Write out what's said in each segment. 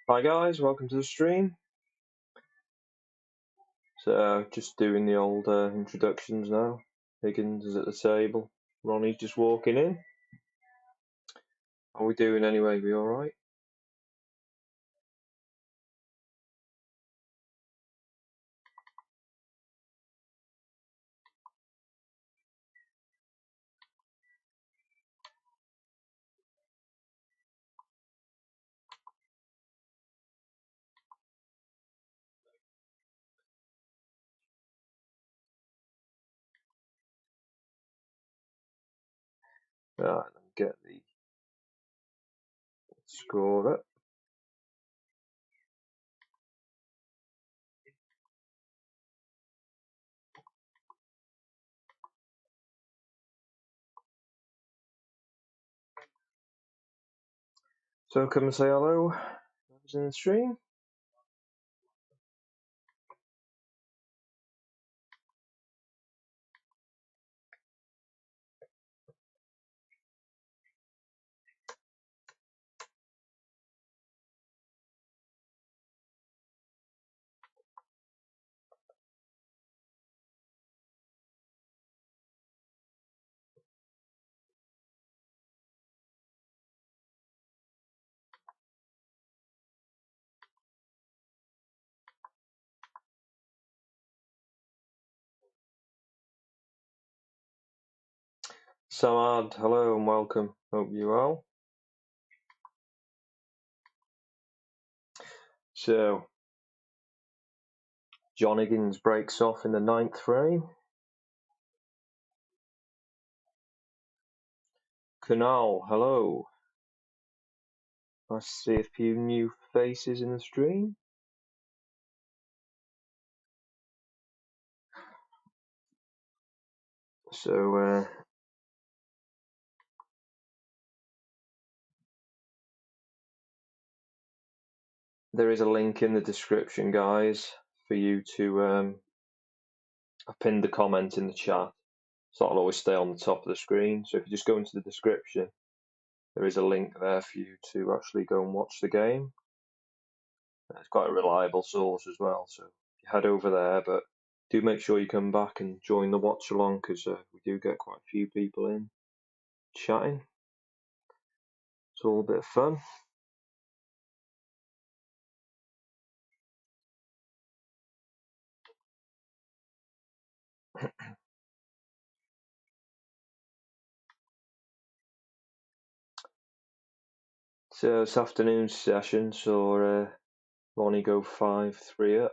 Hi guys, welcome to the stream. So just doing the old introductions now. Higgins is at the table. Ronnie's just walking in. How are we doing anyway? We alright? Right, let me get the score up. So come and say hello. Who's in the stream? Samad, hello and welcome. Hope you're well. So John Higgins breaks off in the 9th frame. Kunal, hello. Nice to see a few new faces in the stream. So there is a link in the description, guys, for you to I pinned the comment in the chat, so it'll always stay on the top of the screen. So if you just go into the description, there is a link there for you to actually go and watch the game. It's quite a reliable source as well, so you head over there, but do make sure you come back and join the watch along, because we do get quite a few people in chatting. It's all a bit of fun. So this afternoon's session saw Ronnie go 5-3 up.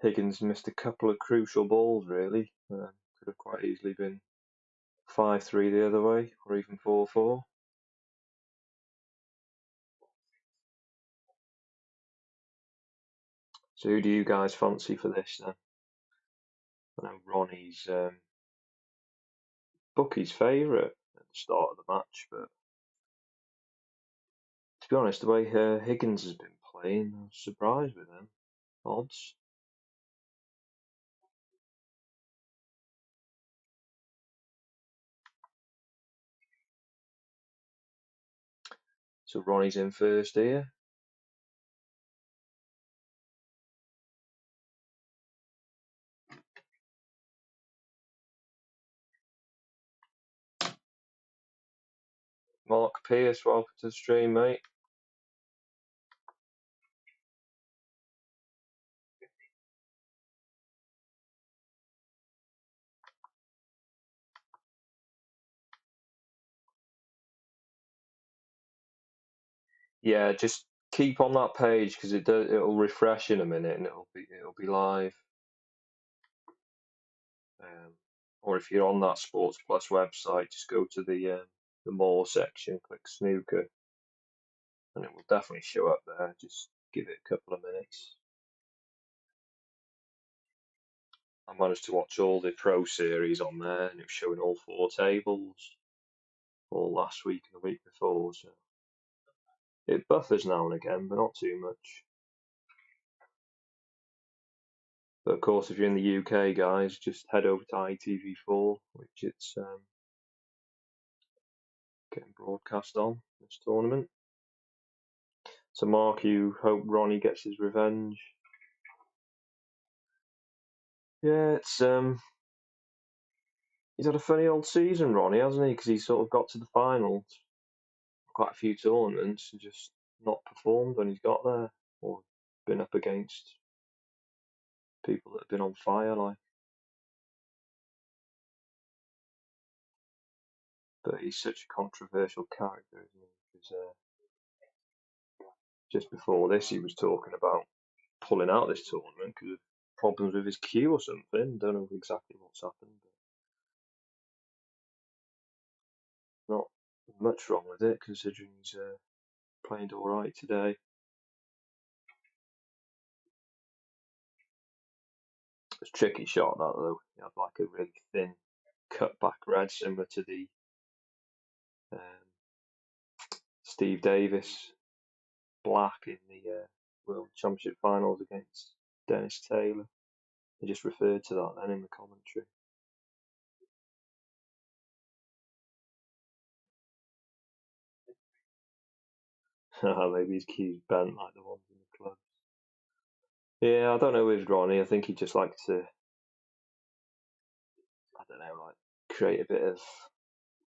Higgins missed a couple of crucial balls, really. Could have quite easily been 5-3 the other way, or even 4-4. So who do you guys fancy for this then? I know Ronnie's bookie's favourite at the start of the match, but to be honest, the way Higgins has been playing, I was surprised with them odds. So Ronnie's in first here. Mark Pierce, welcome to the stream, mate. Yeah, just keep on that page because it'll refresh in a minute and it'll be live. Or if you're on that Sports Plus website, just go to the more section, click Snooker, and it will definitely show up there. Just give it a couple of minutes. I managed to watch all the Pro Series on there, and it was showing all 4 tables, all last week and the week before. So it buffers now and again, but not too much. But of course, if you're in the UK, guys, just head over to ITV4, which it's getting broadcast on this tournament. So Mark, you hope Ronnie gets his revenge. Yeah, it's he's had a funny old season, Ronnie, hasn't he? Because he sort of got to the finals, quite a few tournaments, and just not performed when he's got there, or been up against people that have been on fire, like. But he's such a controversial character, isn't he? Because just before this, he was talking about pulling out this tournament because of problems with his cue or something. Don't know exactly what's happened, but not much wrong with it considering he's played all right today. It's a tricky shot that though. He had like a really thin cut back red similar to the um, Steve Davis black in the World Championship finals against Dennis Taylor. He just referred to that then in the commentary. Maybe his cue's bent like the ones in the clubs. Yeah, I don't know with Ronnie. I think he just likes to, I don't know, like create a bit of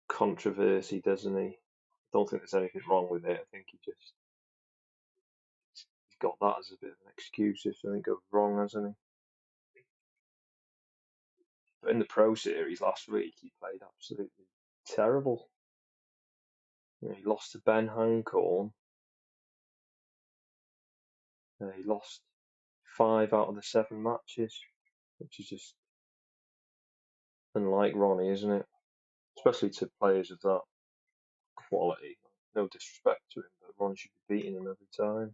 controversy, doesn't he? I don't think there's anything wrong with it. I think he's got that as a bit of an excuse if something goes wrong, hasn't he? But in the Pro Series last week, he played absolutely terrible. He lost to Ben Hancorn. He lost 5 out of the 7 matches, which is just unlike Ronnie, isn't it? Especially to players of that quality. No disrespect to him, but Ronnie should be beating him every time.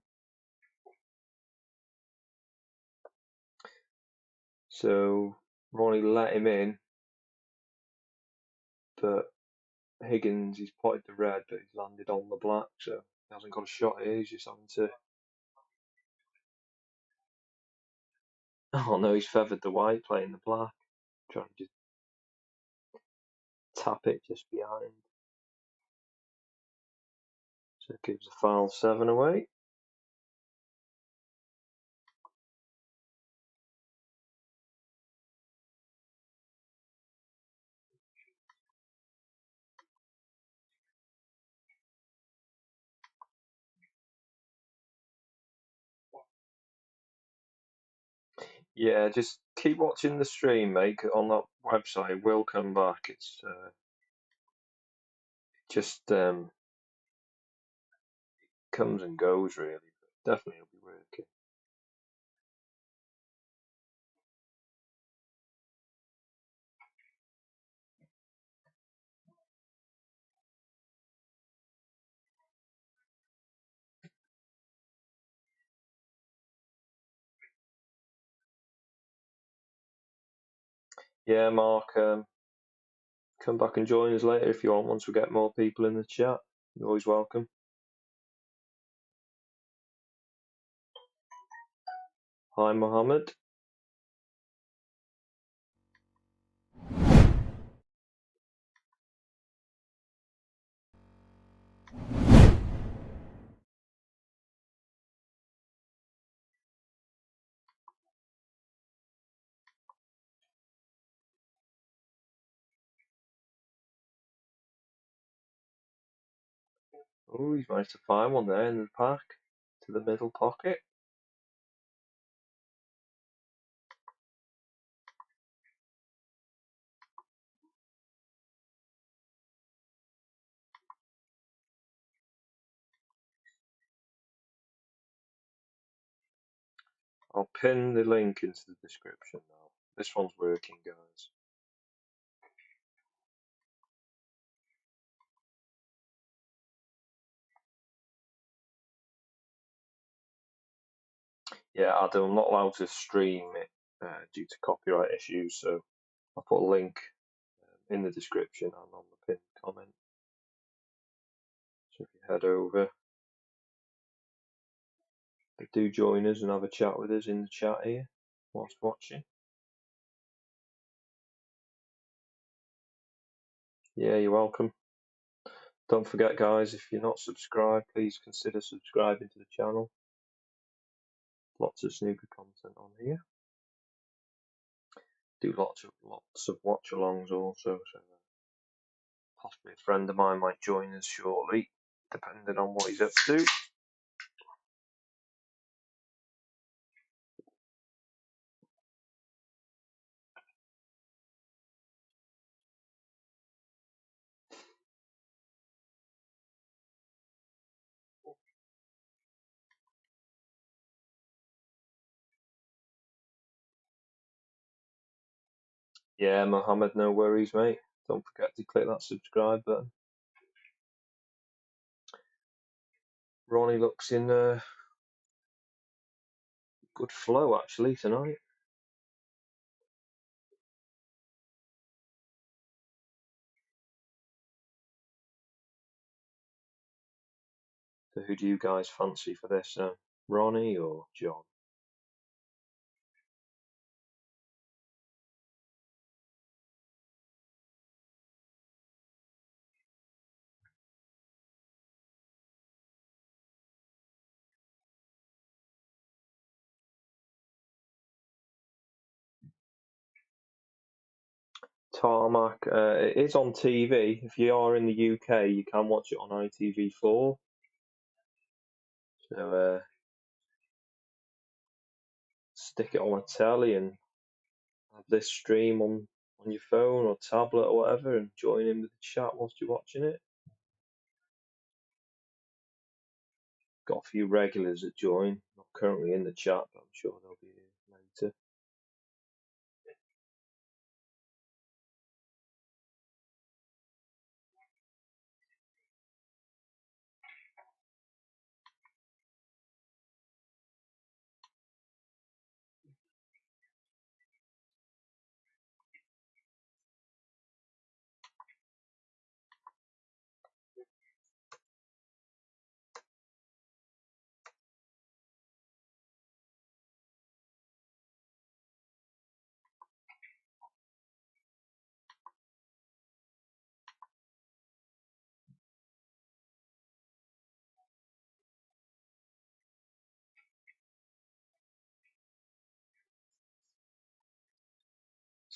So Ronnie let him in, but Higgins, he's potted the red, but he's landed on the black, so he hasn't got a shot here. He's just having to. Oh no, he's feathered the white, playing the black, trying to just tap it just behind. So it gives a foul 7 away. Yeah, just keep watching the stream, mate. On that website, it will come back. It's just comes and goes really, but definitely it'll be working. Yeah, Mark, come back and join us later if you want. Once we get more people in the chat, you're always welcome. Hi, Mohammed. Oh, he's managed to find one there in the pack to the middle pocket. I'll pin the link into the description now. This one's working, guys. Yeah, Adam, I'm not allowed to stream it due to copyright issues, so I'll put a link in the description and on the pinned comment. So if you head over, but do join us and have a chat with us in the chat here whilst watching. Yeah, you're welcome. Don't forget, guys, if you're not subscribed, please consider subscribing to the channel. Lots of snooker content on here. Do lots of watch-alongs also, so possibly a friend of mine might join us shortly, depending on what he's up to. Yeah, Mohammed, no worries, mate. Don't forget to click that subscribe button. Ronnie looks in good flow actually tonight. So who do you guys fancy for this? Ronnie or John? Tarmac. It is on TV. If you are in the UK, you can watch it on ITV4. So stick it on a telly and have this stream on your phone or tablet or whatever, and join in with the chat whilst you're watching it. Got a few regulars that join. Not currently in the chat, but I'm sure they'll be here later.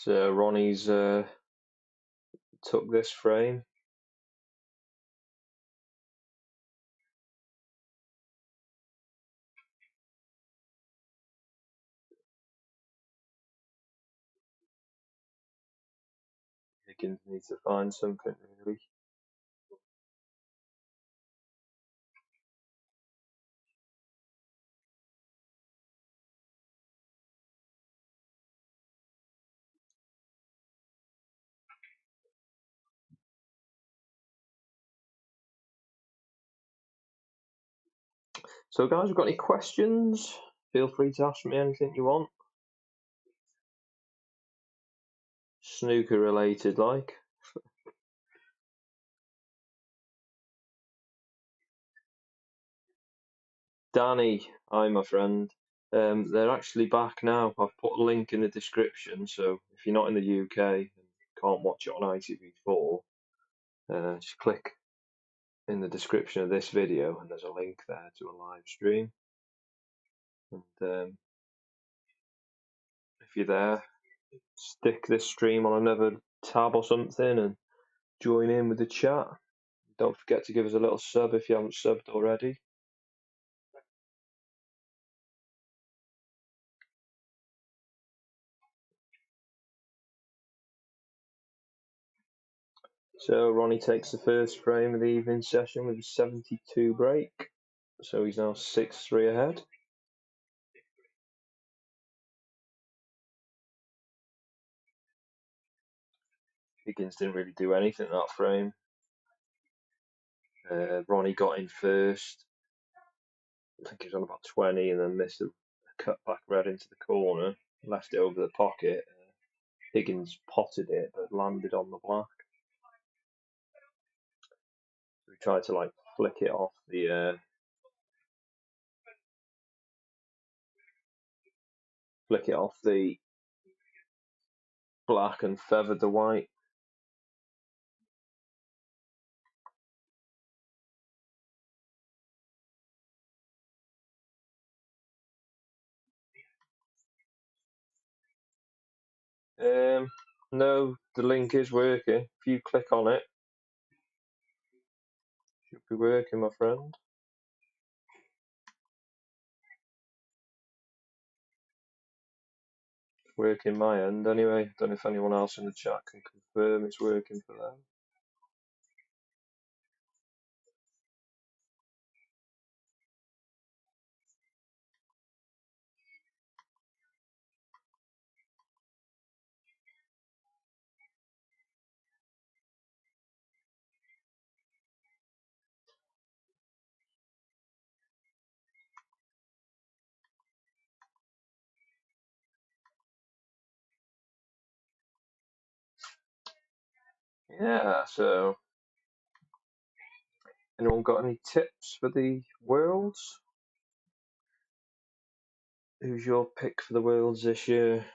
So Ronnie's took this frame. Higgins needs to find something really. So guys, we've got any questions? Feel free to ask me anything you want. Snooker related, like. Danny, hi my friend. They're actually back now. I've put a link in the description, so if you're not in the UK and can't watch it on ITV4, just click in the description of this video and there's a link there to a live stream. And if you're there, stick this stream on another tab or something and join in with the chat. Don't forget to give us a little sub if you haven't subbed already. So Ronnie takes the first frame of the evening session with a 72 break. So he's now 6-3 ahead. Higgins didn't really do anything in that frame. Ronnie got in first. I think he was on about 20 and then missed a cut back red into the corner. Left it over the pocket. Higgins potted it but landed on the black. So he tried to like flick it off the black and feathered the white. No, the link is working. If you click on it, it should be working, my friend. Working my end anyway. Don't know if anyone else in the chat can confirm it's working for them. Yeah, so anyone got any tips for the Worlds? Who's your pick for the Worlds this year?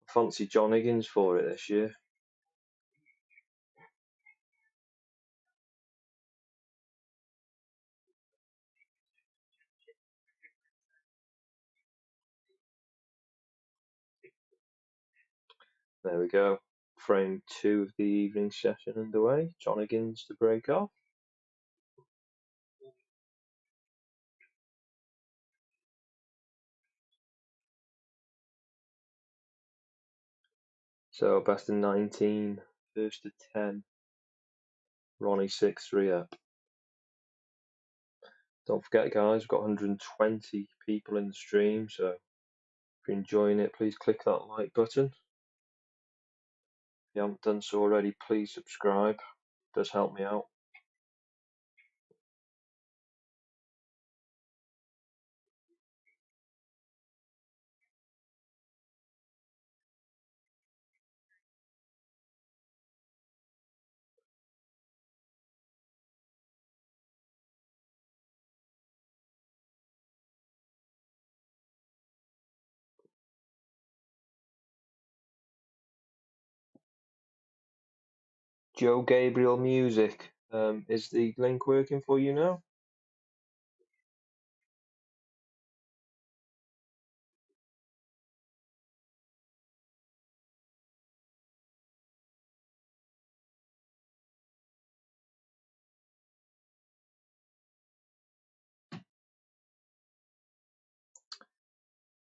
I fancy John Higgins for it this year. There we go. Frame 2 of the evening session underway. John Higgins to break off. So best of 19, first to 10. Ronnie 6-3 up. Don't forget, guys, we've got 120 people in the stream, so if you're enjoying it, please click that like button. If you haven't done so already, please subscribe. It does help me out. Joe Gabriel Music. Is the link working for you now?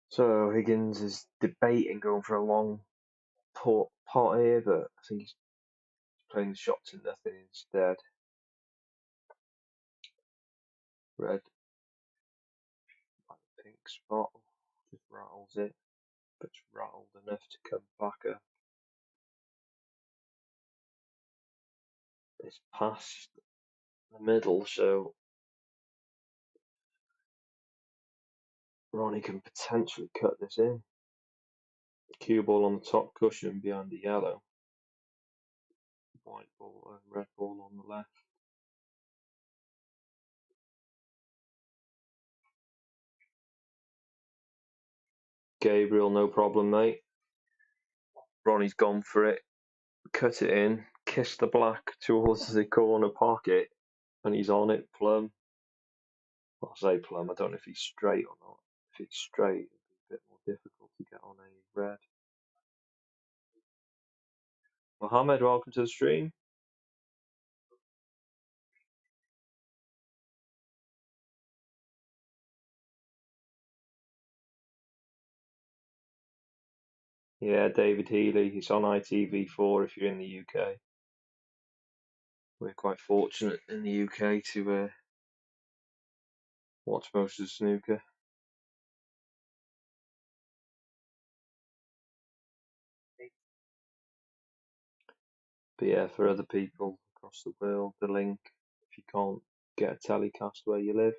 So Higgins is debating going for a long pot here, but I think he's playing the shot to nothing instead. Red, pink spot, just rattles it, but it's rattled enough to come back up. It's past the middle, so Ronnie can potentially cut this in. Cue ball on the top cushion behind the yellow. White ball, red ball on the left. Gabriel, no problem, mate. Ronnie's gone for it. Cut it in, kiss the black towards the corner pocket, and he's on it plumb. I'll say plumb, I don't know if he's straight or not. If it's straight, it'd be a bit more difficult to get on a red. Mohammed, welcome to the stream. Yeah, David Healy. He's on ITV4 if you're in the UK. We're quite fortunate in the UK to watch most of the snooker. But yeah, for other people across the world, the link, if you can't get a telecast where you live,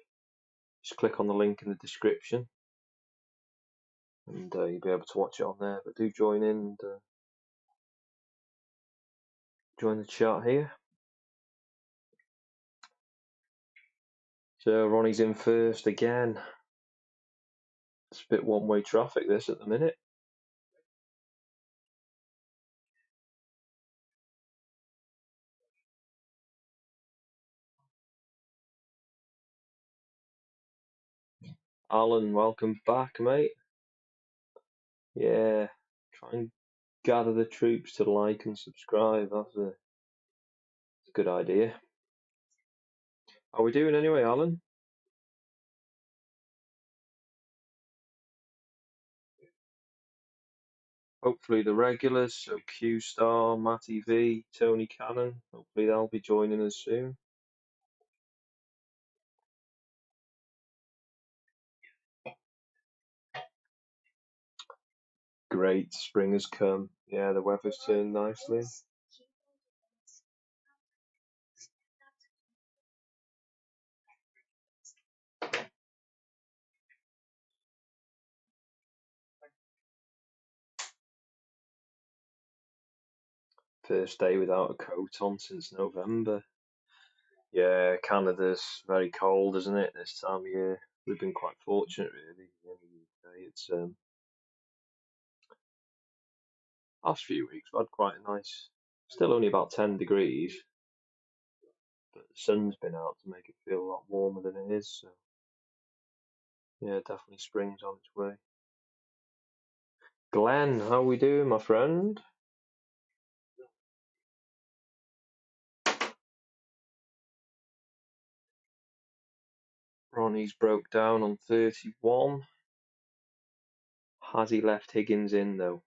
just click on the link in the description and you'll be able to watch it on there. But do join in and join the chat here. So Ronnie's in first again. It's a bit one-way traffic this at the minute. Alan, welcome back, mate. Yeah, try and gather the troops to like and subscribe. That's a good idea. How are we doing anyway, Alan? Hopefully the regulars, so Q Star, Matty V, Tony Cannon. Hopefully they'll be joining us soon. Great, spring has come. Yeah, the weather's turned nicely. First day without a coat on since November. Yeah, Canada's very cold, isn't it, this time of year? We've been quite fortunate, really, in the UK. It's last few weeks we've had quite a nice, still only about 10 degrees, but the sun's been out to make it feel a lot warmer than it is. So yeah, definitely spring's on its way. Glenn, how we doing, my friend? Ronnie's broke down on 31. Has he left Higgins in though?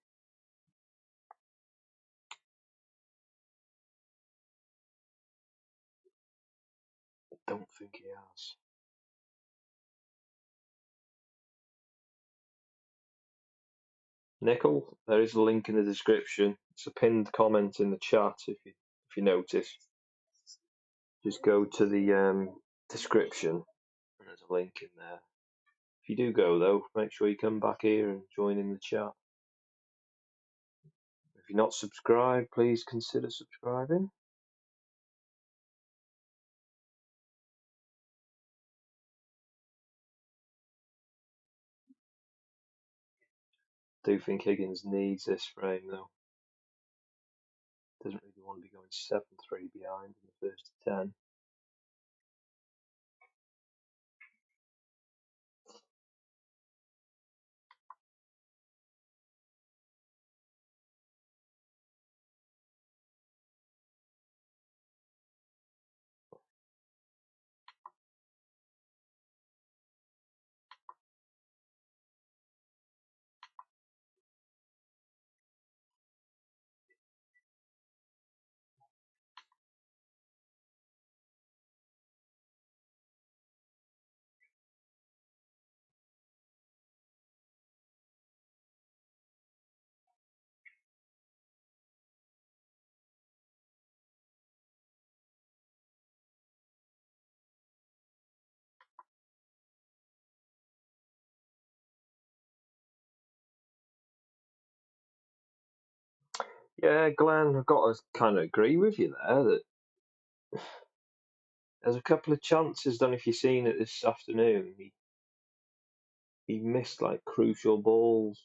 I don't think he has. Nickel, there is a link in the description. It's a pinned comment in the chat if you notice. Just go to the description and there's a link in there. If you do go though, make sure you come back here and join in the chat. If you're not subscribed, please consider subscribing. Do think Higgins needs this frame though. Doesn't really want to be going 7-3 behind in the first 10. Yeah, Glenn, I've got to kind of agree with you there that there's a couple of chances. Don't know if you've seen it this afternoon. He missed like crucial balls,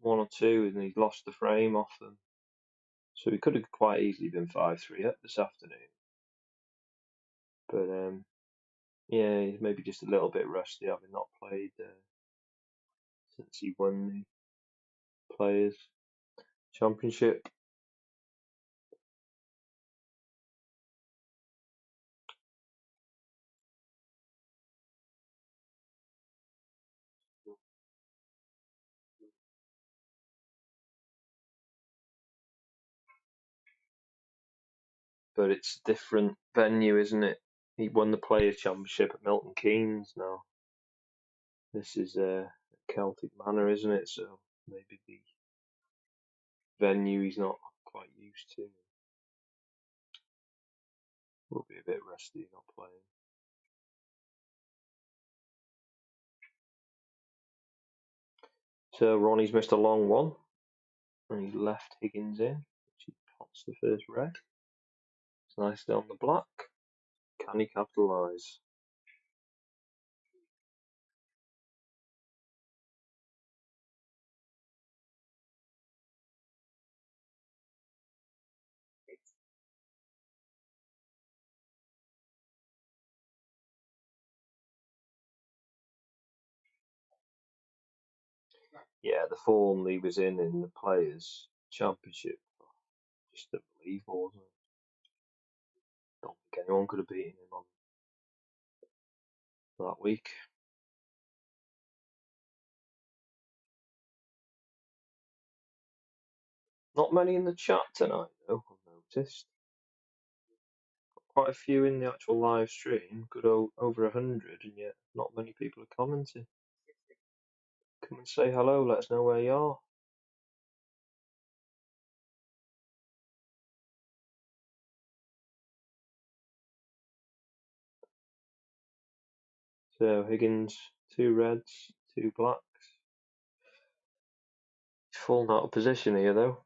one or two, and he lost the frame off them. So he could have quite easily been 5-3 up this afternoon. But yeah, he's maybe just a little bit rusty, having not played since he won the Players Championship. But it's a different venue, isn't it? He won the Players Championship at Milton Keynes now. This is Celtic Manor, isn't it? So maybe the venue he's not quite used to. Will be a bit rusty not playing. So Ronnie's missed a long one, and he left Higgins in, which he pots the first red. It's nicely on the black. Can he capitalise? Yeah, the form he was in the Players Championship, just unbelievable, wasn't it? Don't think anyone could have beaten him on that week. Not many in the chat tonight, though, I've noticed. Quite a few in the actual live stream, good over 100, and yet not many people are commenting. Come and say hello, let us know where you are. So Higgins, 2 reds, 2 blacks. He's fallen out of position here, though.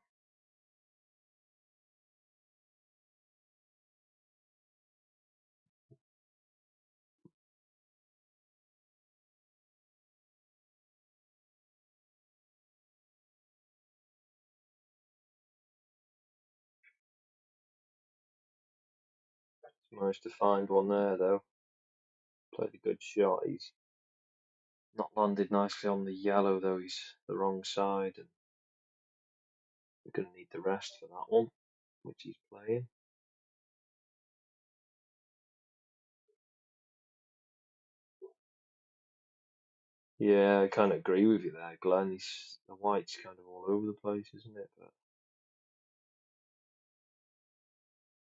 He's managed to find one there, though. Played a good shot. He's not landed nicely on the yellow, though. He's the wrong side, and we're going to need the rest for that one, which he's playing. Yeah, I kind of agree with you there, Glenn. The white's kind of all over the place, isn't it? But I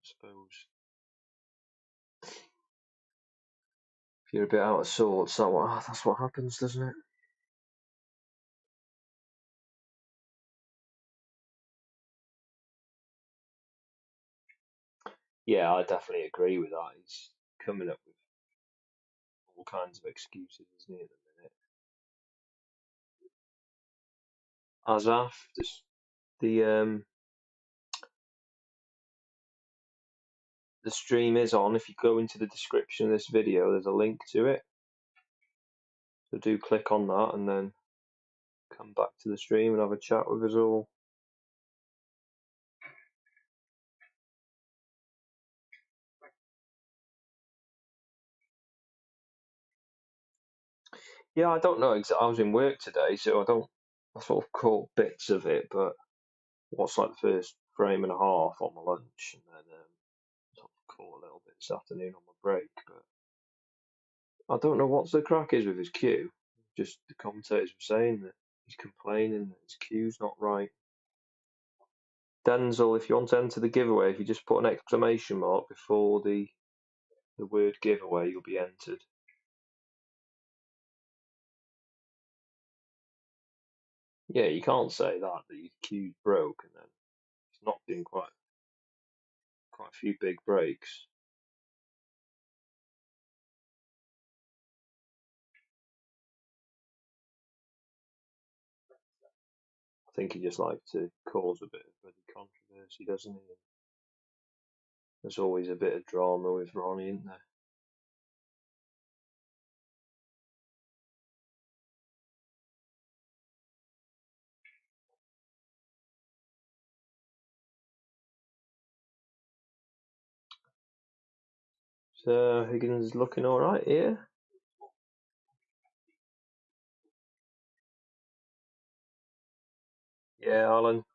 suppose if you're a bit out of sorts, that's what happens, doesn't it? Yeah, I definitely agree with that. He's coming up with all kinds of excuses, isn't he, at the minute? Azaf, the stream is on. If you go into the description of this video, there's a link to it. So do click on that and then come back to the stream and have a chat with us all. Yeah, I don't know. I was in work today, so I sort of caught bits of it, but what's like the first frame and a half on my lunch, and then sort of caught a little bit this afternoon on my break. But I don't know what the crack is with his cue. Just the commentators were saying that he's complaining that his cue's not right. Denzel, if you want to enter the giveaway, if you just put an exclamation mark before the word giveaway, you'll be entered. Yeah, you can't say that your cue's broke and then he's not doing quite a few big breaks. I think he just likes to cause a bit of bloody controversy, doesn't he? And there's always a bit of drama with Ronnie, isn't there? So Higgins is looking all right here. Yeah, Alan.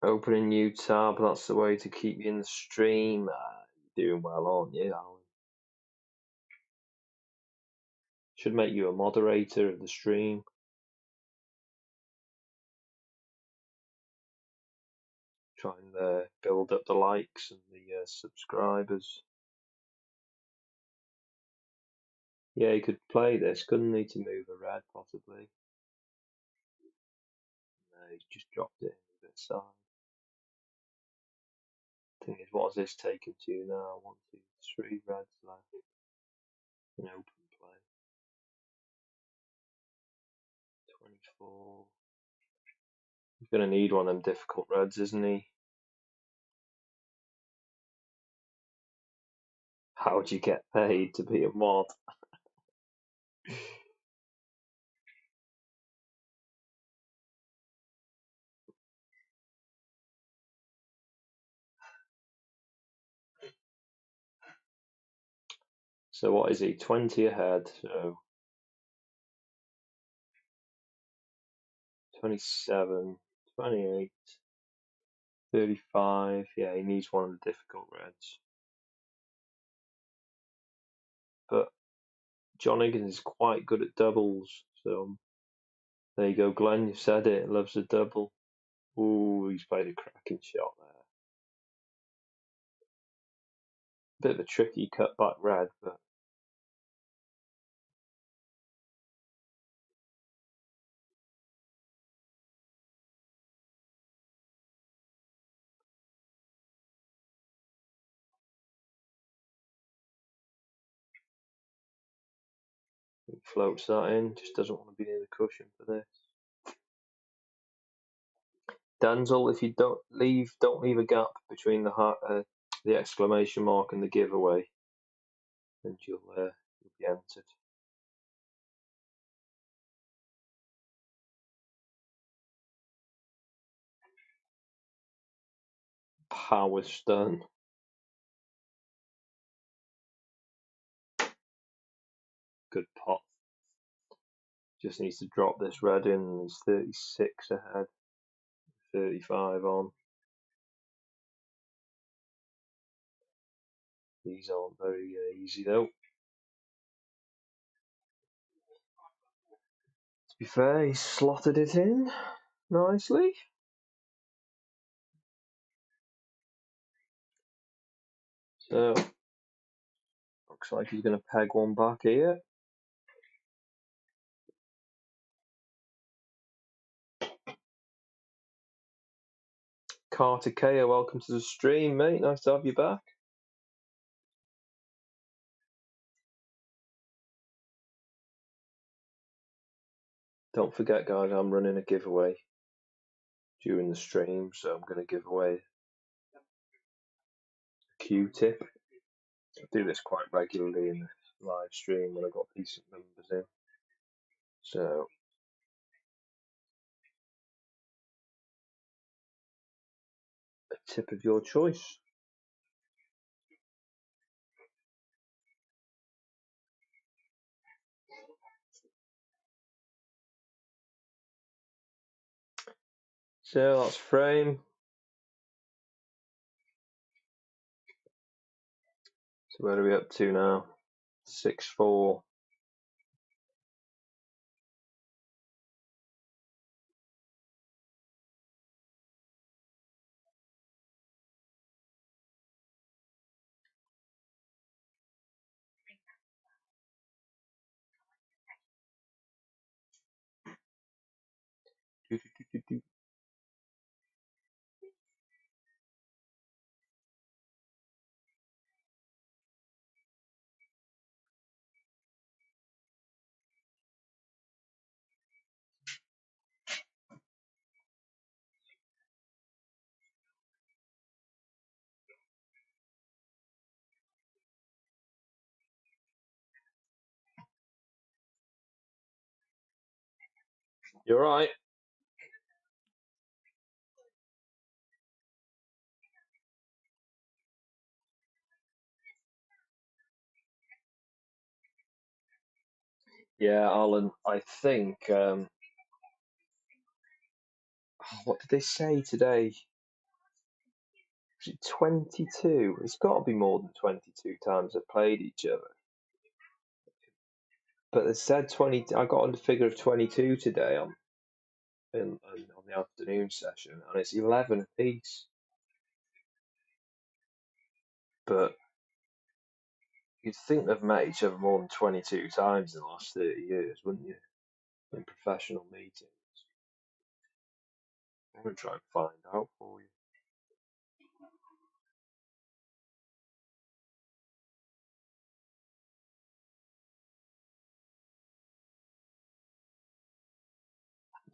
Opening new tab. That's the way to keep you in the stream. You're doing well, aren't you, Alan? Should make you a moderator of the stream. Try and build up the likes and the subscribers. Yeah, he could play this, couldn't he, to move a red, possibly? No, he's just dropped it in a bit side. Thing is, what has this taken to now? 1, 2, 3 reds left in open play. 24. He's going to need one of them difficult reds, isn't he? How'd you get paid to be a mod? So what is he? 20 ahead. So 27, 28, 35. Yeah, he needs one of the difficult reds. But John Higgins is quite good at doubles, so there you go, Glenn. You said it. Loves a double. Ooh, he's played a cracking shot there. Bit of a tricky cut back red, but he floats that in. Just doesn't want to be near the cushion for this. Danzel, if you don't leave a gap between the exclamation mark and the giveaway, and you'll be entered. Power stun. Good pot. Just needs to drop this red in. He's 36 ahead, 35 on. These aren't very easy though. To be fair, he slotted it in nicely. So, looks like he's going to peg one back here. Carter Ko, welcome to the stream, mate. Nice to have you back. Don't forget, guys, I'm running a giveaway during the stream, so I'm going to give away a Q-tip. I do this quite regularly in the live stream when I've got decent numbers in. So, a tip of your choice. So that's frame. So where are we up to now? 6-4. You're right. Yeah, Alan, I think, what did they say today? Was it 22? It's got to be more than 22 times they've played each other. But they said 20. I got on the figure of 22 today on the afternoon session, and it's 11 apiece. But you'd think they've met each other more than 22 times in the last 30 years, wouldn't you? In professional meetings. I'm going to try and find out for you.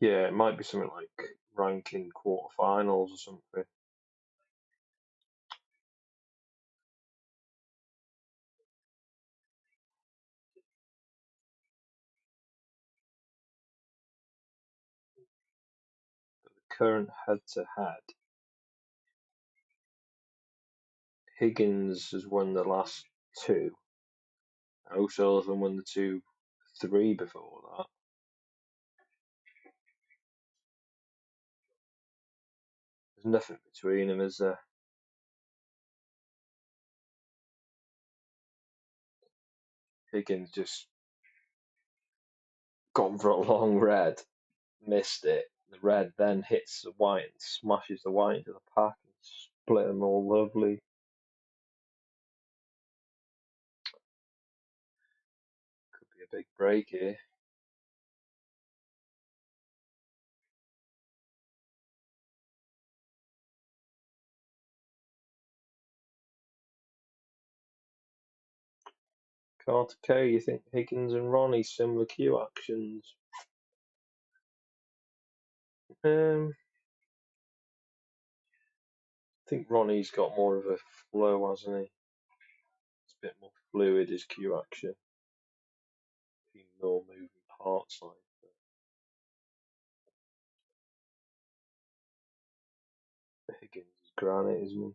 Yeah, it might be something like ranking quarterfinals or something. But the current head-to-head, Higgins has won the last two. O'Sullivan won the 2-3 before that. There's nothing between them, is there? Higgins just gone for a long red, missed it. The red then hits the white and smashes the white into the pack and split them all lovely. Could be a big break here. Carter K, you think Higgins and Ronnie similar cue actions? I think Ronnie's got more of a flow, hasn't he? It's a bit more fluid, his cue action. No moving parts like that. Higgins is granite, isn't he?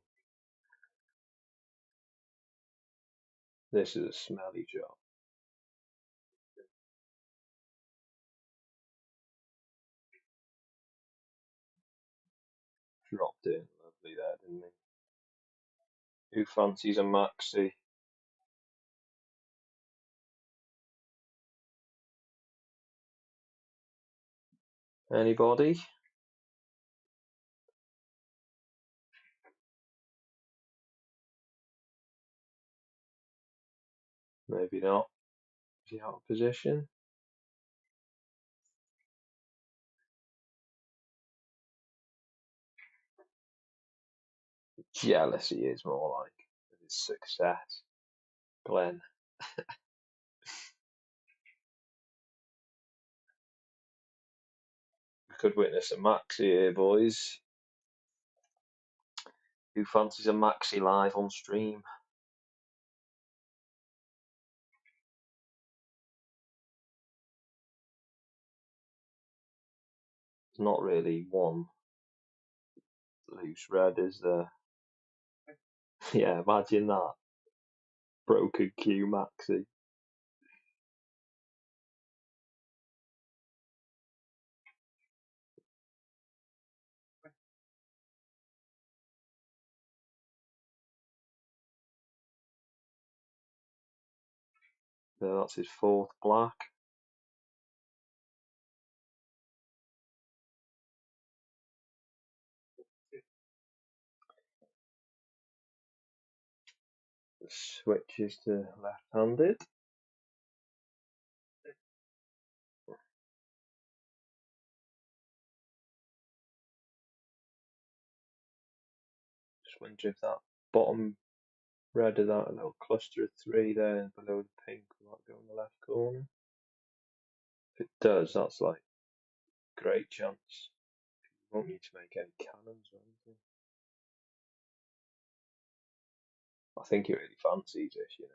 This is a smelly job. Dropped in lovely there, didn't he? Who fancies a maxi? Anybody? Maybe not. Is he out of position? Jealous he is, more like, of his success. Glenn. We could witness a maxi here, boys. Who fancies a maxi live on stream? There's not really one loose red, is there? Yeah, imagine that. Broken Q maxi. So that's his fourth black. Switches to left-handed. Just wondering if that bottom red of that little cluster of three there below the pink will that go in the left corner. If it does, that's like great chance. You won't need to make any cannons or anything. I think he really fancies this, you know.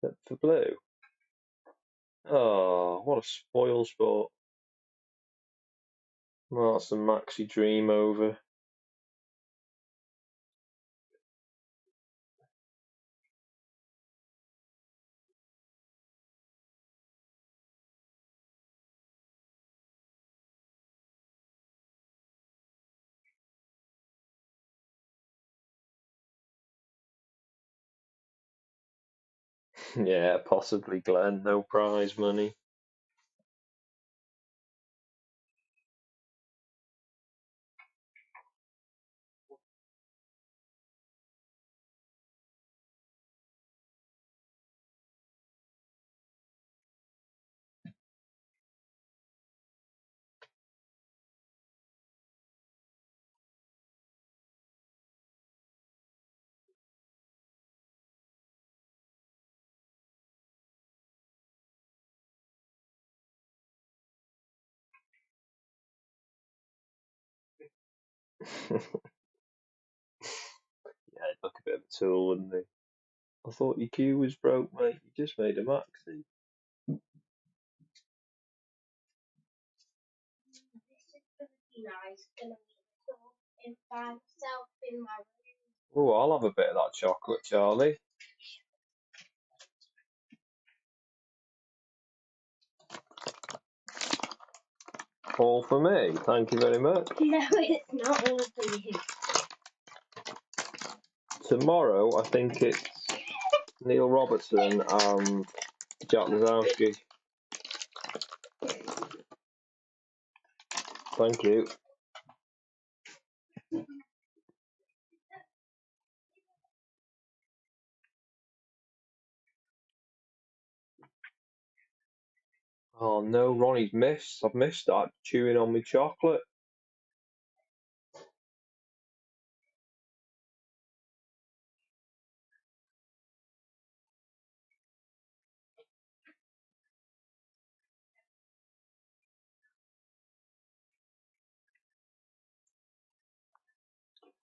But for blue, oh, what a spoil sport. Well, that's the maxi dream over. Yeah, possibly Glenn, no prize money. Yeah, it'd look a bit of a tool, wouldn't he? I thought your queue was broke, mate. You just made a maxi. Oh, I'll have a bit of that chocolate, Charlie. All for me. Thank you very much. No, it's not all for you. Tomorrow, I think it's Neil Robertson and Jack Lazowski. Thank you. Oh no, Ronnie's missed. I've missed that. Chewing on my chocolate.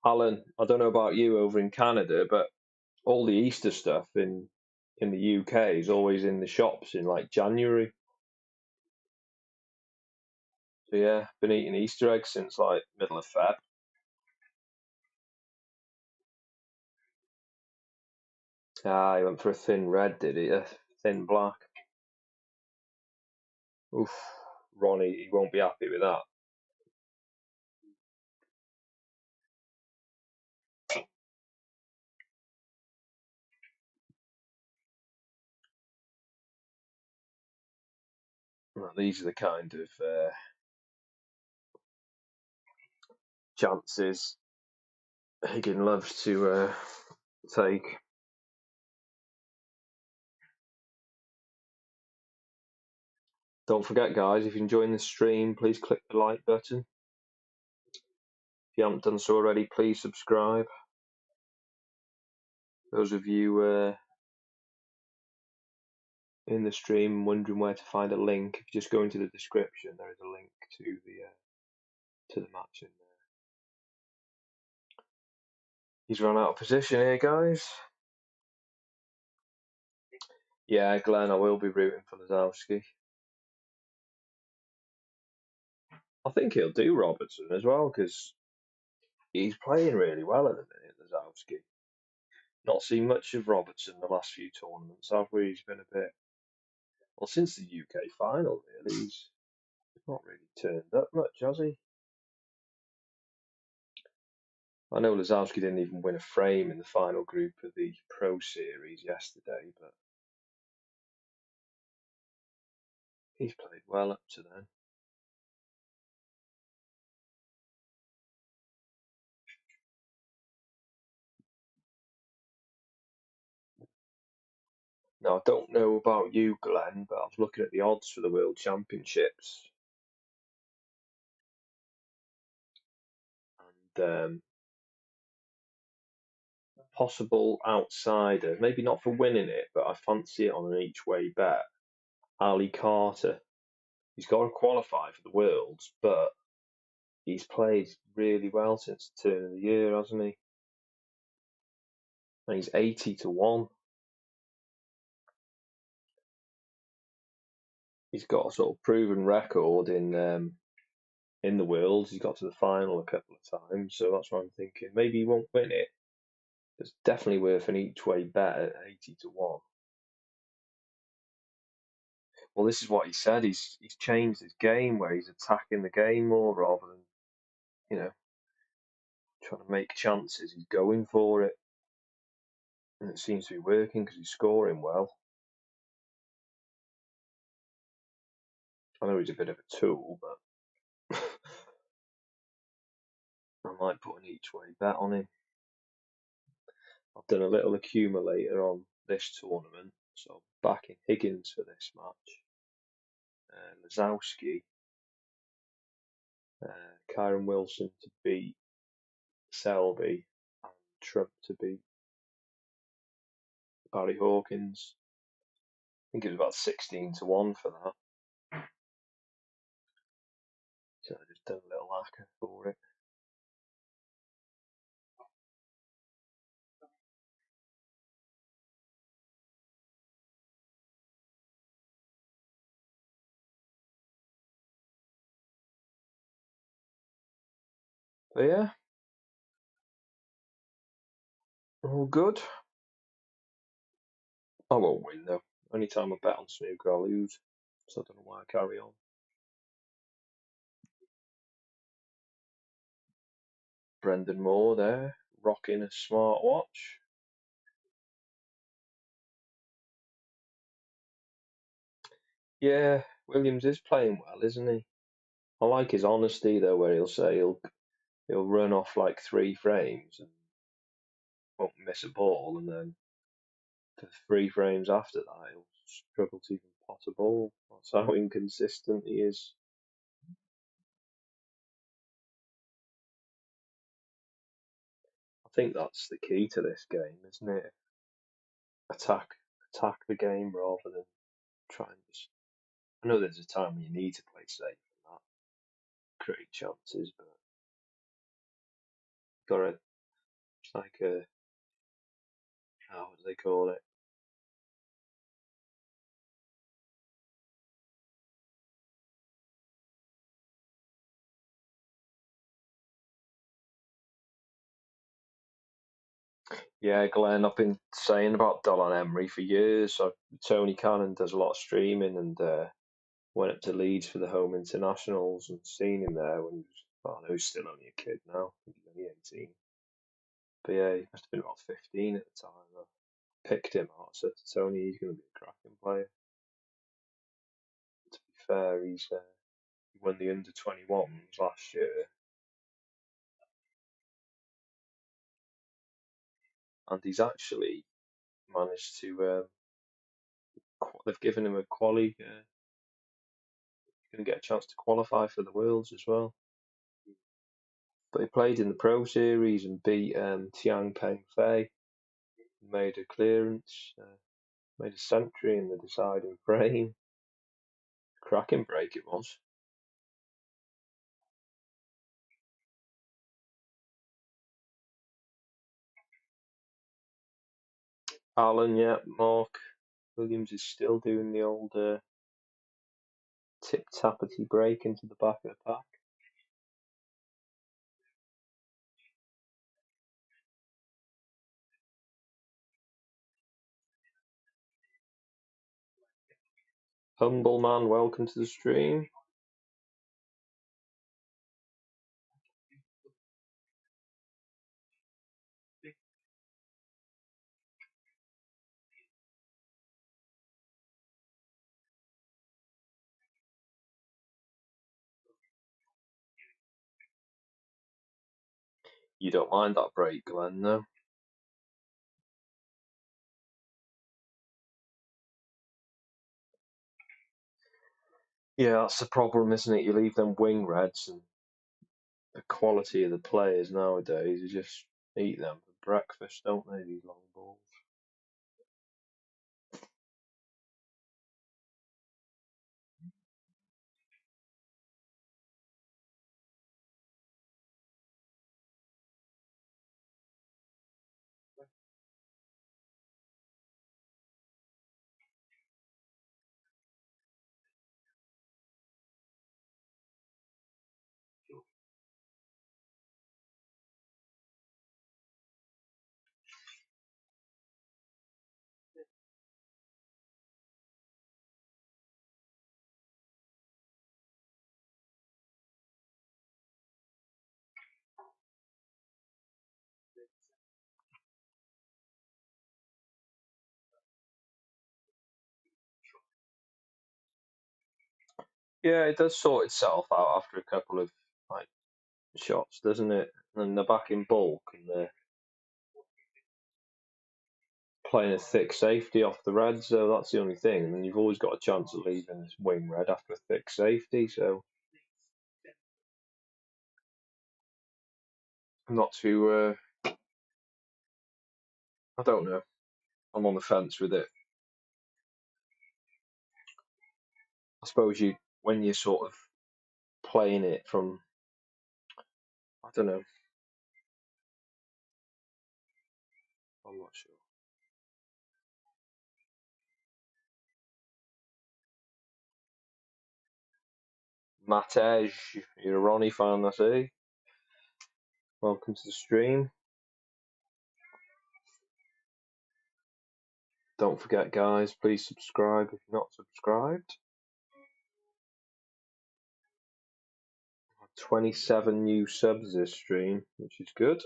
Alan, I don't know about you over in Canada, but all the Easter stuff in the UK is always in the shops in like January. So yeah, been eating Easter eggs since like middle of Feb. Ah, he went for a thin red, did he? A thin black. Oof, Ronnie, he won't be happy with that. Well, these are the kind of chances Higgins loves to take. Don't forget, guys, if you're enjoying the stream, please click the like button. If you haven't done so already, please subscribe. Those of you in the stream wondering where to find a link, if you just go into the description, there is a link to the match in there. He's run out of position here, guys. Yeah, Glenn, I will be rooting for Lazowski. I think he'll do Robertson as well, because he's playing really well at the minute, Lazowski. Not seen much of Robertson the last few tournaments, have we? He's been a bit... Well, since the UK final, really, he's not really turned up much, has he? I know Lazowski didn't even win a frame in the final group of the Pro Series yesterday, but he's played well up to then. Now, I don't know about you, Glenn, but I was looking at the odds for the World Championships. And possible outsider, maybe not for winning it, but I fancy it on an each-way bet. Ali Carter. He's got to qualify for the Worlds, but he's played really well since the turn of the year, hasn't he? And he's 80-1. He's got a sort of proven record in the Worlds. He's got to the final a couple of times, so that's why I'm thinking maybe he won't win it. It's definitely worth an each-way bet at 80-1. Well, this is what he said. He's changed his game where he's attacking the game more rather than trying to make chances. He's going for it, and it seems to be working because he's scoring well. I know he's a bit of a tool, but I might put an each-way bet on him. I've done a little accumulator on this tournament, so backing Higgins for this match, Lazowski, Kyron Wilson to beat Selby, and Trump to beat Barry Hawkins. I think it was about 16-1 for that. So I just done a little hacker for it. But yeah, all good. I won't win though. Only time I bet on snooker, I lose. So I don't know why I carry on. Brendan Moore there, rocking a smartwatch. Yeah, Williams is playing well, isn't he? I like his honesty though, where he'll say he'll run off like 3 frames and won't miss a ball, and then for 3 frames after that he'll struggle to even pot a ball. That's how inconsistent he is. I think that's the key to this game, isn't it? Attack, attack the game rather than try and just. I know there's a time when you need to play safe and that create chances, but got to. It's like a. What do they call it? Yeah, Glenn, I've been saying about Dolan Emery for years. Tony Cannon does a lot of streaming and went up to Leeds for the home internationals and seen him there when he was, well, I know he's still only a kid now. I think he's only 18. But yeah, he must have been about 15 at the time. I picked him out. I said to Tony, he's going to be a cracking player. To be fair, he won the under 21s last year, and he's actually managed to. They've given him a quali. He's going to get a chance to qualify for the Worlds as well. But he played in the Pro Series and beat Tiang Peng Fei. Made a clearance, made a century in the deciding frame. Cracking break it was. Alan, yeah, Mark Williams is still doing the old tip tappity break into the back of the pack. Humble man, welcome to the stream. You don't mind that break, Glenn, no? Yeah, that's the problem, isn't it? You leave them wing reds and the quality of the players nowadays, you just eat them for breakfast, don't they, these long balls? Yeah, it does sort itself out after a couple of like shots, doesn't it? And they're back in bulk and they're playing a thick safety off the red, so that's the only thing. And then you've always got a chance of leaving this wing red after a thick safety, so I'm not too. I don't know. I'm on the fence with it. I suppose you, when you're sort of playing it from, I don't know. I'm not sure. Matej, you're a Ronnie fan, I see. Welcome to the stream. Don't forget, guys, please subscribe if you're not subscribed. 27 new subs this stream, which is good.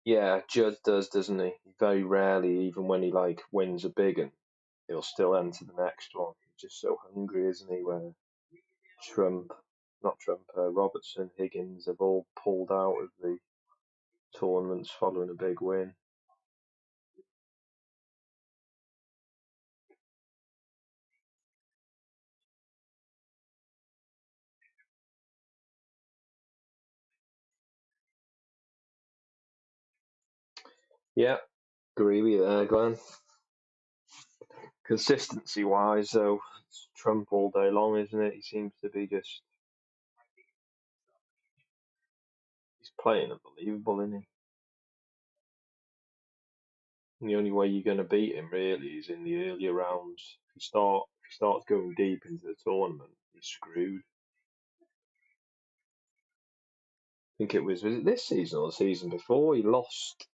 Yeah, Judd does, doesn't he? Very rarely, even when he wins a big one, he'll still enter the next one. He's just so hungry, isn't he? Where Robertson, Higgins have all pulled out of the tournaments following a big win. Yeah, agree with you there, Glenn. Consistency-wise, though, it's Trump all day long, isn't it? He seems to be he's playing unbelievable, isn't he? And the only way you're going to beat him, really, is in the earlier rounds. If he starts going deep into the tournament, he's screwed. I think was it this season or the season before? He lost.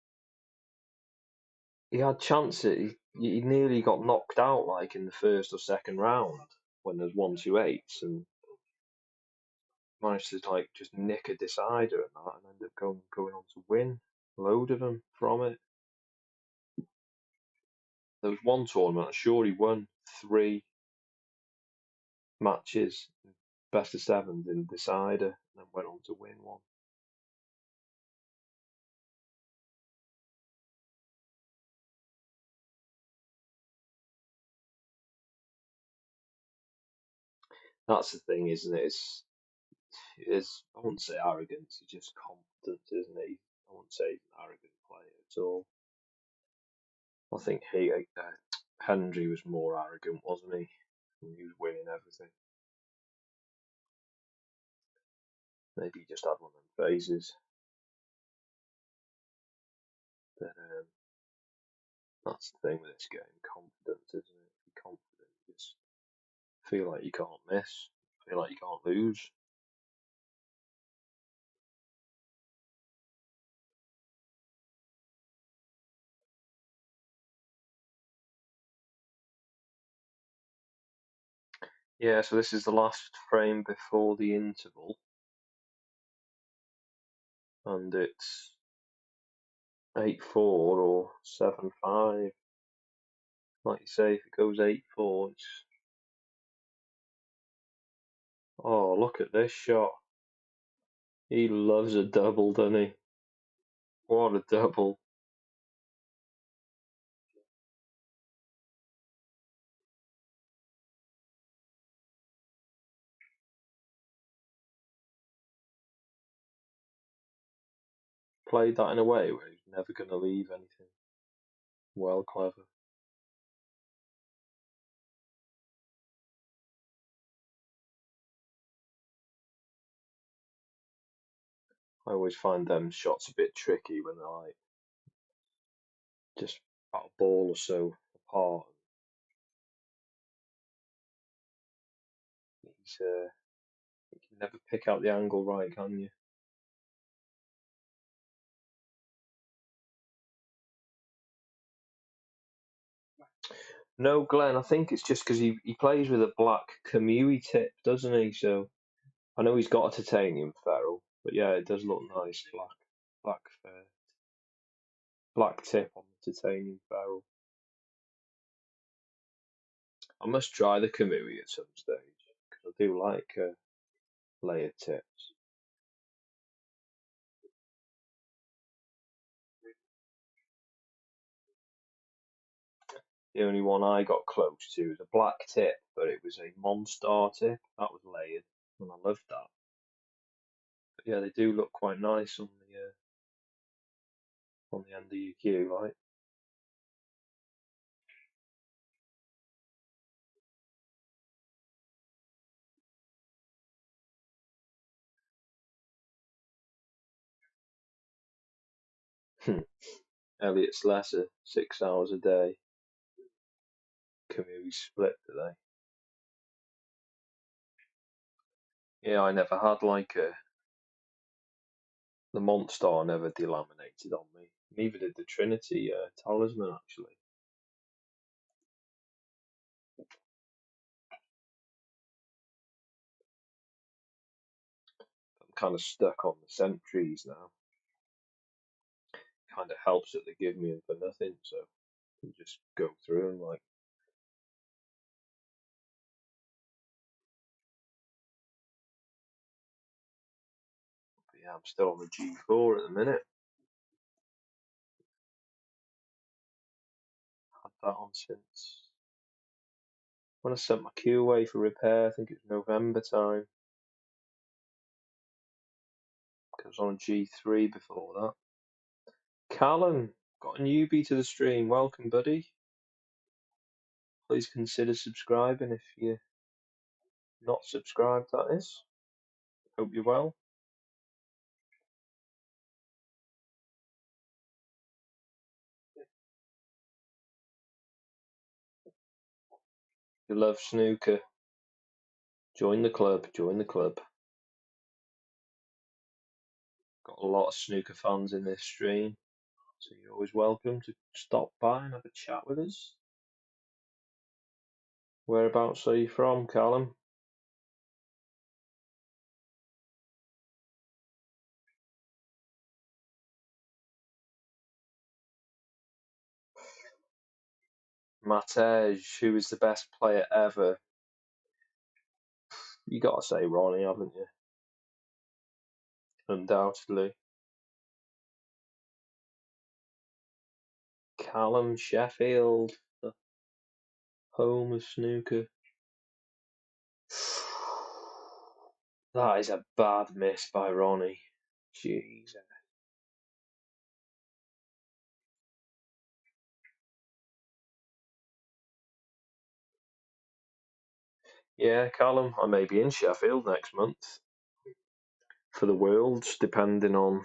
He had chances. He nearly got knocked out, in the first or second round when there's 1-2-8s, and managed to just nick a decider and that, and end up going on to win a load of them from it. There was one tournament, I'm sure he won 3 matches, best of 7s in decider, and then went on to win one. That's the thing, isn't it? I wouldn't say arrogance, it's just confidence, isn't it? I wouldn't say he's an arrogant player at all. I think Henry was more arrogant, wasn't he? When he was winning everything. Maybe he just had one of them phases. But that's the thing with this game, confidence, isn't it? If you're confident, you just feel like you can't miss, feel like you can't lose. Yeah, so this is the last frame before the interval, and it's 8-4 or 7-5. Like you say, if it goes 8-4, it's... Oh, look at this shot. He loves a double, doesn't he? What a double. Played that in a way where he's never going to leave anything. Well, clever. I always find them shots a bit tricky when they're just about a ball or so apart. You can never pick out the angle right, can you? No, Glenn, I think it's just because he plays with a black Kamui tip, doesn't he? So I know he's got a titanium ferrule, but yeah, it does look nice, black tip on the titanium ferrule. I must try the Kamui at some stage because I do like layered tips. The only one I got close to was a black tip, but it was a Monstar tip. That was layered, and I loved that. But yeah, they do look quite nice on the end of your cue, right? Elliot's lesser, 6 hours a day. Kamui split today. Yeah, I never had like the Monster never delaminated on me. Neither did the Trinity talisman actually. I'm kind of stuck on the sentries now. Kind of helps that they give me them for nothing, so I can just go through and like. But yeah, I'm still on the G4 at the minute. Had that on since when I sent my queue away for repair. I think it was November time. I was on G3 before that. Callum, got a newbie to the stream. Welcome, buddy. Please consider subscribing if you're not subscribed, that is. Hope you're well. You love snooker. Join the club, join the club. Got a lot of snooker fans in this stream, so you're always welcome to stop by and have a chat with us. Whereabouts are you from, Callum? Matej, who is the best player ever? You gotta say Ronnie, haven't you? Undoubtedly. Callum, Sheffield, the home of snooker. That is a bad miss by Ronnie. Jesus. Yeah, Callum, I may be in Sheffield next month for the Worlds, depending on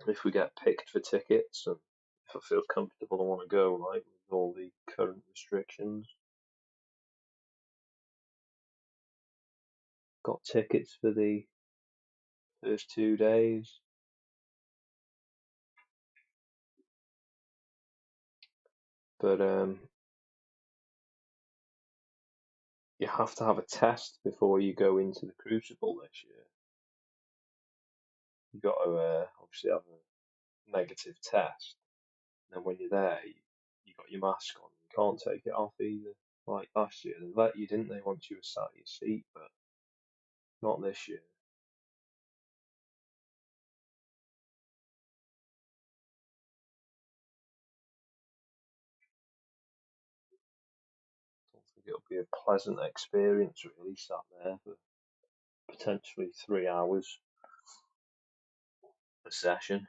if we get picked for tickets and if I feel comfortable and want to go, like with all the current restrictions. Got tickets for the first 2 days. But you have to have a test before you go into the Crucible this year. You got to obviously have a negative test. And then when you're there, you got your mask on. You can't take it off either. Like last year, they let you, didn't they, once you were sat in your seat, but not this year. I don't think it'll be a pleasant experience, really, sat there for potentially 3 hours a session.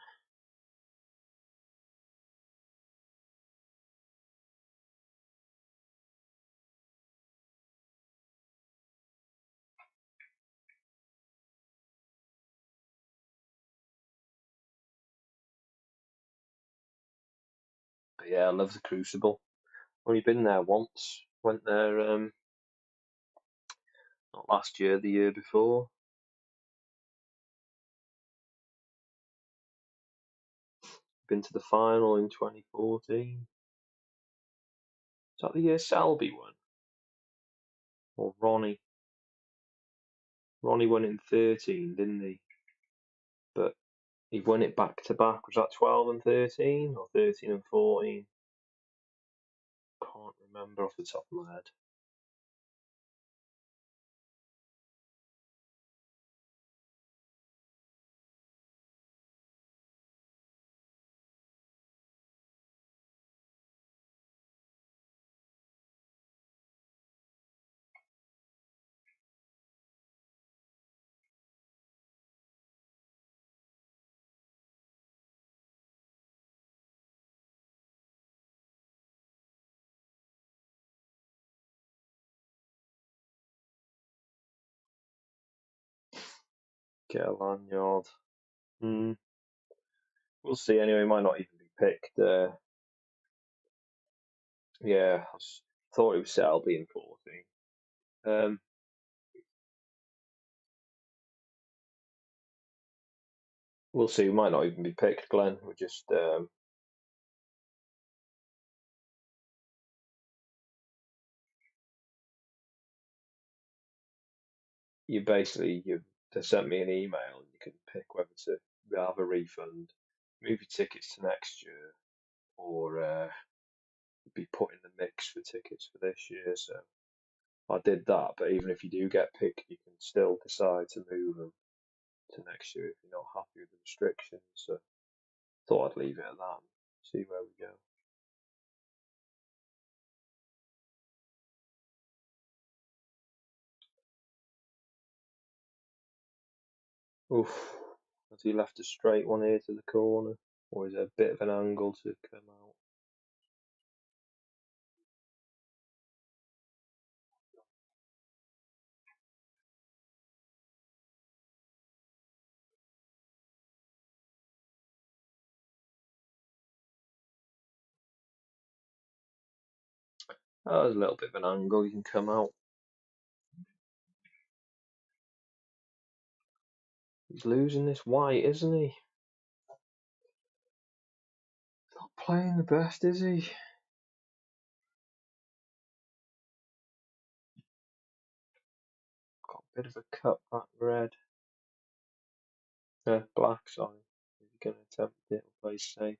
But yeah, I love the Crucible. Only been there once. Went there not last year, the year before. Been to the final in 2014. Is that the year Selby won? Or Ronnie? Ronnie won in 13, didn't he? But he won it back to back. Was that 12 and 13 or 13 and 14? Can't remember off the top of my head. Get a lanyard. We'll see anyway. Might not even be picked. Yeah, I thought it was Selby in 14. we'll see. We might not even be picked, Glenn. We're just they sent me an email and you can pick whether to have a refund, move your tickets to next year, or be put in the mix for tickets for this year. So I did that, but even if you do get picked, you can still decide to move them to next year if you're not happy with the restrictions. So thought I'd leave it at that and see where we go. Oof. Has he left a straight one here to the corner? Or is it a bit of an angle to come out? Oh, there's a little bit of an angle, you can come out. He's losing this white, isn't he? Not playing the best, is he? Got a bit of a cut back red. Black, sorry. He's going to attempt it or play safe.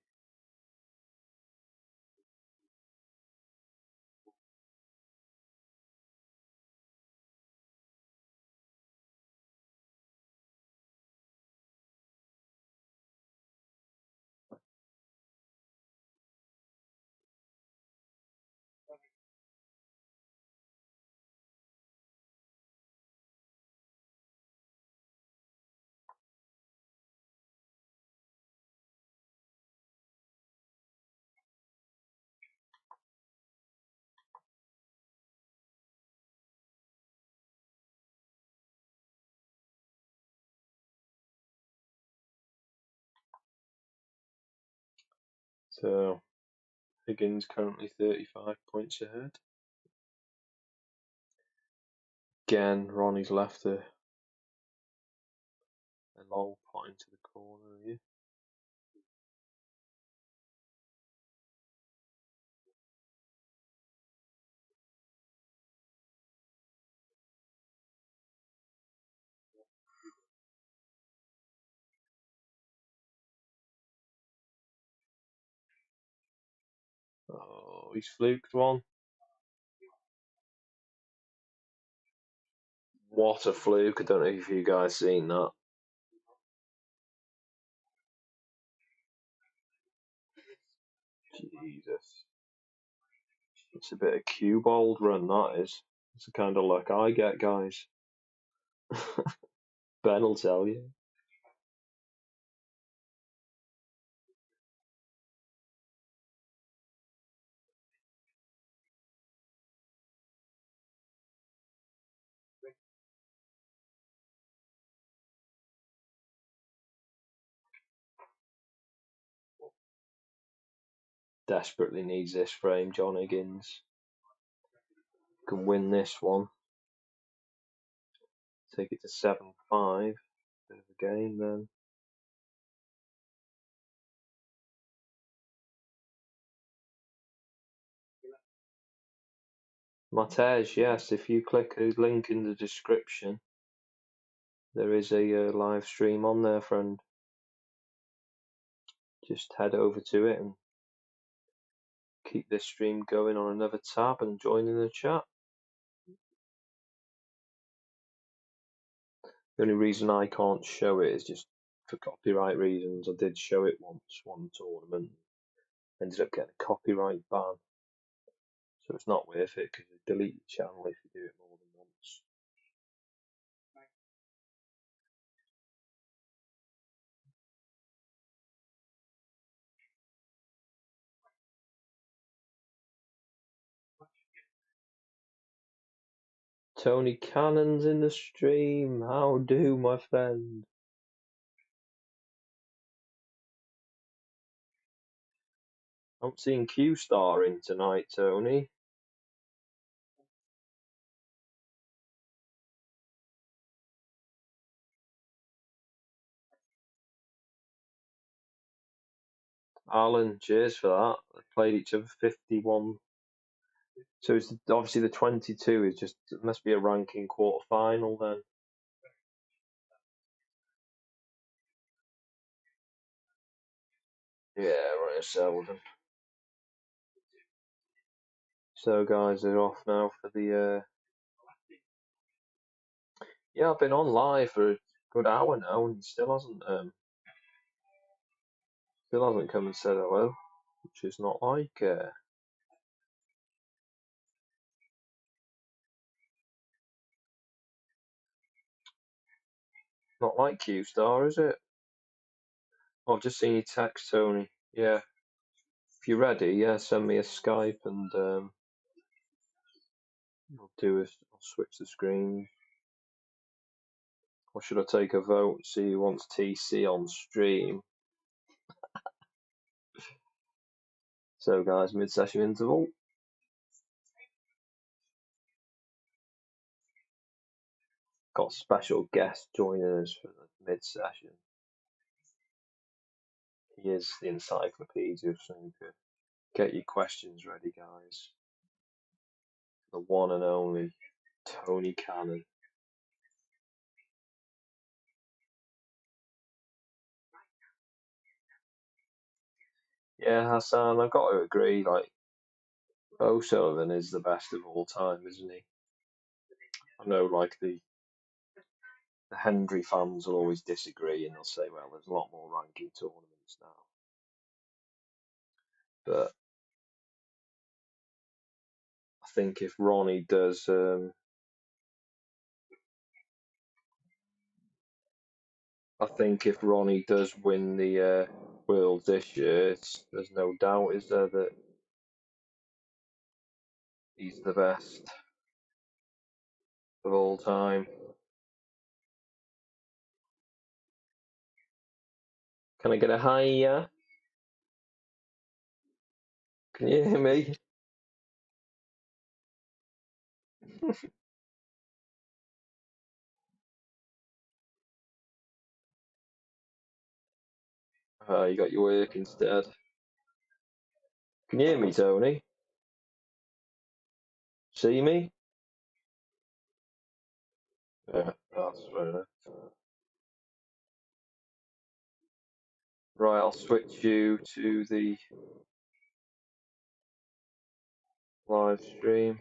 So Higgins currently 35 points ahead. Again, Ronnie's left a long pot into the corner here. Oh, he's fluked one. What a fluke. I don't know if you guys seen that. Jesus. It's a bit of cue ball run, that is. It's the kind of luck I get, guys. Ben will tell you. Desperately needs this frame, John Higgins. Can win this one. Take it to 7-5. Bit of a game then. Matej, yes, if you click the link in the description, there is a live stream on there, friend. Just head over to it and keep this stream going on another tab and join in the chat. The only reason I can't show it is just for copyright reasons. I did show it once, one tournament, ended up getting a copyright ban. So it's not worth it because they delete the channel if you do it more than once. Tony Cannon's in the stream. How do, my friend? I'm seeing Q Star in tonight, Tony. Alan, cheers for that. They played each other 51. So it's obviously the 22 is just, it must be a ranking quarter final then. Yeah, right, Selden. So guys, they're off now for the. Yeah, I've been on live for a good hour now, and still hasn't come and said hello, which is not like Q Star, is it? Oh, I've just seen your text, Tony. Yeah, if you're ready, yeah, send me a Skype and I'll switch the screen. Or should I take a vote? See who wants TC on stream. So guys, mid-session interval. Got a special guest joining us for the mid-session. He is the encyclopedia of snooker. Get your questions ready, guys. The one and only Tony Cannon. Yeah, Hassan, I've got to agree, like, O'Sullivan is the best of all time, isn't he? I know, like, the Hendry fans will always disagree and they'll say, well, there's a lot more ranking tournaments now. But I think if Ronnie does win the World this year, there's no doubt, is there, that he's the best of all time. Can I get a hi, yeah? Can you hear me? You got your work instead. Can you hear me, Tony? See me? Yeah, that's fair enough. Right, I'll switch you to the live stream.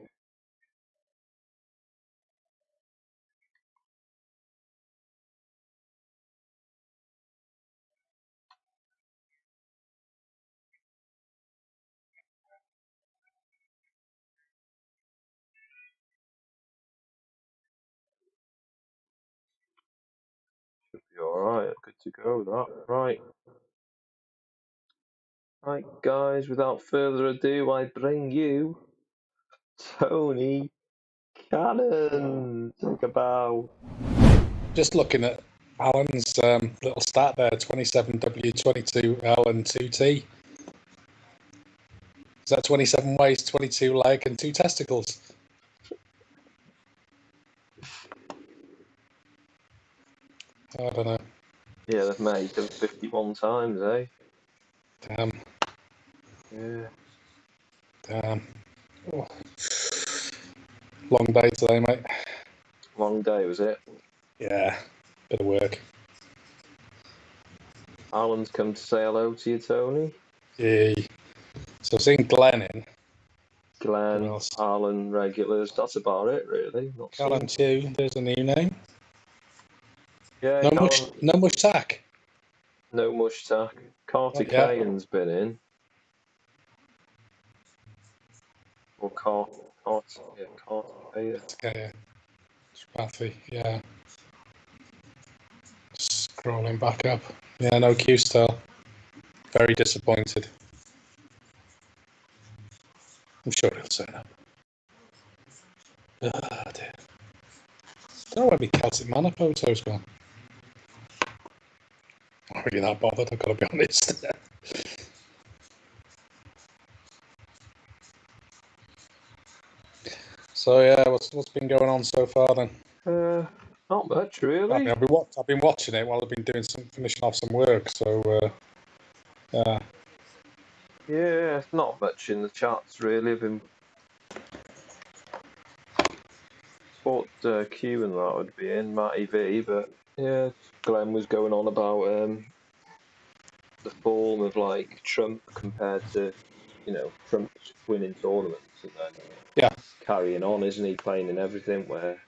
Should be alright, good to go, that. Right. Right, guys, without further ado, I bring you Tony Cannon. Take a bow. Just looking at Alan's little stat there, 27W, 22L and 2T. Is that 27 waist, 22 leg and 2 testicles? I don't know. Yeah, they've made them 51 times, eh? Damn. Yeah. Damn. Oh. Long day today, mate. Long day, was it? Yeah, bit of work. Alan's come to say hello to you, Tony. Yeah. So I've seen Glenn in. Glenn, Alan, regulars. That's about it, really. Not Alan too. There's a new name. Yeah. No Mushtak. No Mushtak. Carter Kayan's been in. Or Carter Kayan. Okay. Spaffy, yeah. Scrolling back up. Yeah, no Q style. Very disappointed. I'm sure he'll turn up. Oh dear. I don't know where my Celtic Manor photo's gone. I'm not really that bothered, I've got to be honest. So yeah, what's been going on so far then? Not much really. I've been watching it while I've been finishing off some work. So yeah. Yeah, not much in the chats really. I've been thought Q and that would be in Matty V, but yeah, Glenn was going on about the form of like Trump compared to Trump's winning tournaments and then Yeah. carrying on, isn't he? Playing in everything where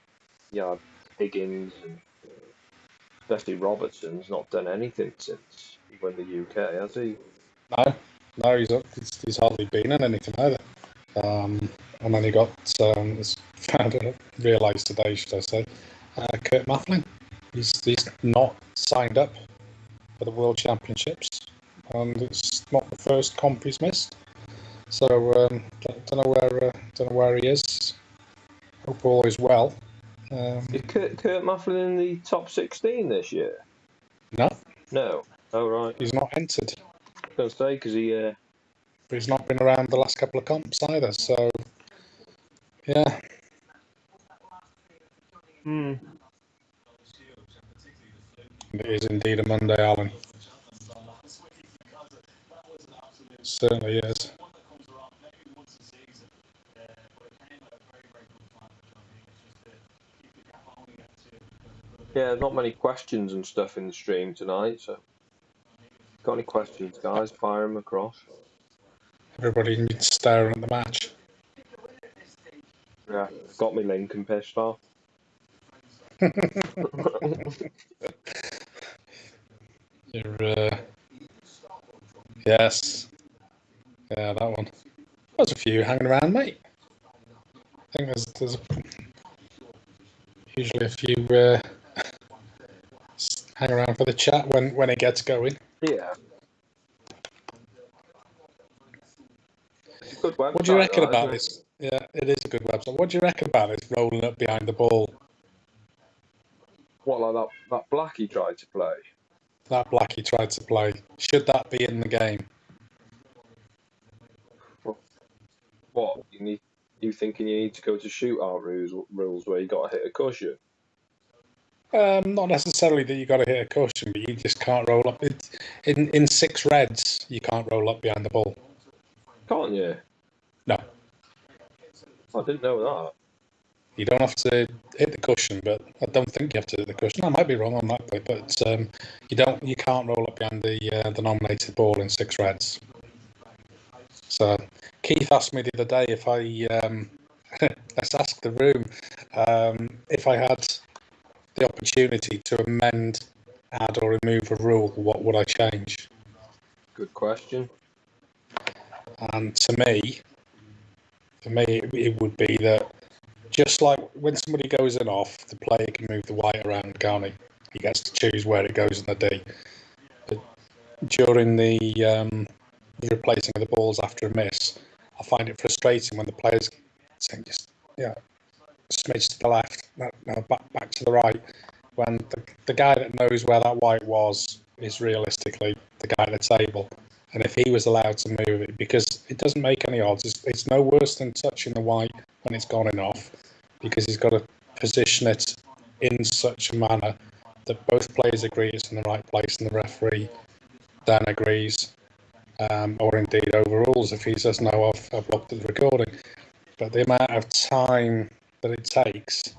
Higgins and especially Robertson's not done anything since he won the UK, has he? No, he's hardly been in anything either. And then he got realised today, should I say, Kurt Mafflin. He's not signed up for the World Championships, and it's not the first comp he's missed. So don't know where he is. Hope all is well. Is Kurt Mafflin in the top 16 this year? No. No. Oh right. He's not entered. I was going to say because he. But he's not been around the last couple of comps either. So yeah. It is indeed a Monday, Alan. Certainly is. Yeah, not many questions and stuff in the stream tonight, so got any questions, guys? Fire them across. Everybody needs staring at the match. Yeah, got me Lincoln pissed off. Yes. Yeah, that one. There's a few hanging around, mate. I think there's usually a few hang around for the chat when it gets going. Yeah. It's a good website. What do you reckon about this? Yeah, it is a good website. What do you reckon about this rolling up behind the ball? What, like that Blackie tried to play? That Blackie tried to play. Should that be in the game? What, you thinking you need to go to shootout rules where you got to hit a cushion? Not necessarily that you got to hit a cushion, but you just can't roll up. In 6 reds, you can't roll up behind the ball. Can't you? No. I didn't know that. You don't have to hit the cushion, but I don't think you have to hit the cushion. I might be wrong on that bit, but you can't roll up behind the nominated ball in 6 reds. So Keith asked me the other day if I let's ask the room if I had the opportunity to amend, add, or remove a rule, what would I change? Good question. And to me, it would be that just like when somebody goes in off, the player can move the white around, can't he? He gets to choose where it goes in the D. But during the replacing of the balls after a miss, I find it frustrating when the players saying just smidge to the left, no, back to the right, when the guy that knows where that white was is realistically the guy at the table. And if he was allowed to move it, because it doesn't make any odds, it's no worse than touching the white when it's gone in off, because he's got to position it in such a manner that both players agree it's in the right place and the referee then agrees, or indeed overrules if he says, no, I've looked at the recording. But the amount of time that it takes,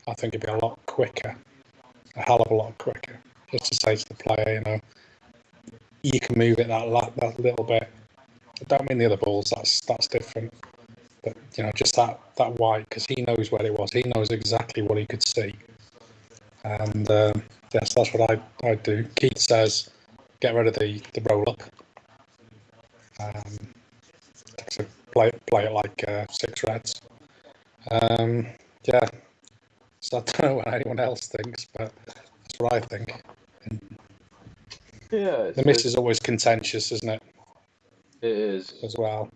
I think it'd be a lot quicker, a hell of a lot quicker, just to say to the player, you can move it that little bit. I don't mean the other balls, that's different. But, just that white, because he knows where it was. He knows exactly what he could see. And, yes, that's what I'd do. Keith says, get rid of the roll-up. To play it like 6 reds. Yeah. So I don't know what anyone else thinks, but that's what I think. Yeah. The miss is always contentious, isn't it? It is. As well.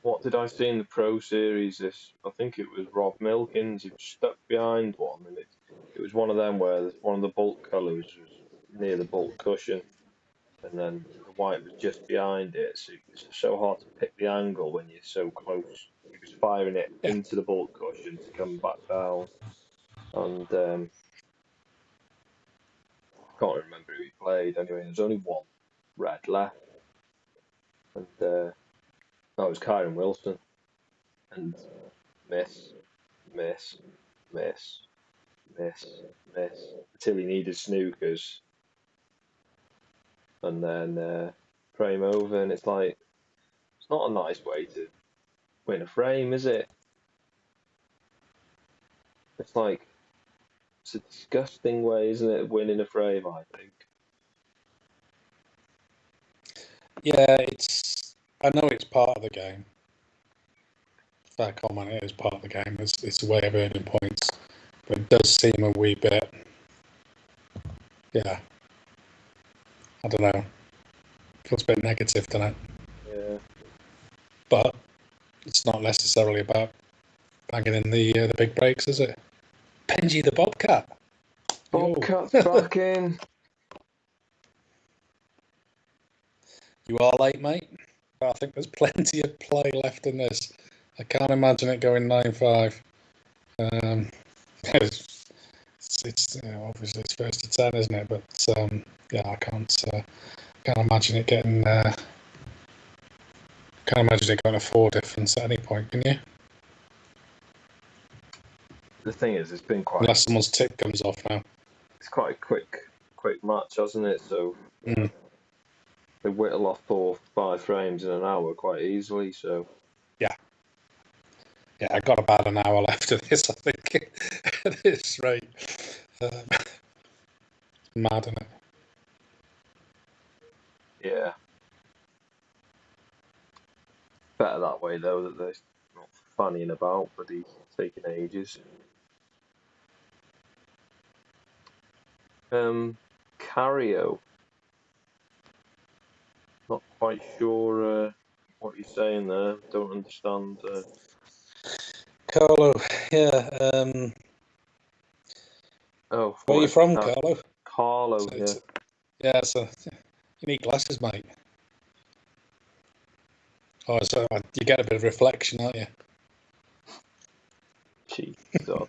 What did I see in the Pro Series? I think it was Rob Milkins. He was stuck behind one, and it was one of them where one of the bulk colours was near the bulk cushion, and then the white was just behind it. So it's so hard to pick the angle when you're so close. He was firing it into the bulk cushion to come back down, and I can't remember who he played. Anyway, there's only one red left. and that was Kyron Wilson, and miss, miss, miss, miss, miss, until he needed snookers, and then frame over, and it's like, it's not a nice way to win a frame, is it? It's like, it's a disgusting way, isn't it, winning a frame, I think. Yeah, I know it's part of the game. Fair comment, it is part of the game. It's a way of earning points. But it does seem a wee bit, yeah, I don't know. Feels a bit negative, doesn't it? Yeah. But it's not necessarily about banging in the big breaks, is it? Benji the Bobcat. Bobcat's back in. You are late, mate. But I think there's plenty of play left in this. I can't imagine it going 9-5. It's obviously it's first to 10, isn't it? But yeah, I can't imagine it getting. Can't imagine it going a 4 difference at any point, can you? The thing is, it's been quite. Unless someone's tick comes off now. It's quite a quick match, hasn't it? So they whittle off 4 or 5 frames in an hour quite easily. So yeah, I got about an hour left of this, I think, at this rate. Mad, isn't it? yeah, better that way though. That they're not fannying about, but he's taking ages. Cario. Not quite sure what you're saying there. Don't understand. Carlo, yeah. Oh, Where are you from, Carlo? Carlo, yeah. Yeah, so you need glasses, mate. Oh, so you get a bit of reflection, don't you? Jeez, God.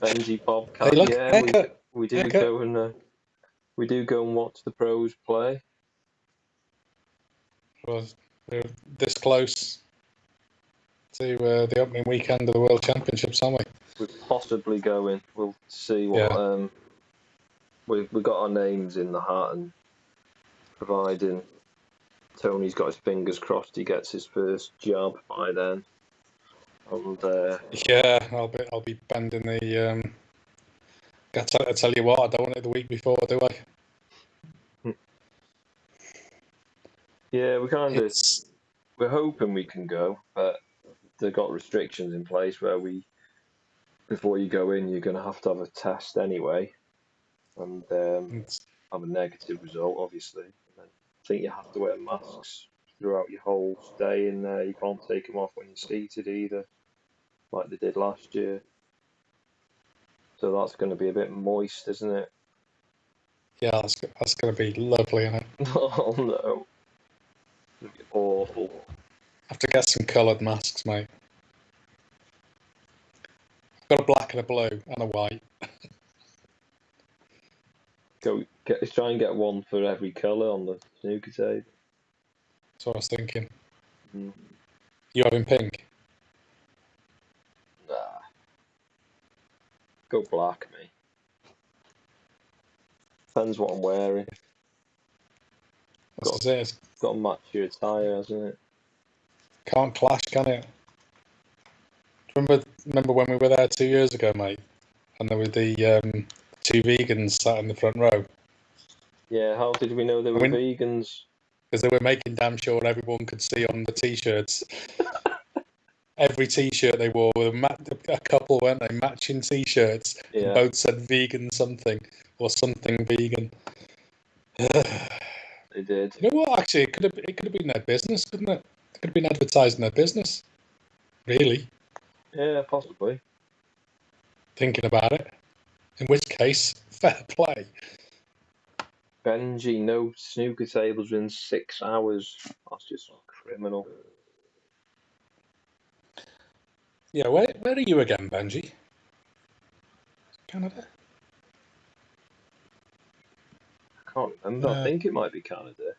Benji Bobcat, Hey, look, yeah, haircut. we do Haircut. go and watch the pros play. Well, we're this close to the opening weekend of the World Championships, aren't we? We're possibly going. We'll see what. We've got our names in the hat, and providing Tony's got his fingers crossed, he gets his first job by then. And yeah, I'll be bending the. I tell you what, I don't want it the week before, do I? yeah, we're hoping we can go, but they've got restrictions in place where before you go in, you're going to have a test anyway, and have a negative result, obviously. And I think you have to wear masks throughout your whole stay in there. You can't take them off when you're seated either, like they did last year. So that's going to be a bit moist, isn't it? Yeah, that's going to be lovely, isn't it? Oh no. It's going to be awful. Have to get some coloured masks, mate. I've got a black and a blue and a white. Try and get one for every colour on the snooker table. That's what I was thinking. Mm. You having pink? Nah. Go black, mate. Depends what I'm wearing. Got to match your attire, hasn't it? Can't clash, can it? Remember when we were there 2 years ago, mate? And there were the 2 vegans sat in the front row. Yeah, how did we know they were vegans? Because they were making damn sure everyone could see on the t-shirts. Every t-shirt they wore, a couple, weren't they, matching t-shirts. Yeah. And both said vegan something or something vegan. They did. You know what? Actually, it could have been their business, couldn't it? It could have been advertising their business. Really? Yeah, possibly. Thinking about it. In which case, fair play. Benji, no snooker tables within 6 hours. That's just criminal. Yeah, where are you again, Benji? Canada? I can't remember. I think it might be Canada.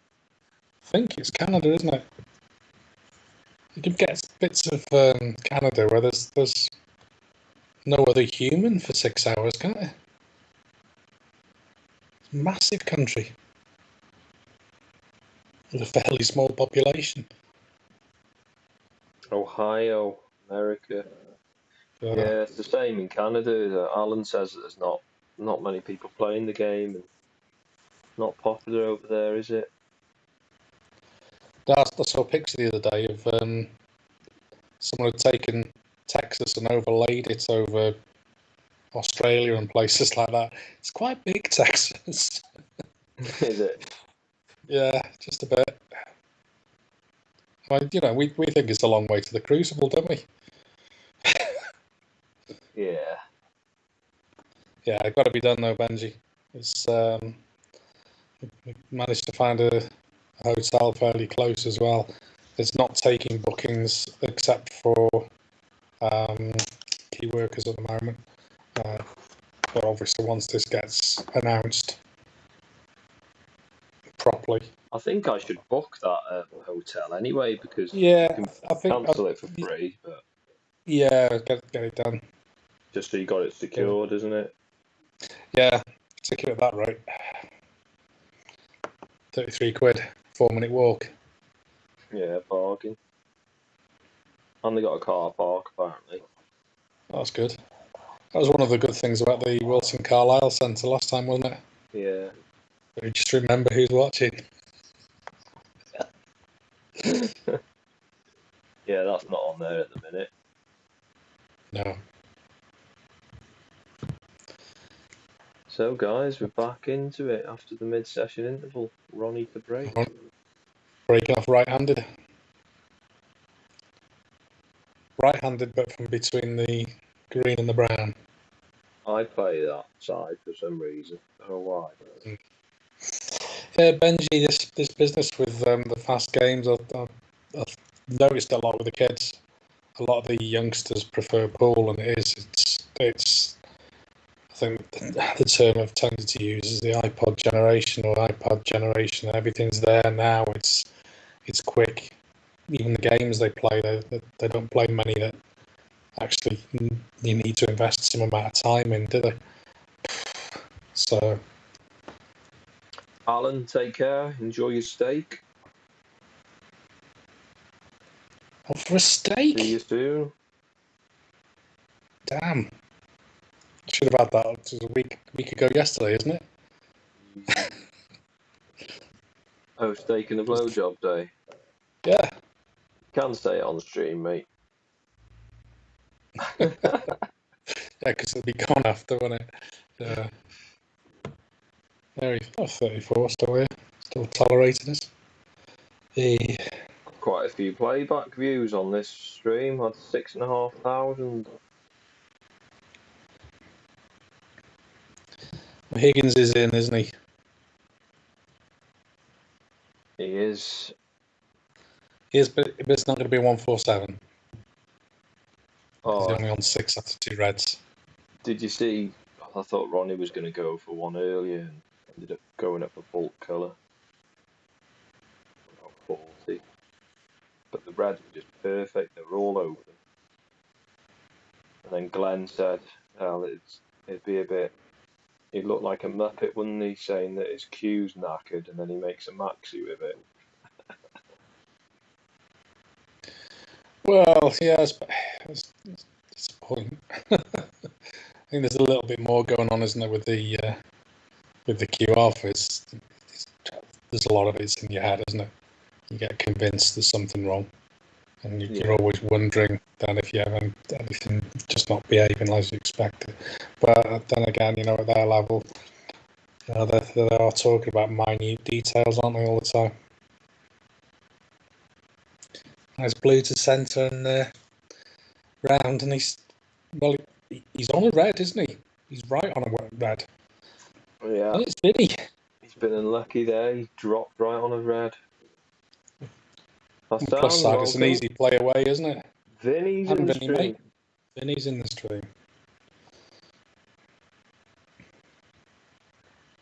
think it's Canada, isn't it? You can get bits of Canada where there's no other human for 6 hours, can't you? It's a massive country with a fairly small population. Ohio, America. Yeah, it's the same in Canada. Alan says that there's not many people playing the game, and not popular over there, is it? I saw a picture the other day of someone had taken Texas and overlaid it over Australia and places like that. It's quite big, Texas. Is it? Yeah, just a bit. We think it's a long way to the Crucible, don't we? Yeah. Yeah, it's got to be done though, Benji. It's we managed to find a hotel fairly close as well. It's not taking bookings except for key workers at the moment. But obviously, once this gets announced properly, I think I should book that hotel anyway, because yeah, you can I think cancel it for free, but yeah, get it done. just so you got it secured, isn't it? Yeah, ticket at that rate. 33 quid, 4-minute walk. Yeah, bargain. And they got a car park, apparently. That's good. That was one of the good things about the Wilson Carlisle Centre last time, wasn't it? Yeah. You just remember who's watching. Yeah, that's not on there at the minute. No. So, guys, we're back into it after the mid-session interval. Ronnie to break. Breaking off right-handed. Right-handed, but from between the green and the brown. I play that side for some reason. I don't know why. Yeah, Benji, this business with the fast games, I've noticed a lot with the kids. A lot of the youngsters prefer pool, and it's. I think the term I've tended to use is the iPod generation or iPad generation. Everything's there now. It's quick. Even the games they play, they don't play many that actually you need to invest some amount of time in, do they? So, Alan, take care. Enjoy your steak. oh, for a steak? See you soon. Damn. Should have had that. It was a week ago yesterday, isn't it? Oh, steak and a blowjob day. Yeah. Can't say it on stream, mate. Yeah, because it'll be gone after, won't it? Yeah. Very 34 still here. Still tolerating us. Quite a few playback views on this stream. Had 6,500. Higgins is in, isn't he? He is. He is, but it's not going to be 147. He's Oh, only on 6 after 2 reds. did you see? I thought Ronnie was going to go for one earlier and ended up going up a bulk colour. About 40. But the reds were just perfect. They were all over them. And then Glenn said, "Oh, it'd be a bit." He looked like a muppet, wouldn't he? Saying that his cue's knackered, and then he makes a maxi with it. Well, yeah, that's the point. I think there's a little bit more going on, isn't there, with the Q alpha? There's a lot of it's in your head, isn't it? You get convinced there's something wrong, and you're always wondering then if you have anything just not behaving as you expected. But then again, at their level, they are talking about minute details, aren't they, all the time? Nice blue to centre and round, and he's on a red, isn't he? He's right on a red. Yeah. And it's Vinny. He's been unlucky there. He dropped right on a red. Plus side, it's an easy play away, isn't it? Vinny's in the stream. Mate. Vinny's in the stream.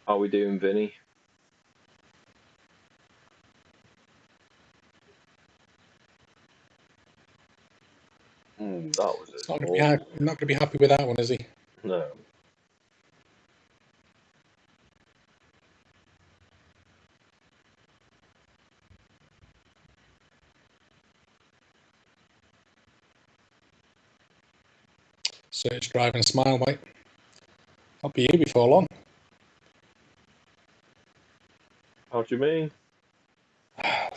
How are we doing, Vinny? That was He's it. not going to be happy with that one, is he? No. Search, drive and smile, mate. I'll be here before long. How do you mean?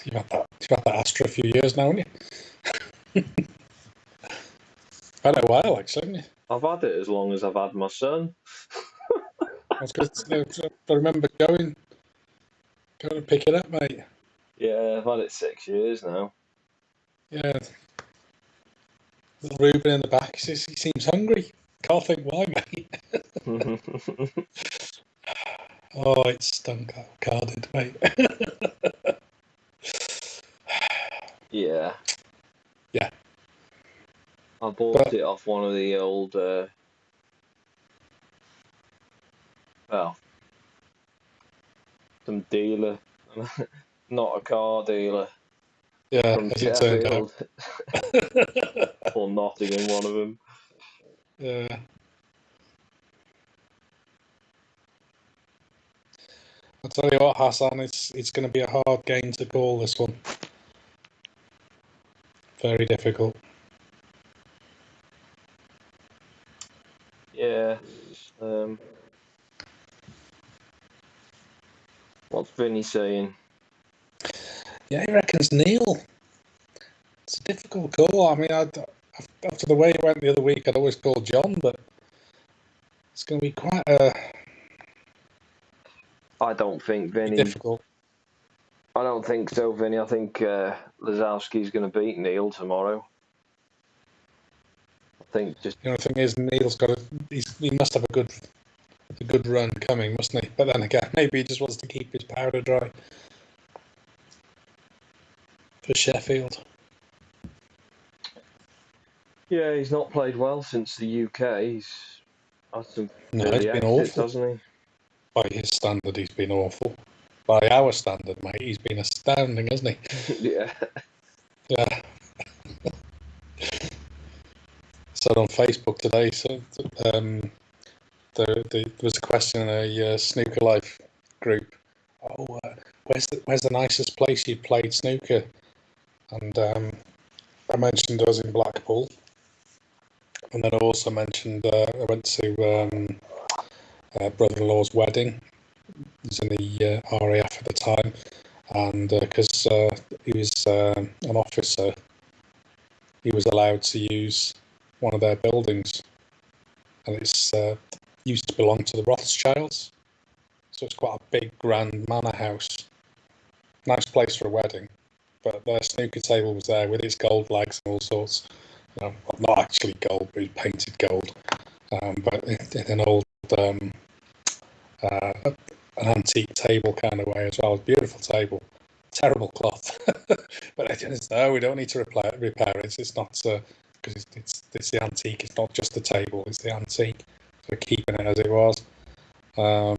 You've had that Astra a few years now, haven't you? Had it a while, actually, haven't you? I've had it as long as I've had my son. I remember going to pick it up, mate. Yeah, I've had it 6 years now. Yeah. Little Ruben in the back, he seems hungry. Can't think why, mate. Oh, it stunk, that car did, mate. Yeah. Yeah. I bought it off one of the old, some dealer, not a car dealer. Yeah, From as it turned out. Sheffield. Or Nottingham, one of them. Yeah. I'll tell you what, Hassan, it's going to be a hard game to call, this one. Very difficult. Yeah. What's Vinny saying? Yeah, he reckons Neil. It's a difficult call. I mean, after the way it went the other week, I'd always call John, but it's going to be quite I don't think Vinny. difficult. I don't think so, Vinny. I think Lazowski's going to beat Neil tomorrow. I think just. You know, the thing is, Neil's got he must have a good run coming, mustn't he? But then again, maybe he just wants to keep his powder dry for Sheffield. Yeah, he's not played well since the UK. He's had some No, early he's been exits, awful. hasn't By his standard, he's been awful. By our standard, mate, he's been astounding, hasn't he? Yeah. Yeah. Said on Facebook today, so there was a question in a snooker life group. Oh, where's the nicest place you played snooker? And I mentioned I was in Blackpool, and then I also mentioned I went to brother-in-law's wedding. He was in the RAF at the time, and because he was an officer, he was allowed to use one of their buildings, and it's used to belong to the Rothschilds, so it's quite a big, grand manor house. Nice place for a wedding, but their snooker table was there with its gold legs and all sorts. Well, not actually gold, but painted gold, but in an old an antique table kind of way as well. Beautiful table, terrible cloth. But I just no, we don't need to repair it. It's not because it's the antique. It's not just the table; it's the antique. So keeping it as it was. So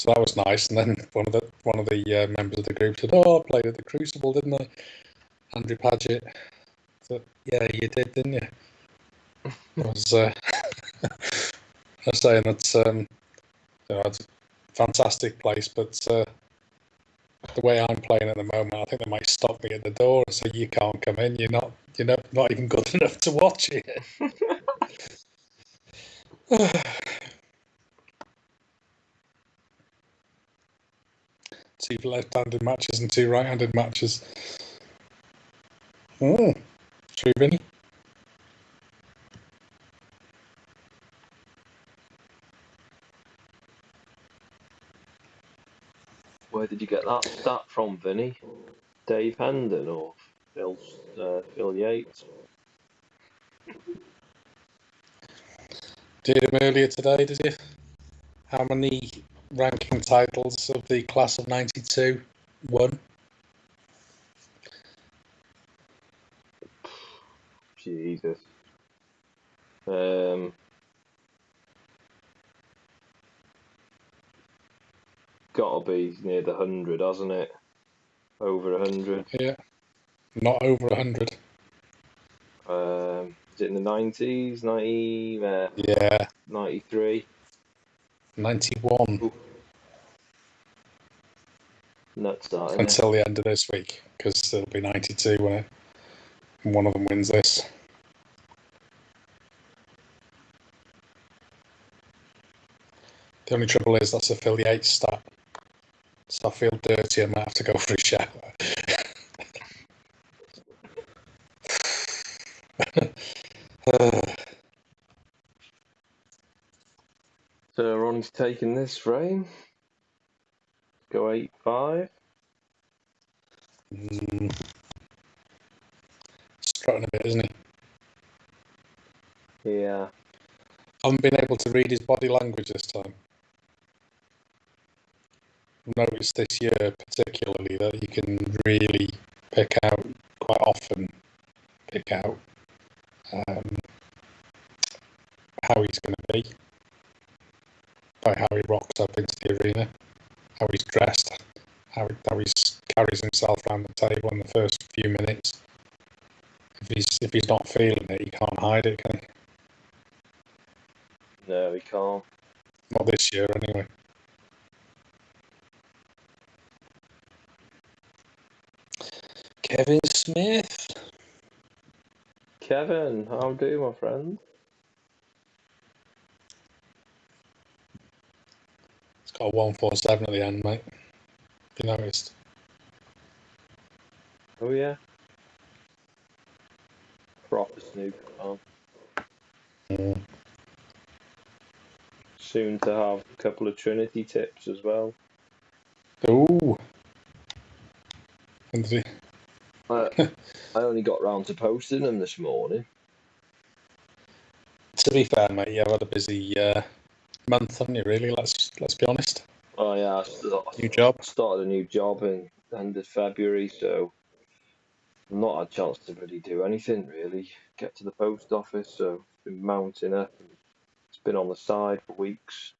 that was nice. And then one of the members of the group said, "Oh, I played at the Crucible, didn't I?" Andrew Paget. So, yeah, you did, didn't you? I was saying that it's a fantastic place, but the way I'm playing at the moment, I think they might stop me at the door and say, "You can't come in. You're not even good enough to watch it." Two left-handed matches and two right-handed matches. Oh, true, Vinny. Where did you get that stat from, Vinny? Dave Hendon or Phil Yates? Did him earlier today, did you? How many ranking titles of the class of '92 won? Jesus. Gotta be near the 100, hasn't it? Over 100. Yeah, not over 100. Is it in the 90s? 90, Yeah, 93? 91 Ooh, nuts that, isn't it? until the end of this week, because it'll be 92 when one of them wins this. The only trouble is that's affiliate stat, so I feel dirty. I might have to go for a shower. So Ronnie's taking this frame. Go 8-5. Strutting a bit, isn't he? Yeah. I haven't been able to read his body language this time. I've noticed this year particularly that you can really pick out, quite often pick out how he's going to be, by how he rocks up into the arena, how he's dressed, how he carries himself around the table in the first few minutes. If he's not feeling it, he can't hide it, can he? No, he can't. Not this year, anyway. Kevin Smith. Kevin, how do, my friend? It's got a 147 at the end, mate. Have you noticed? Oh, yeah. Proper snooker fan. Soon to have a couple of Trinity tips as well. Ooh. And did he? I only got round to posting them this morning. To be fair, mate, you've had a busy month, haven't you? Really, let's be honest. Oh yeah, New job. Started a new job in end of February, so I've not had a chance to really do anything really. Get to the post office, so been mounting up. And it's been on the side for weeks.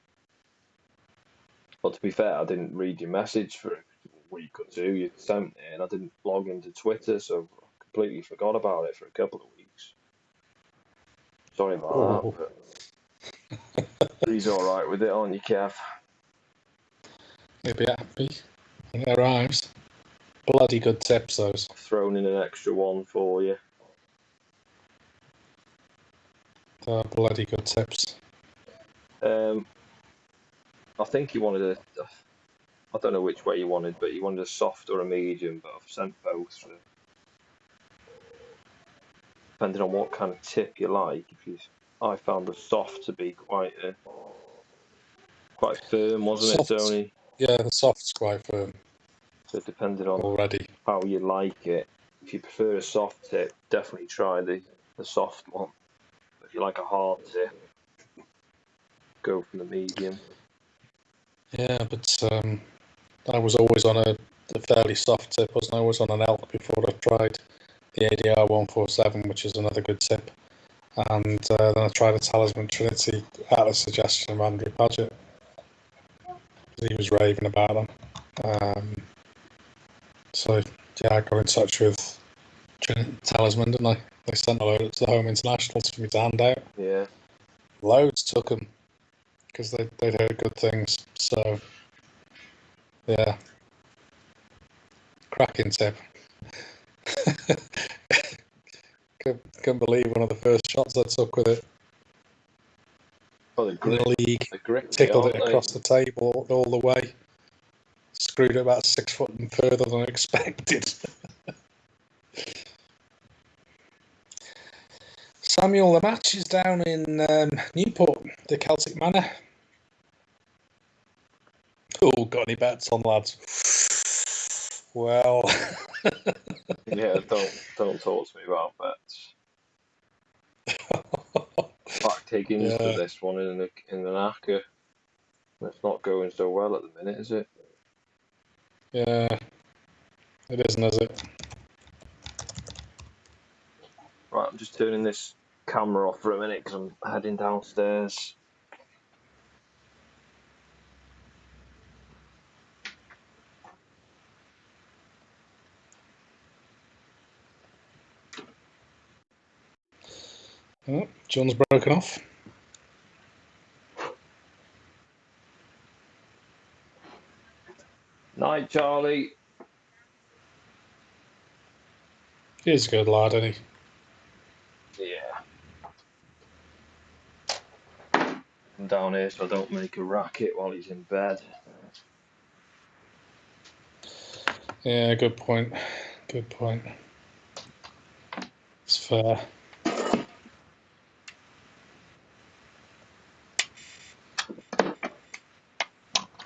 But to be fair, I didn't read your message for a week or two. You sent it, and I didn't log into Twitter, so I completely forgot about it for a couple of weeks. Sorry about that, but he's all right with it, aren't you, Kev? You'll be happy when it arrives. Bloody good tips, those. I've thrown in an extra one for you. They're bloody good tips. I think you wanted I don't know which way you wanted, but you wanted a soft or a medium, but I've sent both. So depending on what kind of tip you like. I found the soft to be quite firm, wasn't it, Tony? Yeah, the soft's quite firm. So depending on already how you like it, if you prefer a soft tip, definitely try the soft one. But if you like a hard tip, go for the medium. Yeah, but I was always on a fairly soft tip, wasn't I? I was on an elk before I tried the ADR 147, which is another good tip. And then I tried a Talisman Trinity at the suggestion of Andrew Paget. He was raving about them. So, yeah, I got in touch with Talisman, didn't I? They sent a load to the home internationals for me to hand out. Yeah. Loads took them because they'd heard good things. So, yeah. Cracking tip. Couldn't believe one of the first shots I took with it. Oh, In the league, the grip, tickled it across the table all the way. Screwed it about 6 foot and further than I expected. Samuel, the match is down in Newport, the Celtic Manor. Oh, got any bets on, lads? Well, yeah, don't talk to me about bets. Backed Higgins to this one in the knacker. It's not going so well at the minute, is it? Yeah, it isn't, is it? Right, I'm just turning this camera off for a minute because I'm heading downstairs. Oh, John's broken off. Night, Charlie. He's a good lad, isn't he? Yeah. I'm down here so I don't make a racket while he's in bed. Yeah, good point. Good point. It's fair.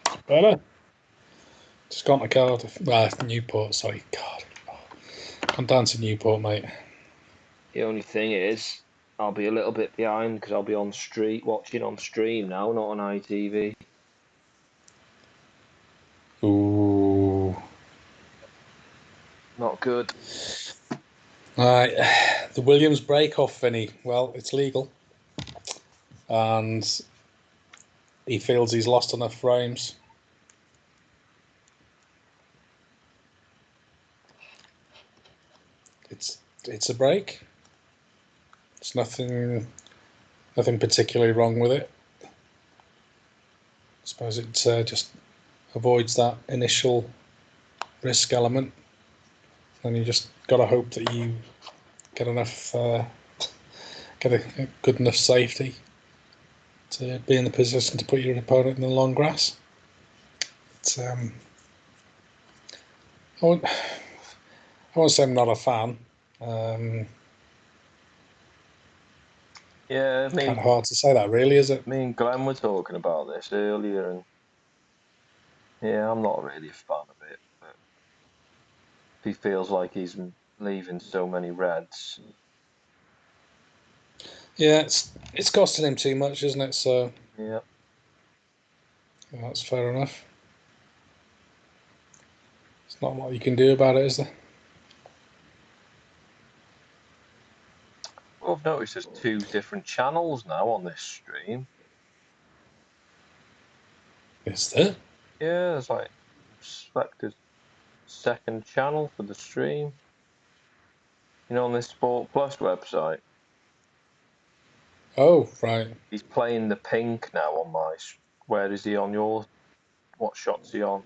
It's better. Just gone to Cardiff. Newport, sorry. God. I'm down to Newport, mate. The only thing is, I'll be a little bit behind because I'll be watching on stream now, not on ITV. Ooh. Not good. Right. The Williams break-off, Vinny. Well, it's legal. And he feels he's lost enough frames. It's a break. There's nothing particularly wrong with it. I suppose it just avoids that initial risk element, and you just got to hope that you get enough, get a good enough safety to be in the position to put your opponent in the long grass. It's, I won't say I'm not a fan. Yeah, Kind of hard to say that, really, is it? me and Glenn were talking about this earlier, and yeah, I'm not really a fan of it. But he feels like he's leaving so many reds. Yeah, it's costing him too much, isn't it? So yeah, that's fair enough. There's not a lot you can do about it, is there? Well, I've noticed there's 2 different channels now on this stream. Is there? Yeah, there's like select a second channel for the stream. On this Sport Plus website. Oh, right. He's playing the pink now on my. Where is he on yours? What shot's he on?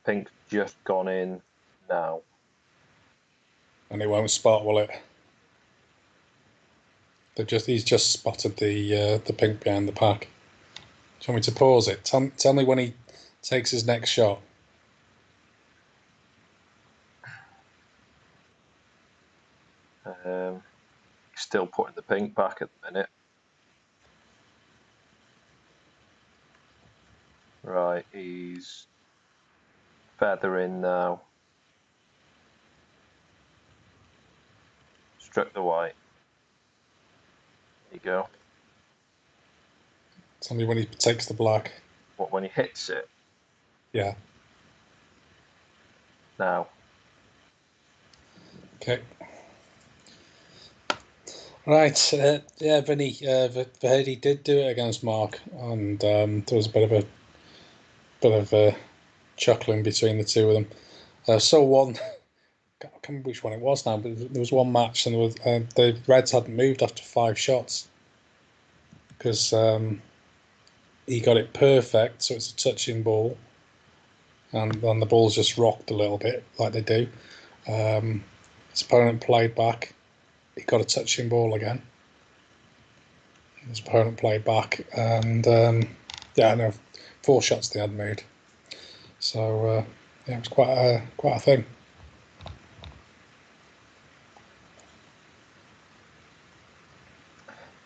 Pink's just gone in now. And it won't spot, will it? He's just spotted the pink behind the pack. Do you want me to pause it? Tell me when he takes his next shot. Still putting the pink back at the minute. Right, he's feathering now. Struck the white. There you go. Tell me when he takes the black. What, when he hits it? Yeah. Now. Okay. Right. Yeah, Vinny. Verhady did do it against Mark, and there was a bit of a chuckling between the two of them. So one. I can't remember which one it was now, but there was one match, and the Reds hadn't moved after 5 shots because he got it perfect, so it's a touching ball, and then the ball's just rocked a little bit like they do. His opponent played back. He got a touching ball again. His opponent played back, and 4 shots they had made. So yeah, it was quite a thing.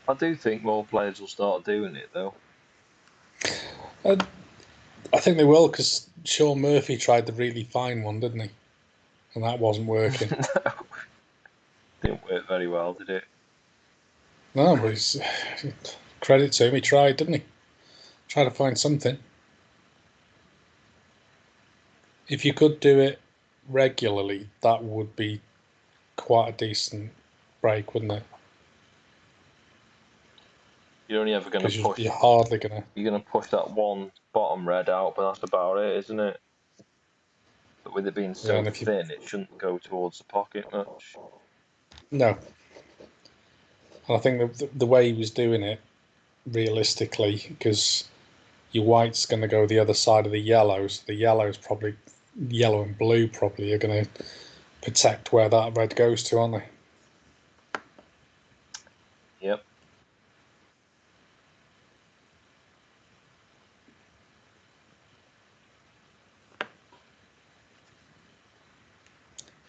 I do think more players will start doing it though. I think they will, because Sean Murphy tried the really fine one, didn't he? And that wasn't working. No. Didn't work very well, did it? No, but he's credit to him. He tried, didn't he? Tried to find something. If you could do it regularly, that would be quite a decent break, wouldn't it? You're only ever going to push. You're hardly going to. You're going to push that one bottom red out, but that's about it, isn't it? But with it being so thin, it shouldn't go towards the pocket much. No. And I think the way he was doing it, realistically, because your white's going to go the other side of the yellow, so the yellow's probably, yellow and blue probably are going to protect where that red goes to, aren't they? Yep.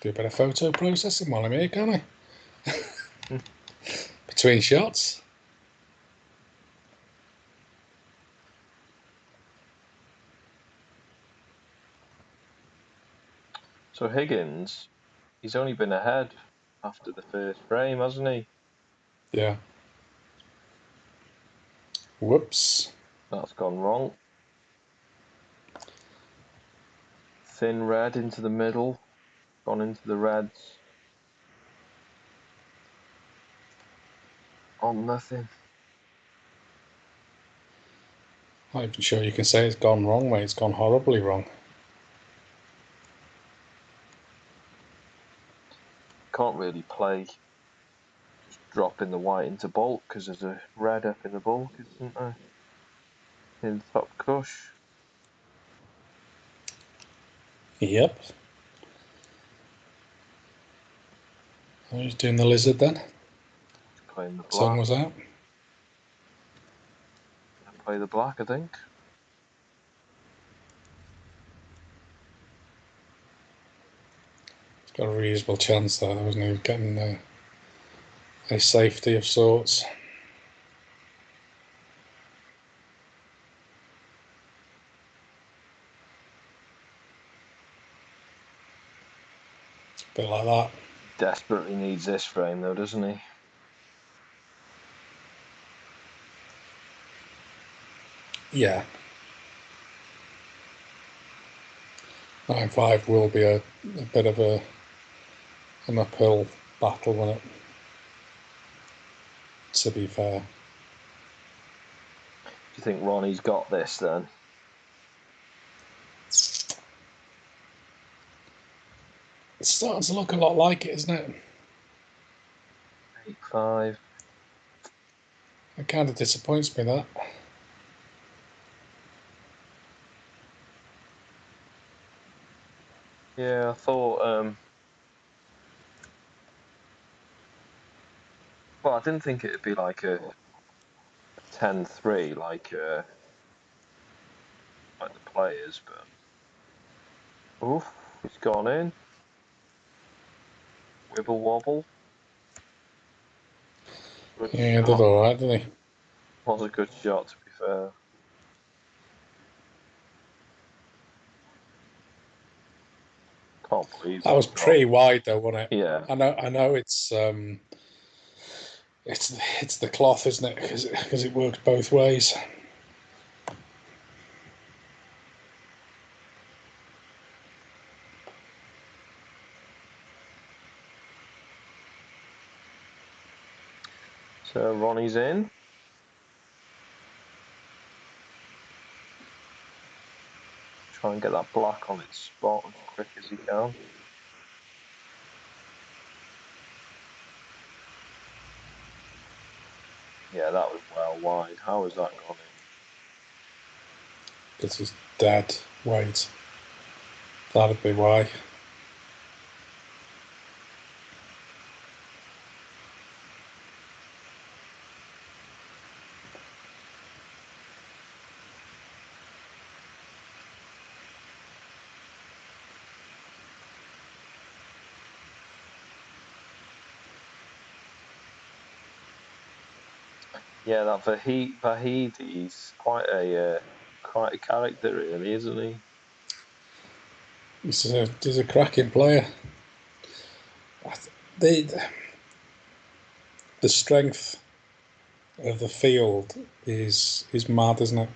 Do a bit of photo processing while I'm here, can't I? Between shots. So Higgins, he's only been ahead after the first frame, hasn't he? Yeah. Whoops. That's gone wrong. Thin red into the middle, gone into the reds. On nothing. Not even sure you can say it's gone wrong, mate. It's gone horribly wrong. Can't really play just dropping the white into bulk because there's a red up in the bulk, isn't there? In the top cush. Yep. Who's doing the lizard then? Playing the black. Song was out. Play the black, I think. It's got a reasonable chance there, wasn't he, getting a safety of sorts. A bit like that. Desperately needs this frame though, doesn't he? Yeah. 9-5 will be a bit of an uphill battle, won't it? To be fair. Do you think Ronnie's got this then? It's starting to look a lot like it, isn't it? 8-5. It kind of disappoints me, that. Yeah, I thought. Well, I didn't think it'd be like a 10-3 like the players, but oof, he's gone in. Wibble wobble. Good Yeah, shot. did alright, didn't he? Was a good shot, to be fair. Can't believe That was pretty wide though, wasn't it? Yeah. I know it's the cloth, isn't it? Because it works both ways. So Ronnie's in. Try and get that black on its spot as quick as he can. Yeah, that was well wide. How has that gone in? Because he's dead weight. That'd be why. Yeah, that Vahidi's quite a character, really, isn't he? He's a cracking player. The strength of the field is mad, isn't it?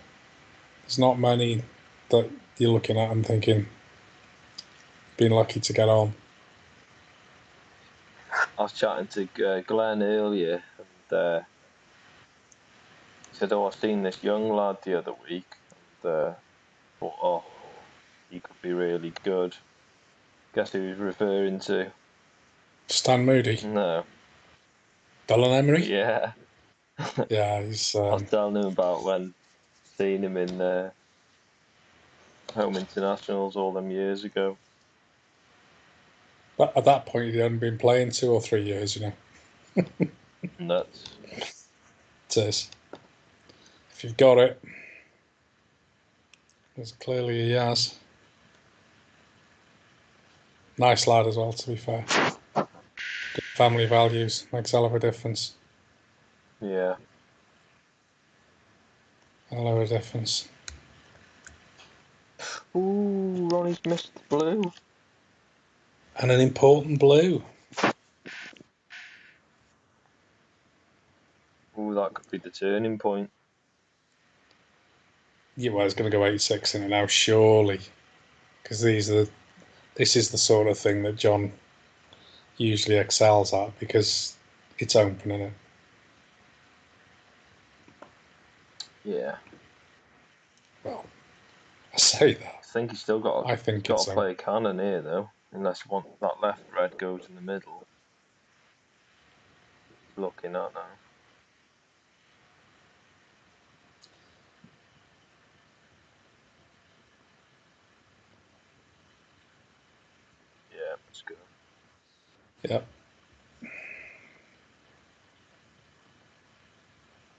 There's not many that you're looking at and thinking, being lucky to get on. I was chatting to Glenn earlier, and he said, "Oh, I seen this young lad the other week, and thought, oh, he could be really good." Guess who he was referring to? Stan Moody, No, Bell and Emery? Yeah. Yeah, he's. I was telling him about when seeing him in home internationals all them years ago. But at that point, he'd only been playing 2 or 3 years, you know. Nuts. It is. If you've got it, as clearly he has. Nice lad as well, to be fair. Good family values, makes a hell of a difference. Yeah. A hell of a difference. Ooh, Ronnie's missed the blue. And an important blue. Ooh, that could be the turning point. Yeah, well, it's going to go 8-6 in it now, surely. Because this is the sort of thing that John usually excels at, because it's open, isn't it? Yeah. Well, I say that. I think he's still got I think got it's to play a cannon here though, unless that left red goes in the middle. He's looking at now. Yeah, let's go. Yep.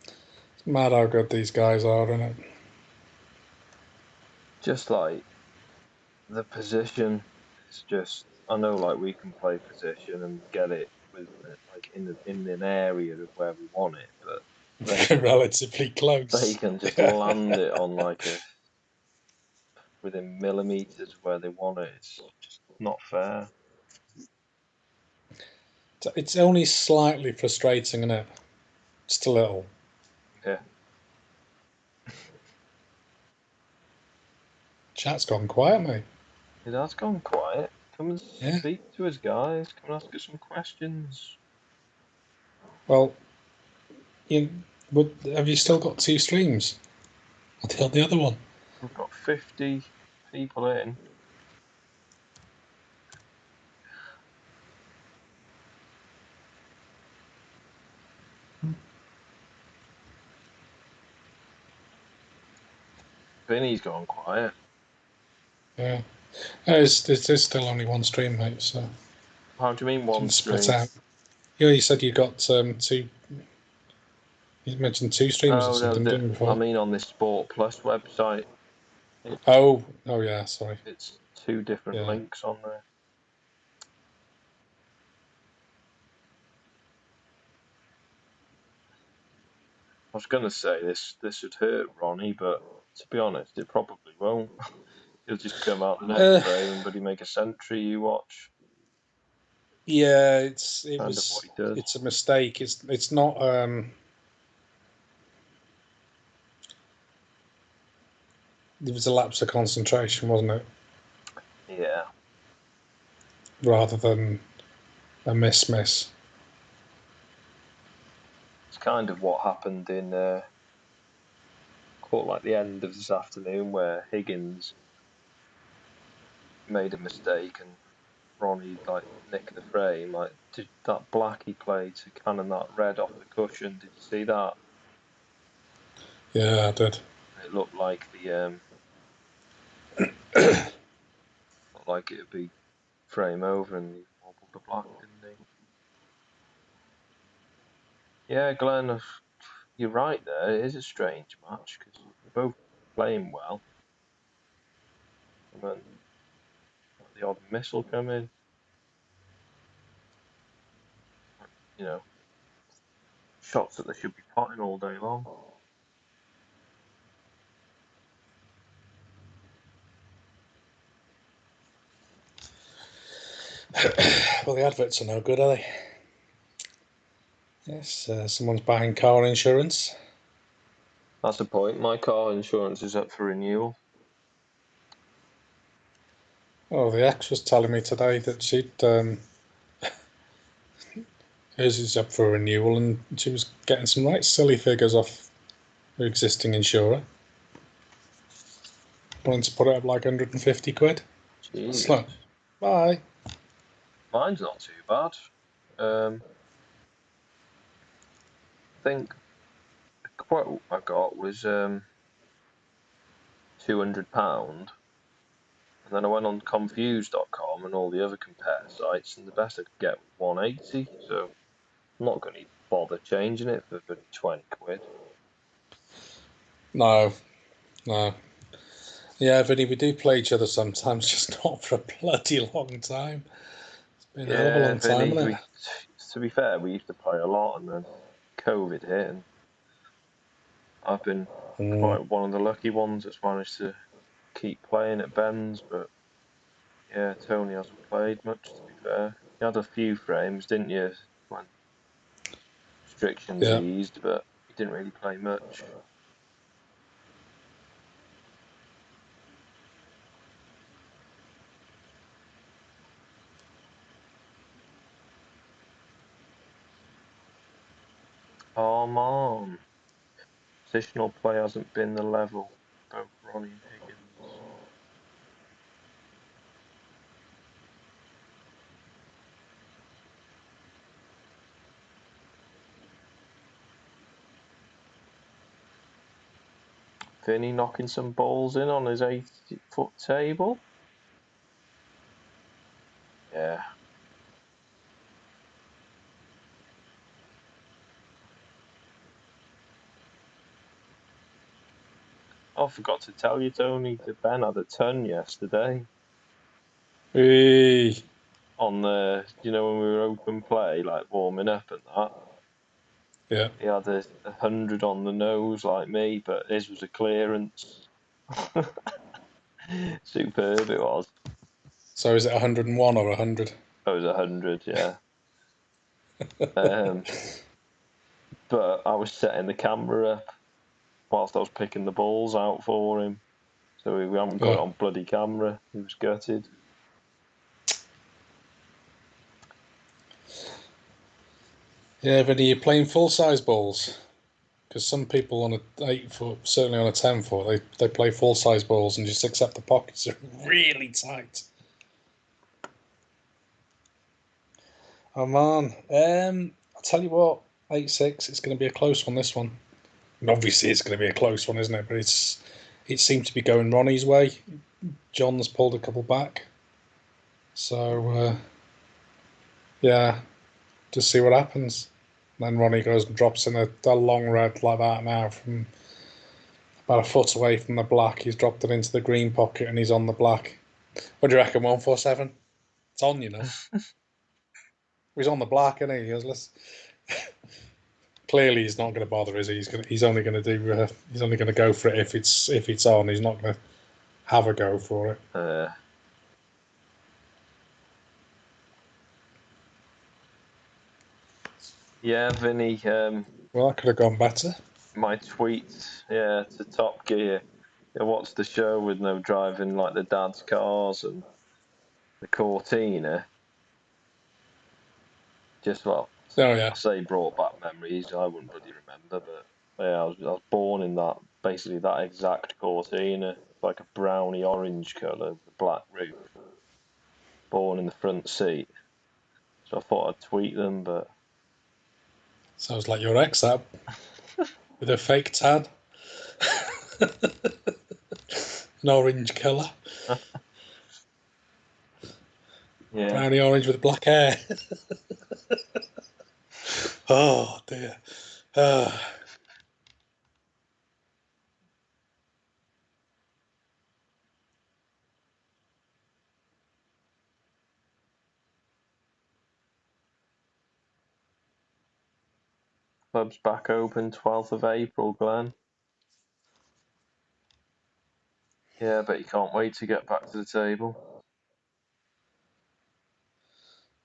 It's mad how good these guys are, isn't it? Just like the position, it's just I know like we can play position and get it with like in an area of where we want it, but Relatively close. they can just land it on like within millimeters where they want it. It's just not fair. It's only slightly frustrating, isn't it? Just a little. Yeah. Chat's gone quiet, mate. It has gone quiet. Come and Yeah. speak to us, guys. Come and ask us some questions. Well, have you still got 2 streams? I'll tell the other one. We've got 50 people in. Vinny's gone quiet. Yeah. There's still only 1 stream, mate, so. How do you mean one Split stream? out. Yeah, you said you got 2. You mentioned 2 streams or Oh, no, something, didn't you, before? I mean on this Sport Plus website. Oh, yeah, sorry. It's 2 different Yeah. links on there. I was going to say this would hurt Ronnie, but to be honest, it probably won't. He'll just come out the next frame, but he make a century. You watch. Yeah, It's what he does. it's a mistake. It's not. There was a lapse of concentration, wasn't it? Yeah. Rather than a miss. It's kind of what happened in caught like the end of this afternoon where Higgins made a mistake and Ronnie like nicked the frame. Like did that black he played to cannon that red off the cushion. Did you see that? Yeah, I did. It looked like the looked like it'd be frame over and he wobbled the black, didn't he? Yeah, Glenn, you're right there. It is a strange match because they're both playing well, and then the odd miss will come in. You know, shots that they should be potting all day long. Well, the adverts are no good, are they? Yes, someone's buying car insurance. That's the point. My car insurance is up for renewal. Oh, the ex was telling me today that hers is up for renewal, and she was getting some right silly figures off her existing insurer. Wanting to put it up like 150 quid. Jeez. Like, bye. Mine's not too bad. think the quote I got was £200, and then I went on confused.com and all the other compare sites, and the best I could get was 180. So I'm not going to bother changing it for 20 quid. No. Yeah, Vinny, we do play each other sometimes, just not for a bloody long time. It's been a hell of a long time, Vinny, hasn't it? to be fair, we used to play a lot, and then COVID hit, and I've been quite one of the lucky ones that's managed to keep playing at Ben's, but yeah, Tony hasn't played much, to be fair. You had a few frames, didn't you, when restrictions Yeah. eased, but you didn't really play much. Oh, man. Positional play hasn't been the level, both Ronnie and Higgins. Vinny knocking some balls in on his 8-foot table. Yeah. I forgot to tell you, Tony, that Ben had a ton yesterday. Hey. On the, when we were open play, like warming up and that. Yeah. He had 100 on the nose like me, but his was a clearance. Superb it was. So is it 101 or 100? It was 100, yeah. But I was setting the camera up whilst I was picking the balls out for him. So we haven't got it on bloody camera. He was gutted. Yeah, but are you playing full-size balls? Because some people on a 8-foot, certainly on a 10-foot, they play full-size balls and just accept the pockets are really tight. Oh man, I'll tell you what, 8-6, it's going to be a close one, this one. And obviously it's going to be a close one, isn't it? But it seemed to be going Ronnie's way. John's pulled a couple back. So, yeah, just see what happens. And then Ronnie goes and drops in a long red like that now from about a foot away from the black. He's dropped it into the green pocket and he's on the black. What do you reckon, 147? It's on, He's on the black, isn't he? He goes, let's... Clearly, he's not going to bother, is he? He's only going to he's only going to go for it if it's on. He's not going to have a go for it. Yeah, Vinny. Well, that could have gone better. My tweets, to Top Gear. What's the show with no driving like the dad's cars and the Cortina? Just Oh yeah. I say brought back memories. I wouldn't bloody remember, but yeah, I was born in that exact Cortina, like a browny orange colour with a black roof. Born in the front seat, so I thought I'd tweet them, but Sounds like your ex app with a fake tan, an orange colour. Yeah. Browny orange with black hair. Oh dear. Club's back open 12th of April, Glenn. Yeah, but you can't wait to get back to the table.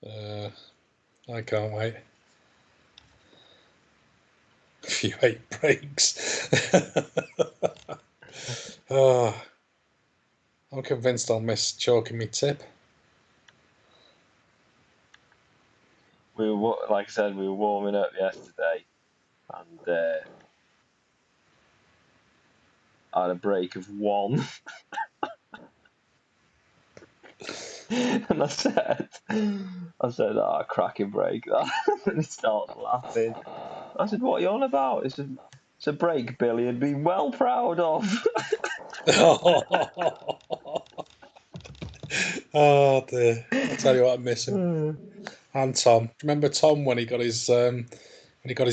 I can't wait. A few 8 breaks. Oh, I'm convinced I'll miss chalking me tip. We were, like I said, we were warming up yesterday, and I had a break of 1. And I said, cracking break that. And he starts laughing. I said, what are you on about? It's a break Billy had been well proud of. Oh dear! I'll tell you what, I miss him. And Tom. Remember Tom when he got his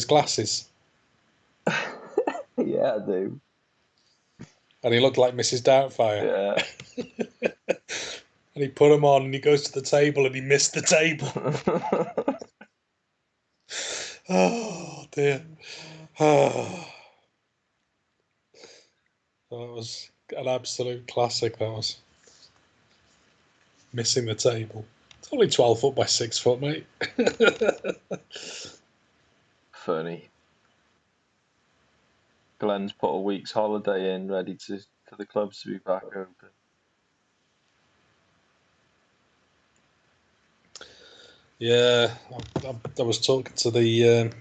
glasses Yeah, I do. and he looked like Mrs. Doubtfire. Yeah. And he put them on and he goes to the table and he missed the table. Oh dear. Oh. That was an absolute classic, that was. Missing the table. It's only 12 foot by 6 foot, mate. Funny. Glenn's put a week's holiday in, ready for the clubs to be back open. Yeah, I was talking to the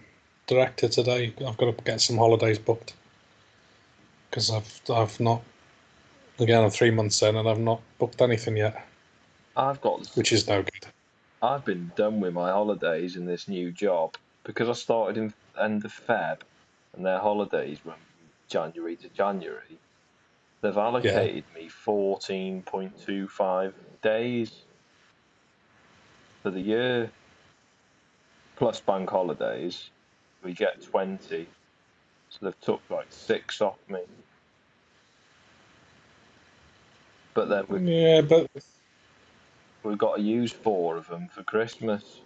director today. I've got to get some holidays booked because I've not. Again, I'm 3 months in and I've not booked anything yet. Which is no good. I've been done with my holidays in this new job because I started in end of Feb, and their holidays run from January to January. They've allocated me 14.25 days for the year, plus bank holidays. We get 20, so they've took like 6 off me. But then we've got to use 4 of them for Christmas.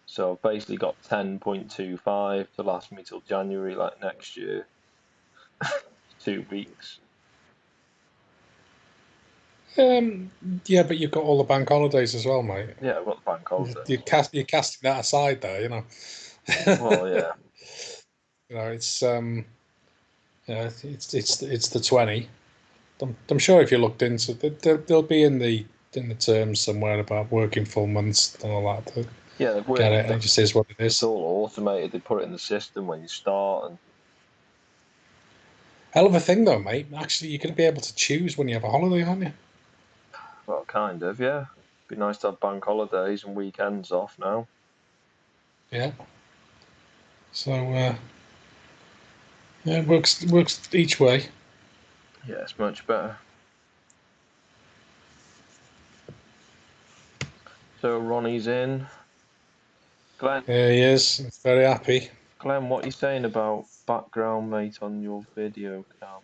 So I've basically got 10.25 to last me till January, like next year. 2 weeks. Yeah, but you've got all the bank holidays as well, mate. Yeah, I've got the bank holidays. You're casting that aside there, you know. Well, yeah. You know, it's it's the 20. I'm sure if you looked into it, they'll be in the terms somewhere about working full months and all that. Yeah, they've get it. It just is what it is. It's all automated. They put it in the system when you start. And hell of a thing, though, mate. Actually, you're going to be able to choose when you have a holiday, aren't you? Well, kind of, yeah. Be nice to have bank holidays and weekends off now. Yeah. So, yeah, it works each way. Yeah, it's much better. So Ronnie's in. Glenn. Yeah, he is. He's very happy. Glenn, what are you saying about background, mate, on your video cam?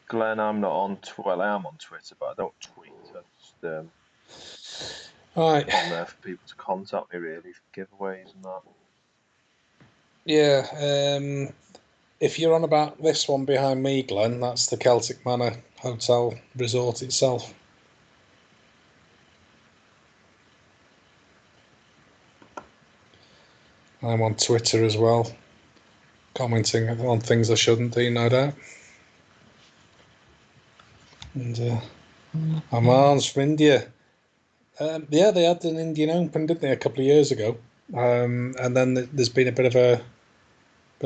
Glenn, I'm not on. Well, I am on Twitter, but I don't tweet. I just Right. on there for people to contact me, really, for giveaways and that. Yeah. If you're on about this one behind me, Glenn, that's the Celtic Manor Hotel Resort itself. I'm on Twitter as well, commenting on things I shouldn't do, no doubt. And Aman's from India. Yeah, they had an Indian Open, didn't they, a couple of years ago? And then there's been a bit of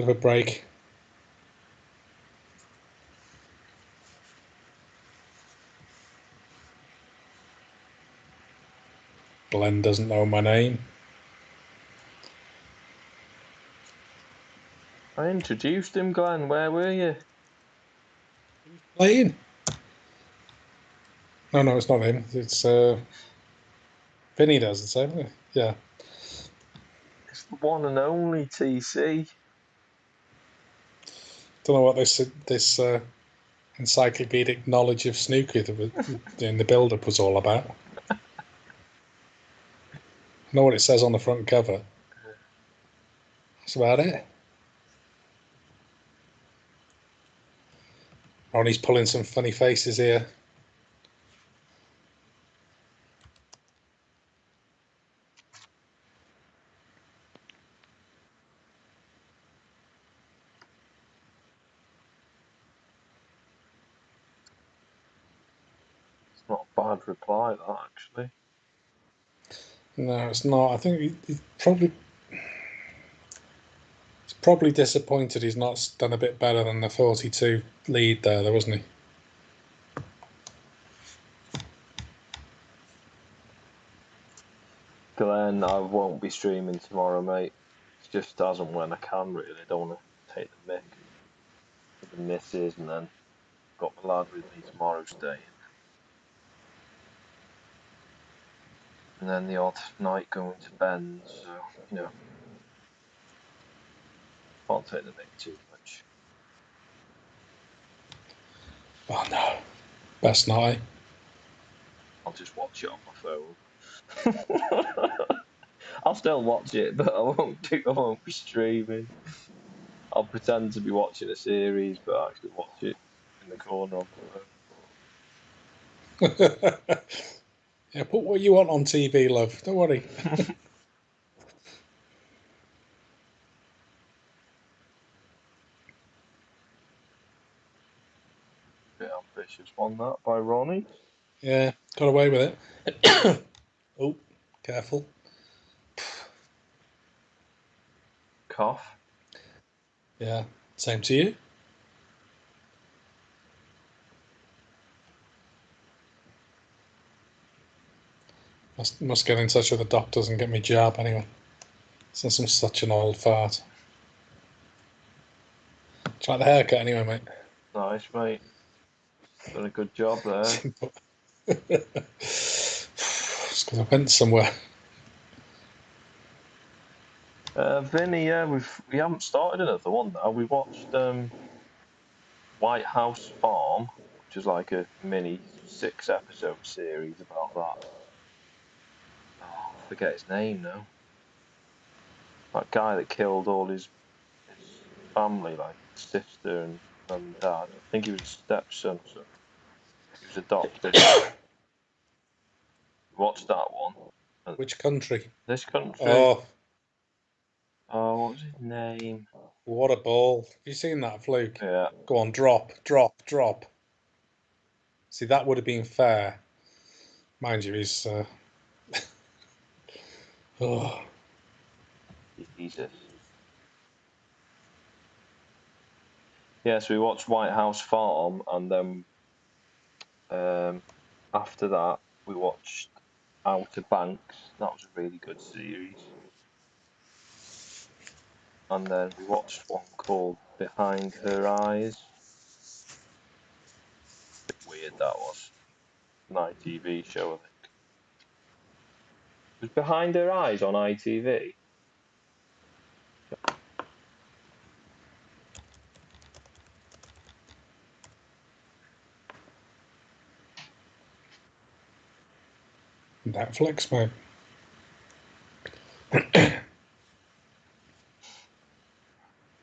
a break. Glenn doesn't know my name. I introduced him, Glenn. Where were you? Playing. No, it's not him. It's Vinny does the same. Yeah. It's the one and only TC. Don't know what this encyclopedic knowledge of snooker in the build-up was all about. I know what it says on the front cover. That's about it. Ronnie's pulling some funny faces here. It's not a bad reply, that, actually. No, it's not. I think he's probably disappointed he's not done a bit better than the 42 lead there, though, wasn't he? Glenn, I won't be streaming tomorrow, mate. It's just as and when I can, really. I don't want to take the mick with the missus, and then got my lad with me tomorrow staying. And then the odd night going to Ben's, so, you know, can't take the mick too much. Oh no, best night. I'll just watch it on my phone. I'll still watch it, but I won't be streaming. I'll pretend to be watching a series, but actually watch it in the corner on my phone. Yeah, put what you want on TV, love. Don't worry. Bit ambitious one, that, by Ronnie. Yeah, got away with it. Oh, careful. Cough. Yeah, same to you. Must get in touch with the doctors and get me jab anyway. Since I'm such an old fart. Try the haircut anyway, mate. Nice, mate. Done a good job there. It's because I went somewhere. Vinny, yeah, we haven't started another one now. We watched White House Farm, which is like a mini 6-episode series about that. Oh, I forget his name now. That guy that killed all his family, like sister and mum and dad. I think he was a stepson, so he was adopted. Watched that one. Which country? This country. Oh, what was his name? what a ball. Have you seen that, Fluke? Yeah. Go on, drop. See, that would have been fair. Mind you, he's... oh. Jesus. Yeah, so we watched White House Farm, and then after that we watched Outer Banks. That was a really good series. And then we watched one called Behind Her Eyes. Bit weird that was. An ITV show, I think. Was Behind Her Eyes on ITV? Netflix, mate.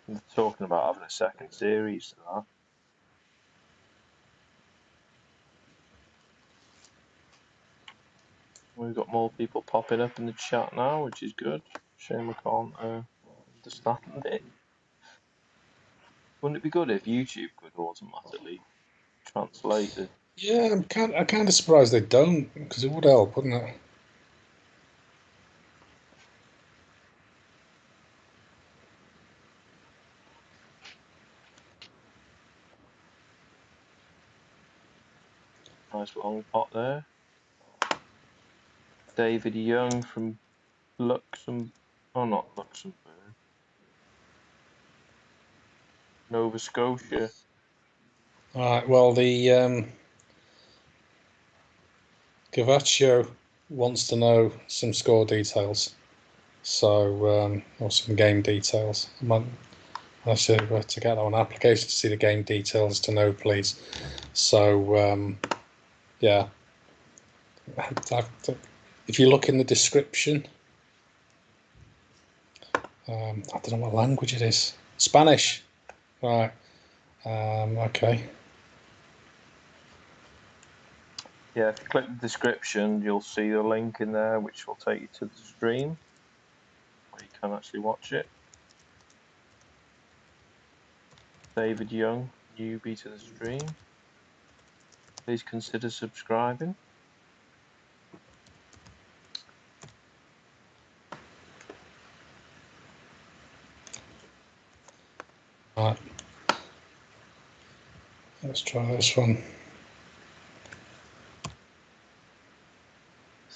They're talking about having a second series to that. We've got more people popping up in the chat now, which is good. Shame I can't understand it. Wouldn't it be good if YouTube could automatically translate the... Yeah, I'm kind of surprised they don't, because it would help, wouldn't it? Nice long pot there. David Young from Luxembourg. Oh, not Luxembourg. Nova Scotia. All right, well, the Gavaccio wants to know some score details, so or some game details. I should to get on application to see the game details to know, please. So yeah, if you look in the description, I don't know what language it is. Spanish, right? Okay. Yeah, if you click the description, you'll see the link in there, which will take you to the stream, where you can actually watch it. David Young, newbie to the stream. Please consider subscribing. Right. Let's try this one.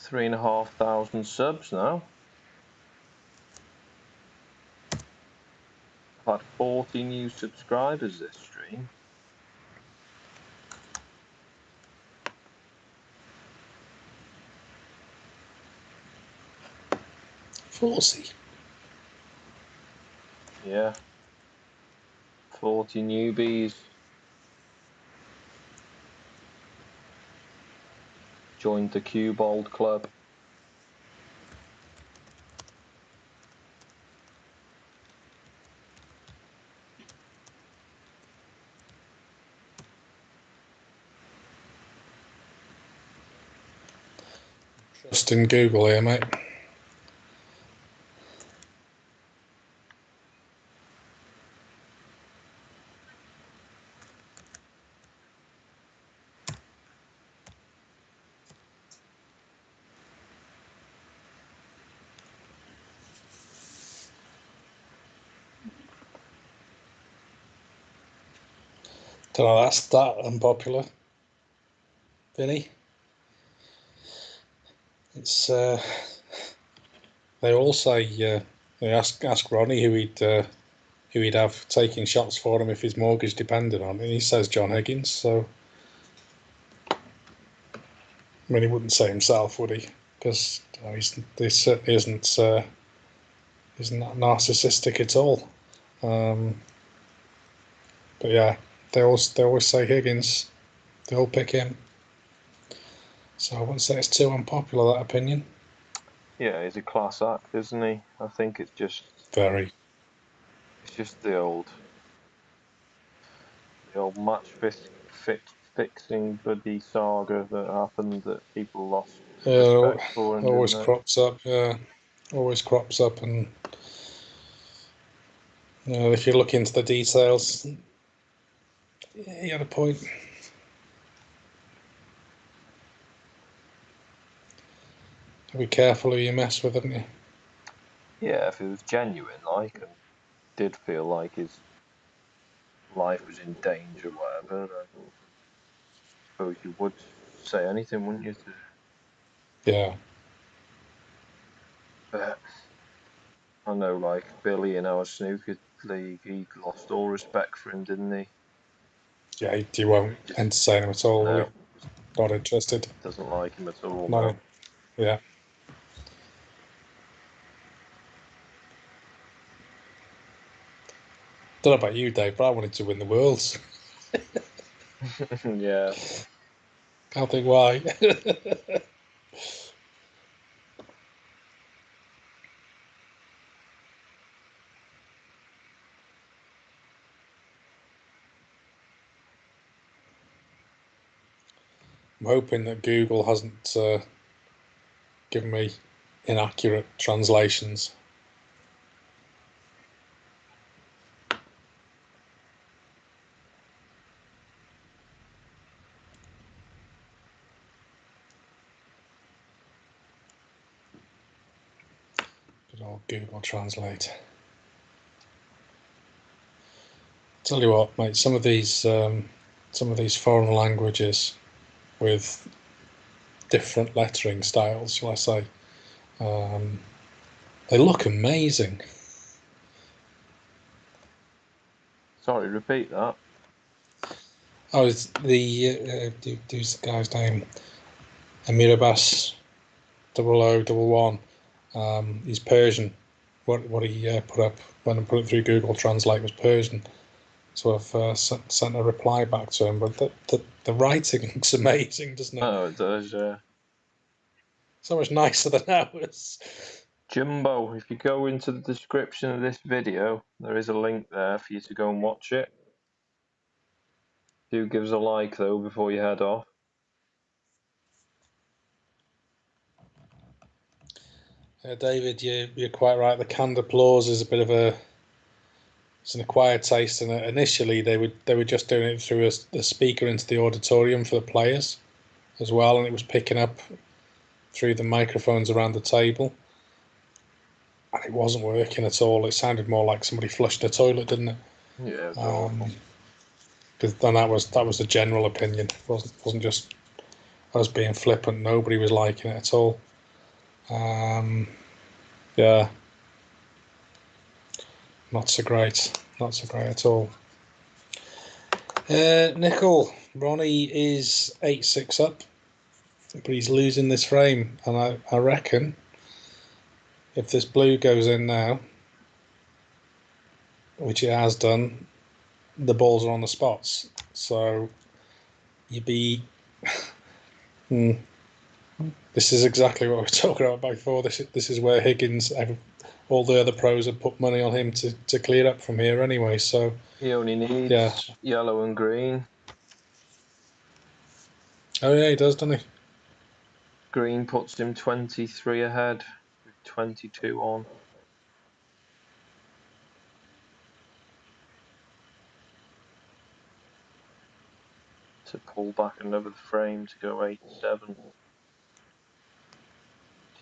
3,500 subs now. I've had 40 new subscribers this stream. Yeah. 40 newbies. Joined the Cubold Club. Trust in Google here, mate. Don't know, that's that unpopular, Vinny. It's they all say they ask Ronnie who he'd have taking shots for him if his mortgage depended on it, and he says John Higgins. So, I mean, he wouldn't say himself, would he? Because he certainly isn't narcissistic at all. But yeah, they always say Higgins. They all pick him. So I wouldn't say it's too unpopular, that opinion. Yeah, he's a class act, isn't he? I think it's just Very. It's just the old match fixing bloody saga that happened that people lost respect for him. Always Didn't crops up. Yeah, always crops up, and if you look into the details, yeah, you had a point. Be careful who you mess with, haven't you? Yeah, if it was genuine, like, and did feel like his life was in danger, whatever, then I suppose you would say anything, wouldn't you? Yeah. But I know, like, Billy in our snooker league, he lost all respect for him, didn't he? Yeah, you won't entertain him at all, will you? Not interested. Doesn't like him at all. Not No. in, yeah. Don't know about you, Dave, but I wanted to win the Worlds. Yeah. Can't think why. I'm hoping that Google hasn't given me inaccurate translations. Good old Google Translate. Tell you what, mate, some of these foreign languages with different lettering styles, shall I say, they look amazing. Sorry, repeat that. Oh, it's who's the guy's name? Amirabas 0011. He's Persian. What he put up when I put it through Google Translate was Persian. So I've sent a reply back to him, but the writing looks amazing, doesn't it? Oh, it does, yeah. So much nicer than ours. Jumbo, if you go into the description of this video, there is a link there for you to go and watch it. Do give us a like, though, before you head off. David, you're quite right. The canned applause is a bit of it's an acquired taste, and initially they were just doing it through a speaker into the auditorium for the players as well, and it was picking up through the microphones around the table, and it wasn't working at all. It sounded more like somebody flushed a toilet, didn't it? Yeah, it's awful. And that was the general opinion. It wasn't just us being flippant. Nobody was liking it at all. Yeah, not so great. Not so great at all. Nickel, Ronnie is 8-6 up, but he's losing this frame, and I reckon if this blue goes in now, which it has done, the balls are on the spots. So you'd be. This is exactly what we were talking about before. This is where Higgins, all the other pros have put money on him to clear up from here anyway. So He only needs yellow and green. Oh yeah, he does, doesn't he? Green puts him 23 ahead with 22 on. To pull back another frame to go 8-7.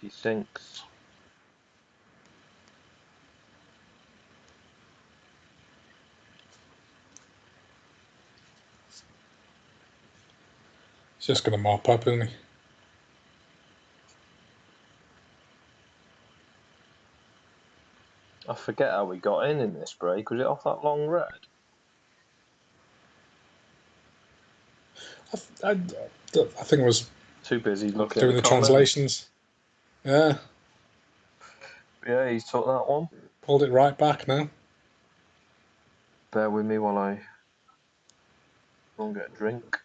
He sinks. He's just going to mop up, isn't he? I forget how we got in this break. Was it off that long red? I think it was Too busy looking doing at the comments. translations. Yeah. Yeah, he's took that one. Pulled it right back now. Bear with me while I go and get a drink.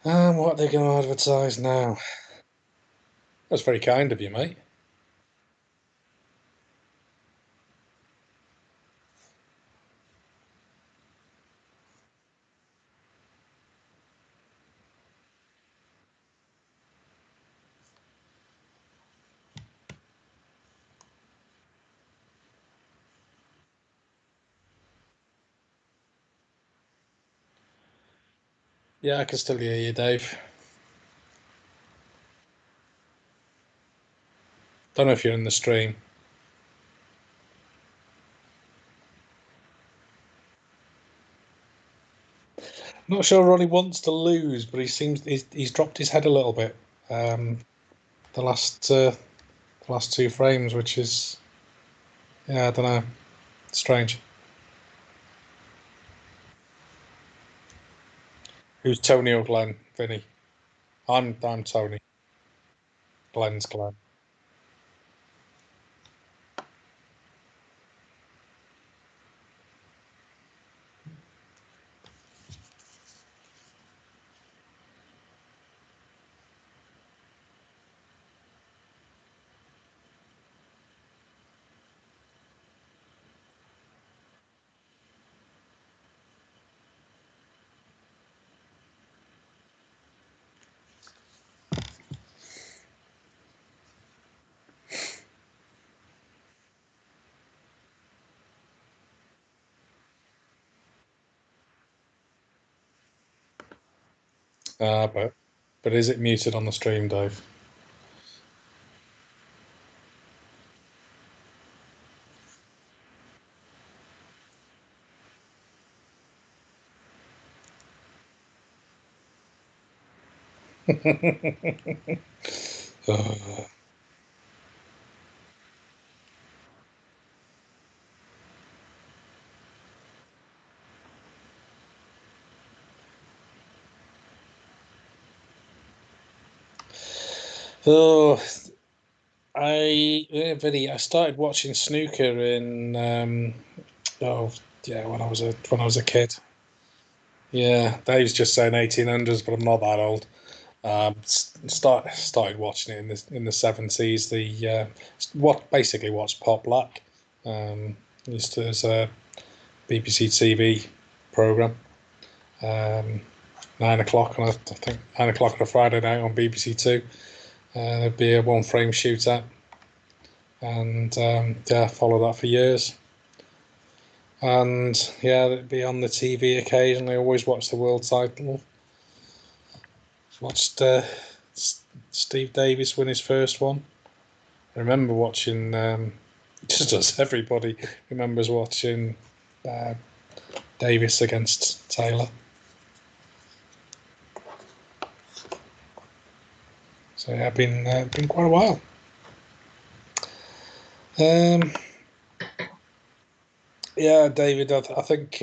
What are they going to advertise now? That's very kind of you, mate. Yeah, I can still hear you, Dave. Don't know if you're in the stream. Not sure Ronnie wants to lose, but he's dropped his head a little bit. The last two frames, which is, yeah, I don't know, strange. Who's Tony or Glenn? Vinny. I'm Tony. Glenn's Glenn. But is it muted on the stream, Dave? Oh, Vinny, I started watching snooker in when I was a kid. Yeah, Dave's just saying 1800s, but I'm not that old. Started watching it in the 70s. What basically what's Pop Black. Used to as a BBC TV program. 9 o'clock on I think 9 o'clock on a Friday night on BBC Two. There'd be a one frame shootout, and follow that for years. And yeah, it'd be on the TV occasionally. Always watched the world title. Watched Steve Davis win his first one. I remember watching Just as everybody remembers watching Davis against Taylor. So yeah, been quite a while. Yeah, David, I think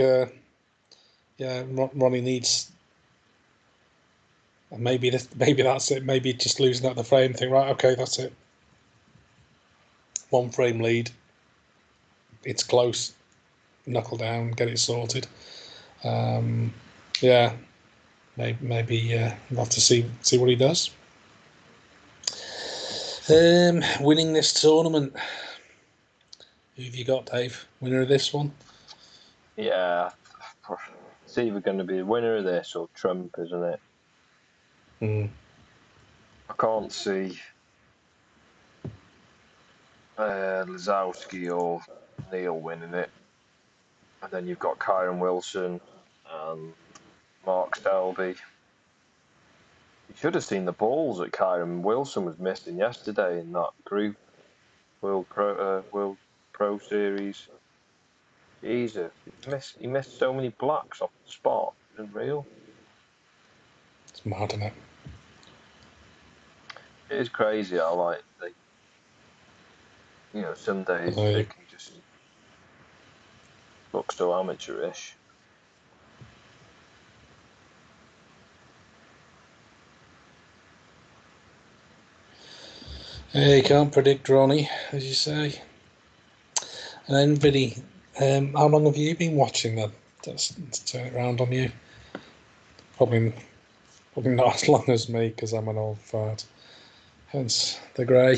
Ronnie needs. Maybe that's it. Maybe just losing out the frame thing. Right, okay, that's it. 1 frame lead. It's close. Knuckle down, get it sorted. Yeah, maybe we'll have to see what he does. Winning this tournament. Who have you got, Dave? Winner of this one? Yeah, it's either going to be the winner of this or Trump, isn't it? I can't see Lazowski or Neil winning it. And then you've got Kyron Wilson and Mark Selby. You should have seen the balls that Kyron Wilson was missing yesterday in that group World Pro Series. Jesus, he missed so many blacks off the spot. It's unreal. It's mad, isn't it? It is crazy how some days they can just look so amateurish. Yeah, you can't predict Ronnie, as you say. And then Vinny, how long have you been watching that? Let's turn it around on you. Probably not as long as me, because I'm an old fart. Hence the grey.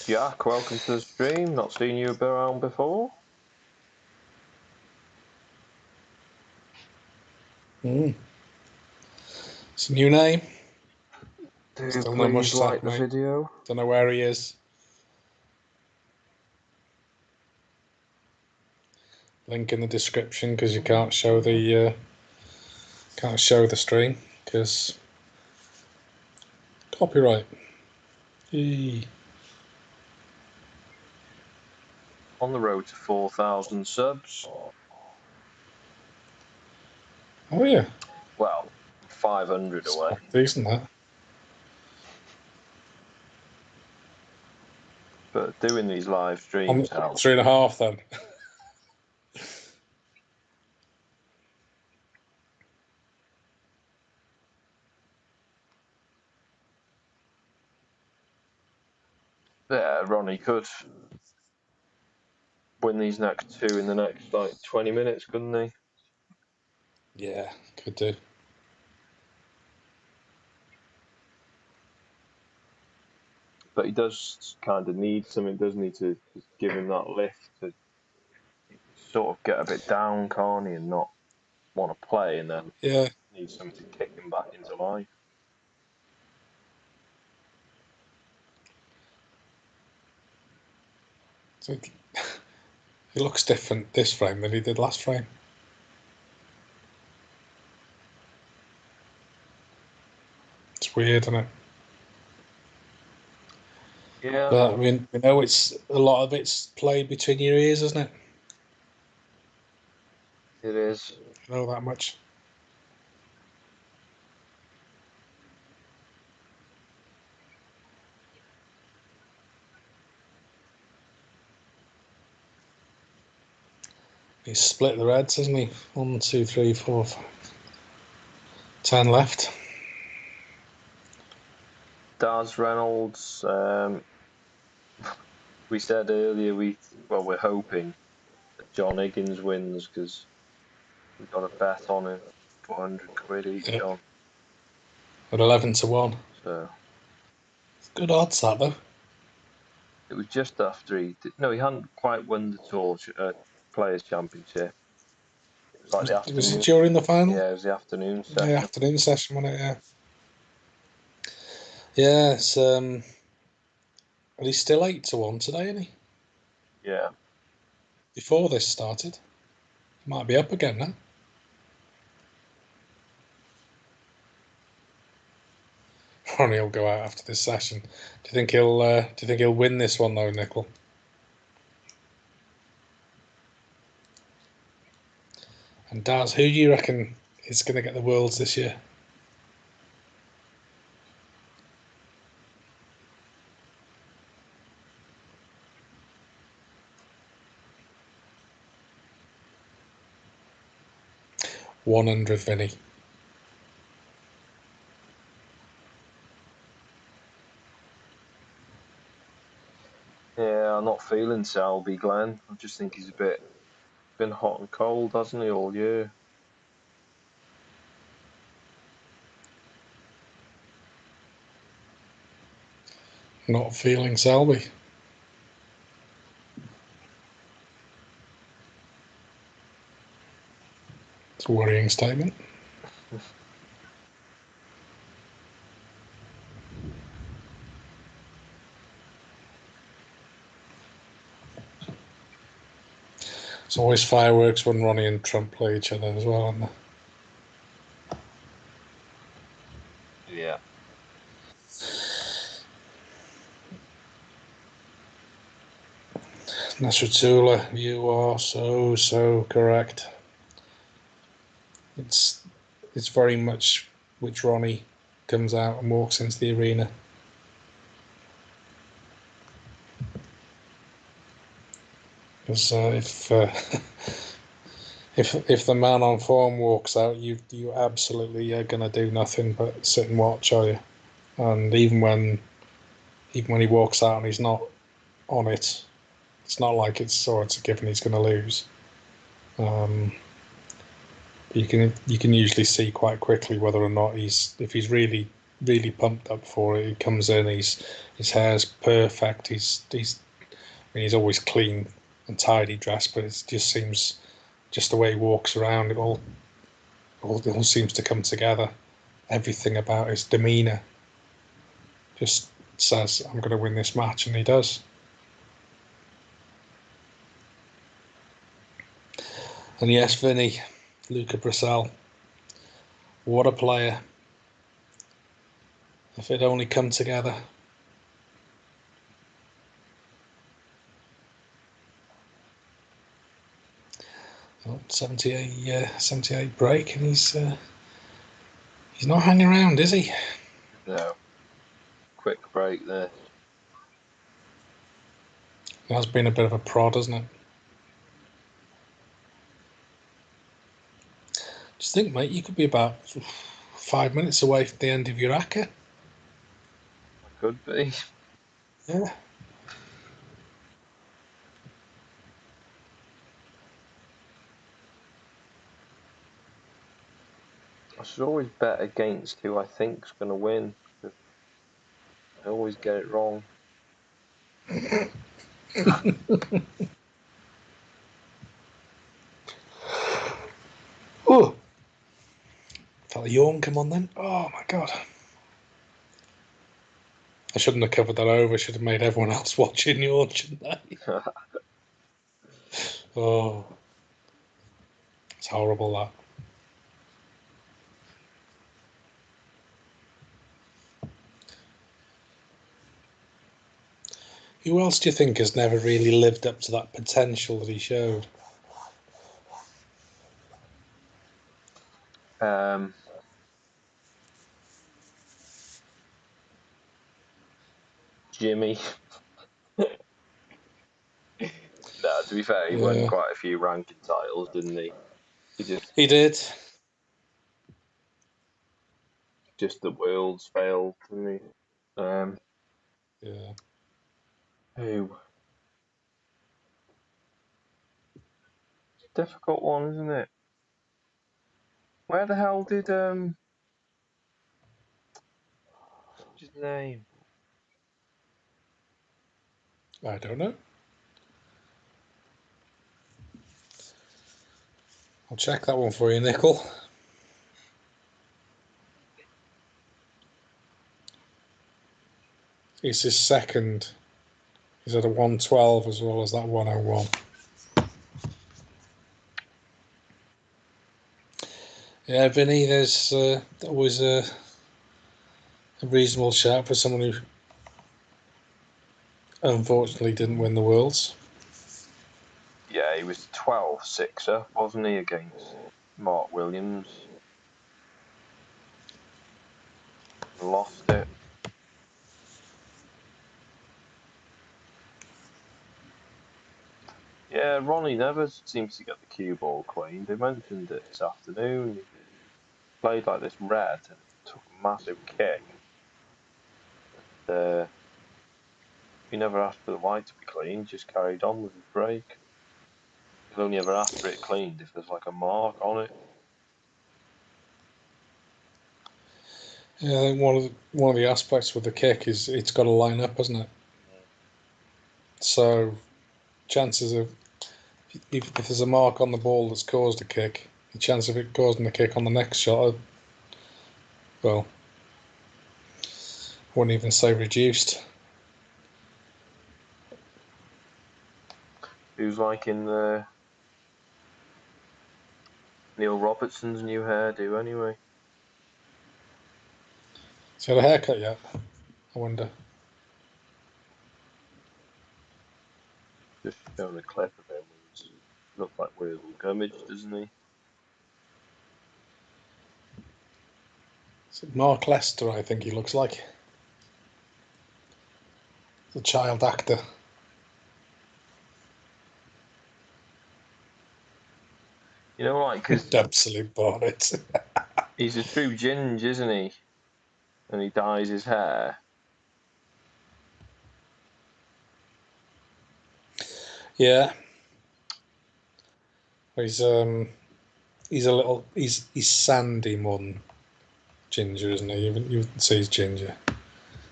Jack, welcome to the stream. Not seen you around before. It's a new name. Do Still no please much like sack, the mate. video. Don't know where he is. Link in the description, because you can't show the stream because copyright. Eee. On the road to 4,000 subs. Oh yeah. Well, 500 It's away. decent, that. But doing these live streams helps. 3.5 then. Yeah, Ronnie could win these next two in the next 20 minutes, couldn't he? Yeah, could do. But he does kind of need something, doesn't he, to give him that lift to sort of get a bit down, can't he, and not want to play, and then need something to kick him back into life. So he looks different this frame than he did last frame. It's weird, isn't it? Yeah. But we know it's a lot of it's played between your ears, isn't it? It is. I know that much. He's split the reds, hasn't he? 1, 2, 3, 4, 5. 10 left. Daz Reynolds, we said earlier we're hoping that John Higgins wins because we got a bet on him, 400 quid each on. At 11 to 1. So It's good odds, that though. it was just after he hadn't quite won the tour Players Championship. It was like the afternoon. Was it during the final? Yeah, it was the afternoon session. Yeah, afternoon session, wasn't it? Yeah. Yeah, it's and he's still 8 to 1 today, isn't he? Yeah. Before this started. He might be up again now. Ronnie will go out after this session. Do you think he'll win this one though, Nickel? And Daz, who do you reckon is going to get the Worlds this year? $100, Vinny. Yeah, I'm not feeling Selby, Glenn. I just think he's been hot and cold, hasn't he, all year? Not feeling Selby. It's a worrying statement. It's always fireworks when Ronnie and Trump play each other as well, isn't there? Yeah. Nasrutula, you are so correct. It's very much which Ronnie comes out and walks into the arena. Because if the man on form walks out, you absolutely are going to do nothing but sit and watch, are you? And even when he walks out and he's not on it, it's not like it's a given he's going to lose. You can usually see quite quickly whether or not if he's really pumped up for it. He comes in, his hair's perfect. He's always clean and tidy dressed, but it just seems just the way he walks around, it all seems to come together. Everything about his demeanour just says, "I'm going to win this match," and he does. And yes, Vinny, Luca Brissell, what a player! If it only come together. 78 break, and he's not hanging around, is he? No. Quick break there. It has been a bit of a prod, hasn't it? Just think, mate, you could be about 5 minutes away from the end of your ACCA. Could be. Yeah. I should always bet against who I think's going to win. I always get it wrong. Oh, felt a yawn come on then. Oh my god. I shouldn't have covered that over. I should have made everyone else watching yawn, shouldn't I? Oh, it's horrible, that. Who else do you think has never really lived up to that potential that he showed? Jimmy. No, to be fair, he won Yeah, quite a few ranking titles, didn't he? he did. Just the world's failed, didn't he? Yeah. Who? It's a difficult one, isn't it? Where the hell did what's his name? I don't know. I'll check that one for you, Nickel. It's his second. He's had a 112 as well as that 101. Yeah, Vinny, there's always a reasonable shout for someone who unfortunately didn't win the Worlds. Yeah, he was 12 6 up, wasn't he, against Mark Williams. Lost it. Yeah, Ronnie never seems to get the cue ball clean. They mentioned it this afternoon. He played like this red and took a massive kick. And he never asked for the white to be clean, just carried on with his break. He'll only ever ask for it cleaned if there's like a mark on it. Yeah, I think one of the aspects with the kick is it's got to line up, hasn't it? So chances of if there's a mark on the ball that's caused a kick, the chance of it causing the kick on the next shot, well, I wouldn't even say reduced. Who's like in the Neil Robertson's new hairdo anyway? Has he had a haircut yet? I wonder. Just showing a clip of him. He looks like Wurzel Gummidge, doesn't he? Is it Mark Lester, I think he looks like. The child actor. You know, like, because Absolute bonnet. he's a true ginge, isn't he? And he dyes his hair. Yeah. He's a little he's sandy more than ginger, isn't he? You wouldn't say he's ginger.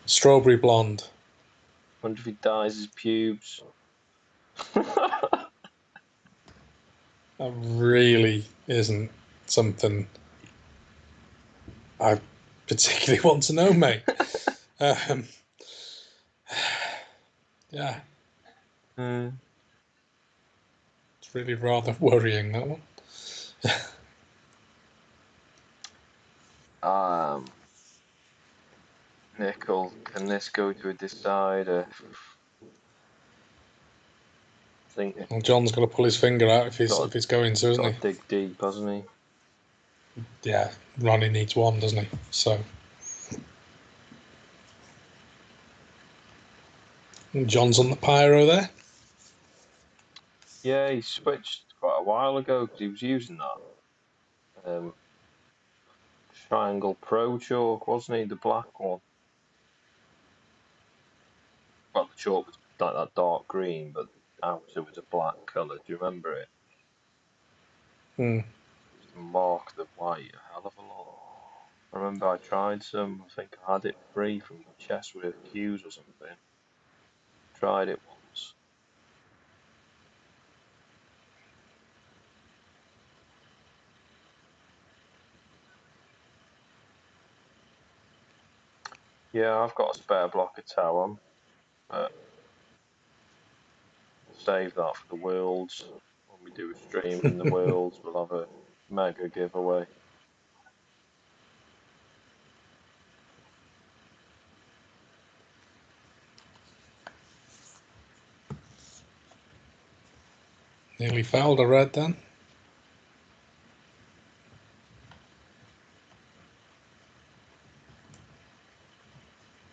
Strawberry blonde. Wonder if he dyes his pubes. That really isn't something I particularly want to know, mate. Yeah. Mm. It's really rather worrying, that one. Nickel, can this go to a decider? I think Well, John's got to pull his finger out if got he's going to, isn't got he? to dig deep, hasn't he? Yeah, Ronnie needs one, doesn't he? So John's on the pyro there. Yeah, he switched quite a while ago because he was using that Triangle Pro chalk, wasn't he? The black one. Well, the chalk was like that dark green, but the outer was a black colour. Do you remember it? Hmm. Used to mark the white a hell of a lot. I remember I tried some. I think I had it free from Chessworth Q's or something. Tried it once. Yeah, I've got a spare block of Tauam, but we'll save that for the Worlds. When we do a stream in the Worlds, we'll have a mega giveaway. Nearly fouled a red then.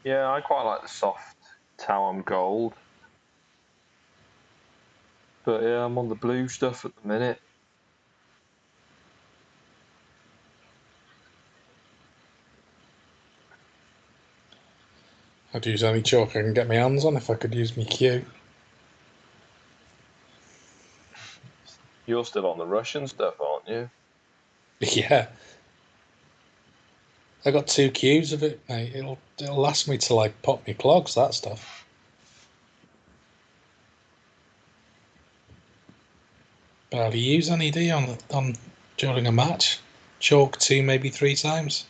Yeah, I quite like the soft Tauam gold. But yeah, I'm on the blue stuff at the minute. I'd use any chalk I can get my hands on if I could use my Q. You're still on the Russian stuff, aren't you? Yeah. I got 2 Qs of it, mate. It'll last me till like pop me clogs, that stuff. Barely use any D on during a match. Chalk 2, maybe 3 times.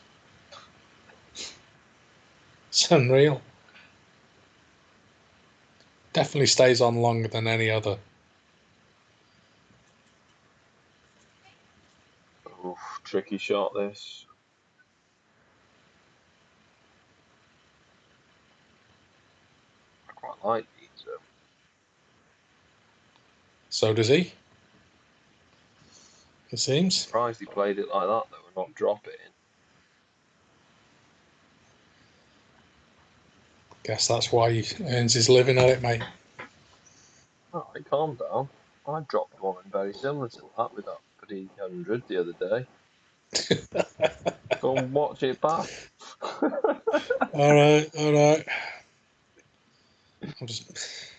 It's unreal. Definitely stays on longer than any other. Oof, tricky shot this. I quite like these. So does he. it seems. Surprised he played it like that though, and not drop it in. Guess that's why he earns his living at it, mate. Alright, calm down. I dropped one in very similar to that with that pretty 100 the other day. Go and watch it back. All right. I'm just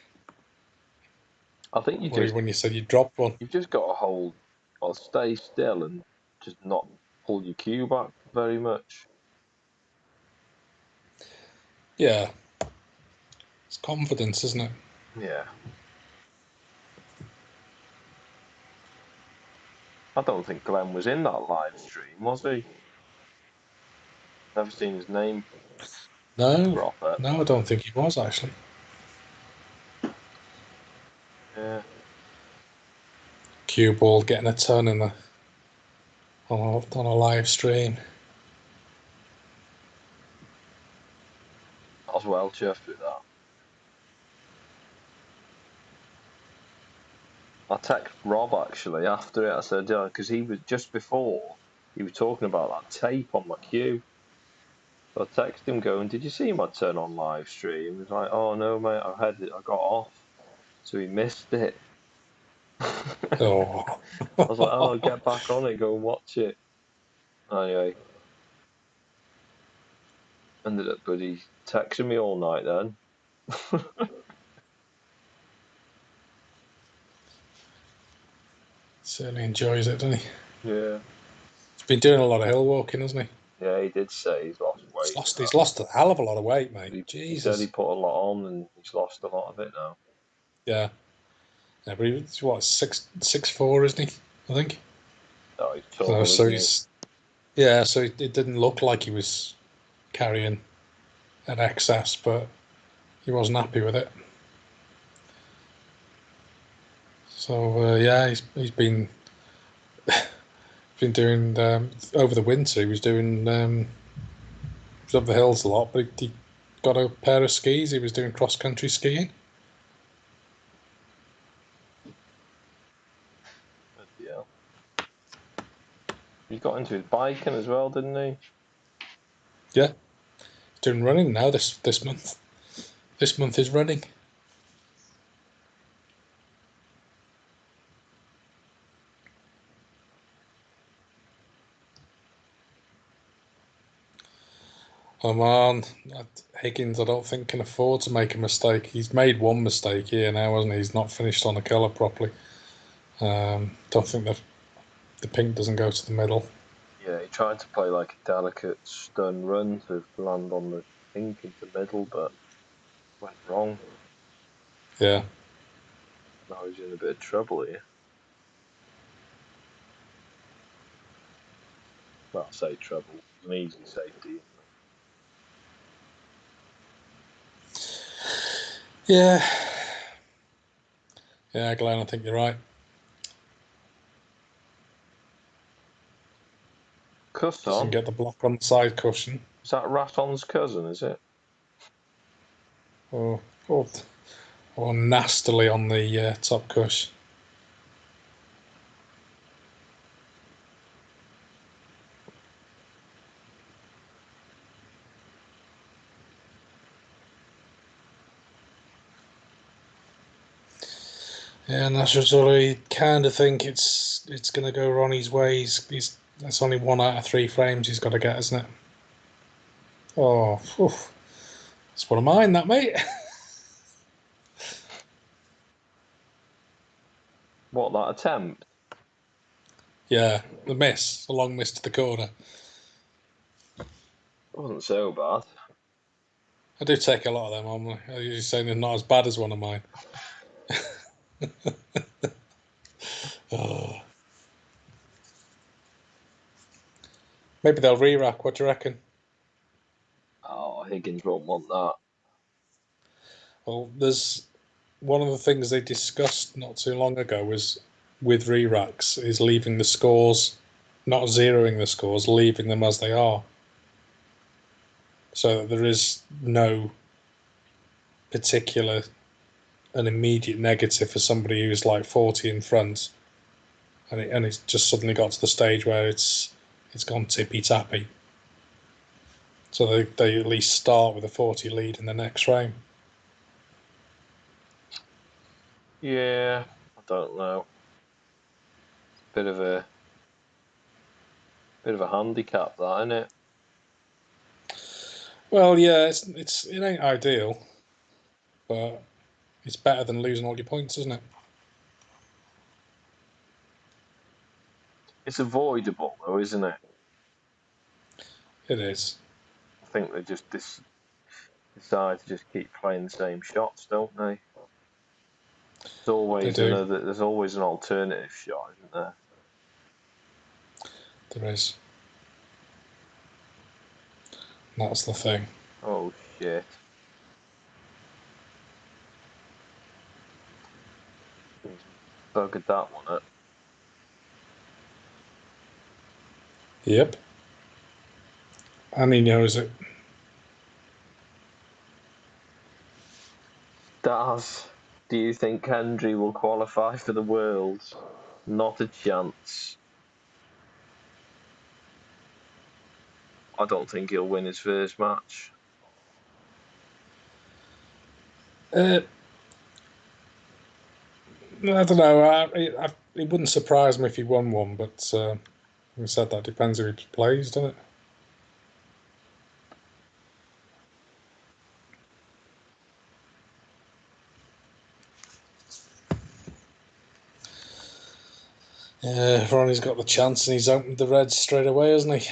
I think you worried just when you said you dropped one. you've just got to hold or stay still and just not pull your cue back very much. Yeah. It's confidence, isn't it? Yeah. I don't think Glenn was in that live stream, was he? Never seen his name No, drop it. I don't think he was actually. Yeah. Cue ball getting a ton in the on a live stream. I was well chuffed with that. I texted Rob actually after it. I said, yeah, because he was just before he was talking about that tape on my cue. So I texted him going, did you see my turn on live stream? He was like, oh no, mate, I got off. So he missed it. Oh. I was like, oh, get back on it, go and watch it. Anyway, ended up buddy texting me all night then. Certainly enjoys it, doesn't he? Yeah. He's been doing a lot of hill walking, hasn't he? Yeah, he did say he's lost weight. He's lost a hell of a lot of weight, mate. He said he Jesus. put a lot on and he's lost a lot of it now. Yeah. Yeah, but he's what, 6'4", isn't he? I think. Oh, he's tall, So isn't he? he's so it didn't look like he was carrying an excess, but he wasn't happy with it. So yeah, he's been doing over the winter. He was doing he was up the hills a lot, but he got a pair of skis. He was doing cross country skiing. Yeah. He got into his biking as well, didn't he? Yeah, he's doing running now this month. This month is running. Oh man, Higgins, I don't think can afford to make a mistake. He's made one mistake here now, hasn't he? He's not finished on the colour properly. Don't think that the pink doesn't go to the middle. Yeah, he tried to play like a delicate stun run to land on the pink into the middle, but went wrong. Yeah. Now he's in a bit of trouble here. Well, I say trouble. It's an easy safety. Yeah. Yeah, Glenn, I think you're right. Doesn't Cusson? get the block on the side cushion. Is that Raton's cousin, is it? Or nastily on the top cushion. Yeah, and that's just sort of kind of think it's going to go Ronnie's way. That's only 1 out of 3 frames he's got to get, isn't it? Oh, oof. That's one of mine, that mate. What, that attempt? Yeah, the miss, the long miss to the corner. It wasn't so bad. I do take a lot of them on. I'm usually saying they're not as bad as one of mine. Oh. Maybe they'll re-rack. What do you reckon? Oh, Higgins won't want that. Well, there's one of the things they discussed not too long ago was with re-racks is leaving the scores, not zeroing the scores, leaving them as they are, so that there is no particular an immediate negative for somebody who's like 40 in front and it's just suddenly got to the stage where it's gone tippy tappy. So they at least start with a 40 lead in the next frame. Yeah, I don't know. Bit of a handicap, that, isn't it? Well, yeah, it ain't ideal, but it's better than losing all your points, isn't it? It's avoidable, though, isn't it? It is. I think they just decide to just keep playing the same shots, don't they? They do. There's always an alternative shot, isn't there? There is. That's the thing. Oh shit! He's buggered that one up. Yep. And he knows it. Daz, do you think Hendry will qualify for the Worlds? Not a chance. I don't think he'll win his first match. I don't know. It wouldn't surprise me if he won one, but like I said, that depends who he plays, doesn't it? Ronnie's got the chance and he's opened the Reds straight away, hasn't he?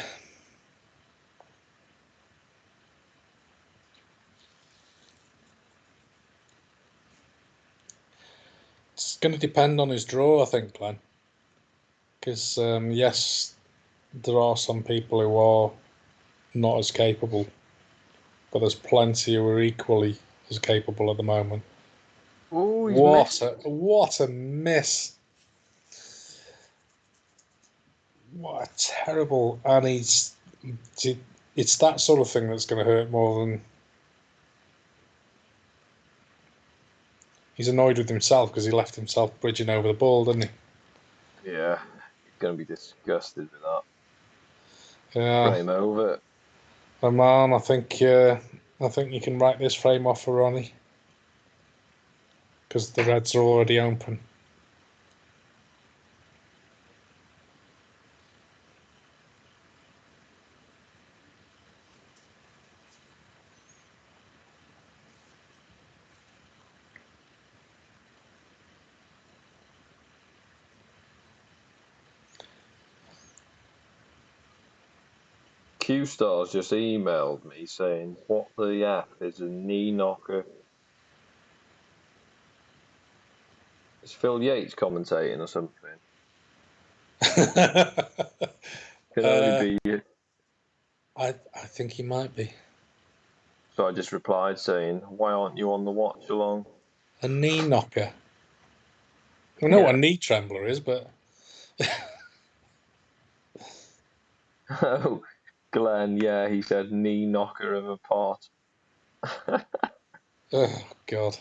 It's going to depend on his draw, I think, Glenn. Because, yes, there are some people who are not as capable, but there's plenty who are equally as capable at the moment. Oh, he's missed. What a miss! What a terrible. And it's that sort of thing that's going to hurt more than. He's annoyed with himself because he left himself bridging over the ball, didn't he? Yeah, he's going to be disgusted with that. Yeah. Frame over. Oh, man, I think you can write this frame off for Ronnie because the Reds are already open. Q-Stars just emailed me saying, what the F is a knee knocker? Is Phil Yates commentating or something? Can only be you. I think he might be. So I just replied saying, why aren't you on the watch along? A knee knocker. I know what a knee trembler is, but. Oh, Glenn, yeah, he said knee knocker of a pot. Oh, God.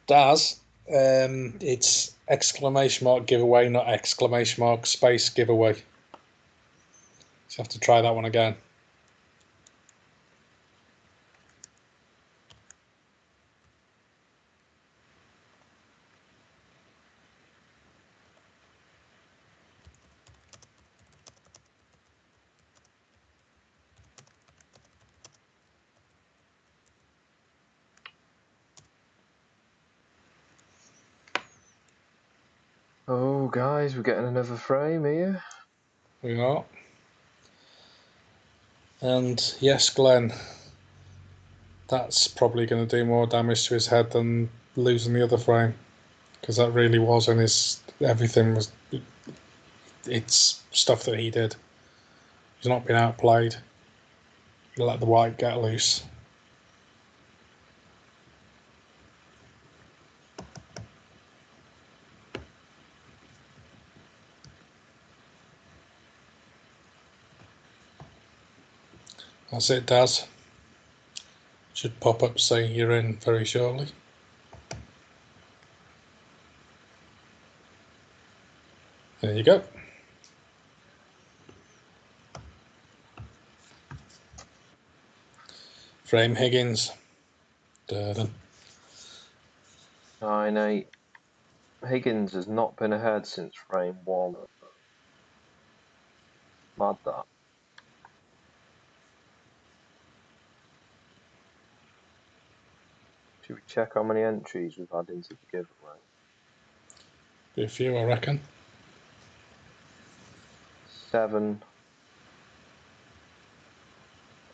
Daz, it's exclamation mark giveaway, not exclamation mark space giveaway. So you have to try that one again. Oh, guys, we're getting another frame here. We are. And yes, Glenn, that's probably going to do more damage to his head than losing the other frame, because that really was in his. Everything was. It's stuff that he did. He's not been outplayed. He let the white get loose. That's it, Daz. Should pop up saying you're in very shortly. There you go. Frame Higgins. Durden. 9-8. Higgins has not been ahead since frame 1. Mad that. Should we check how many entries we've had into the giveaway? Be a few, I reckon. 7.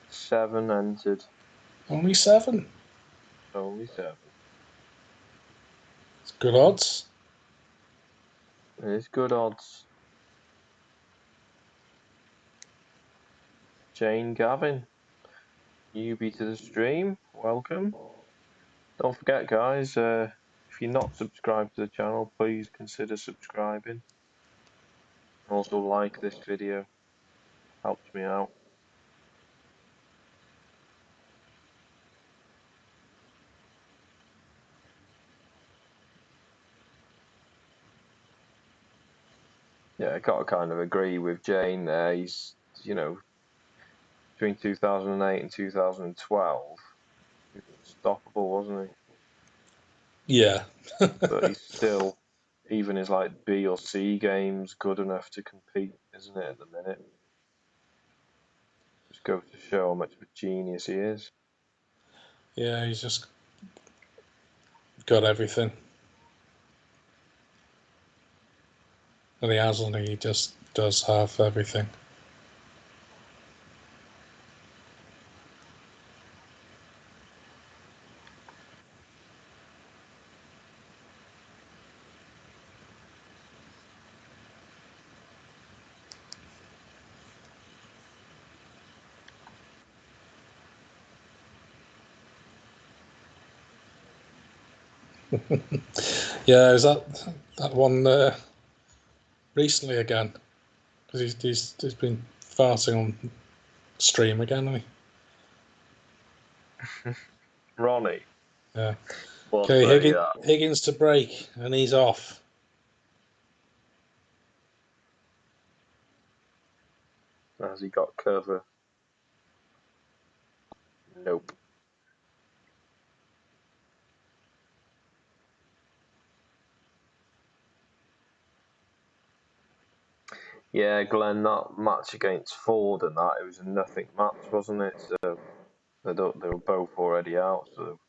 7 entered. Only 7. Only 7. It's good odds. It is good odds. Jane Gavin, newbie to the stream, welcome. Don't forget, guys, if you're not subscribed to the channel, please consider subscribing. Also like this video, helps me out. Yeah, I gotta kind of agree with Jane there. He's, you know, between 2008 and 2012, he was unstoppable, wasn't he? Yeah. But he's still, even his like B or C games, good enough to compete, isn't it, at the minute? Just goes to show how much of a genius he is. Yeah, he's just got everything. And he hasn't. He just does have everything. Yeah, is that one recently again? Because he's been farting on stream again, hasn't he? Ronnie. Yeah. What's Okay, the Higgins to break, and he's off. has he got cover? Nope. Yeah, Glenn, that match against Ford and that, it was a nothing match, wasn't it? So they were both already out, so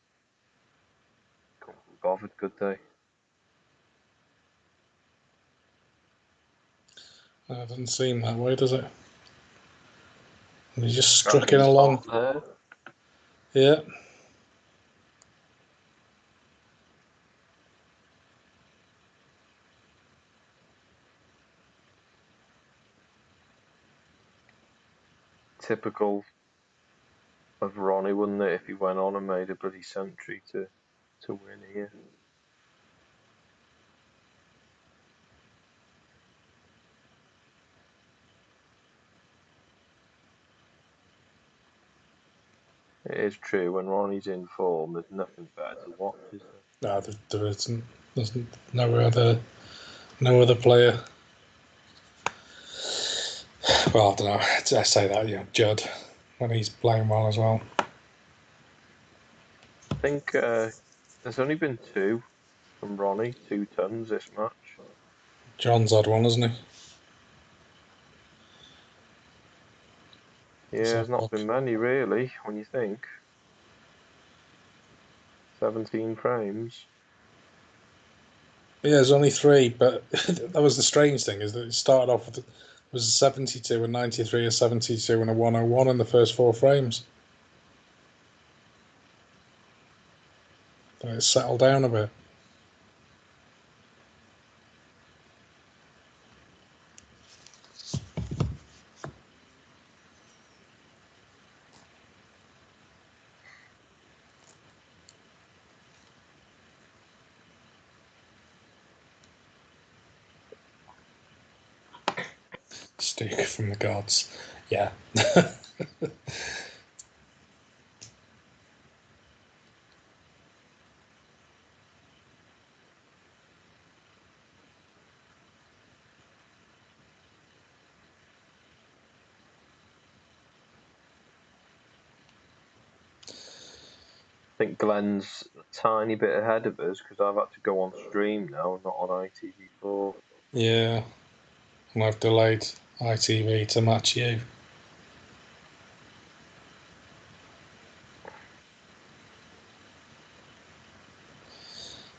couldn't be bothered, could they? That doesn't seem that way, does it? And he just struck Cracking in along. spot there. Yeah. Typical of Ronnie, wouldn't it, if he went on and made a bloody century to win here? It is true, when Ronnie's in form, there's nothing better to watch, is there? No, there isn't. There's no other player. Well, I don't know. I say that, yeah, Judd, when he's playing well as well. I think there's only been 2 from Ronnie, 2 tons this match. John's had one, hasn't he? Yeah, there's not been many really, when you think. 17 frames. Yeah, there's only 3, but that was the strange thing, is that it started off with was a 72, a 93, a 72, and a 101 in the first 4 frames. Then it settled down a bit. Stick from the gods. Yeah. think Glenn's a tiny bit ahead of us because I've had to go on stream now, not on ITV4. Yeah, and I've delayed ITV to match you.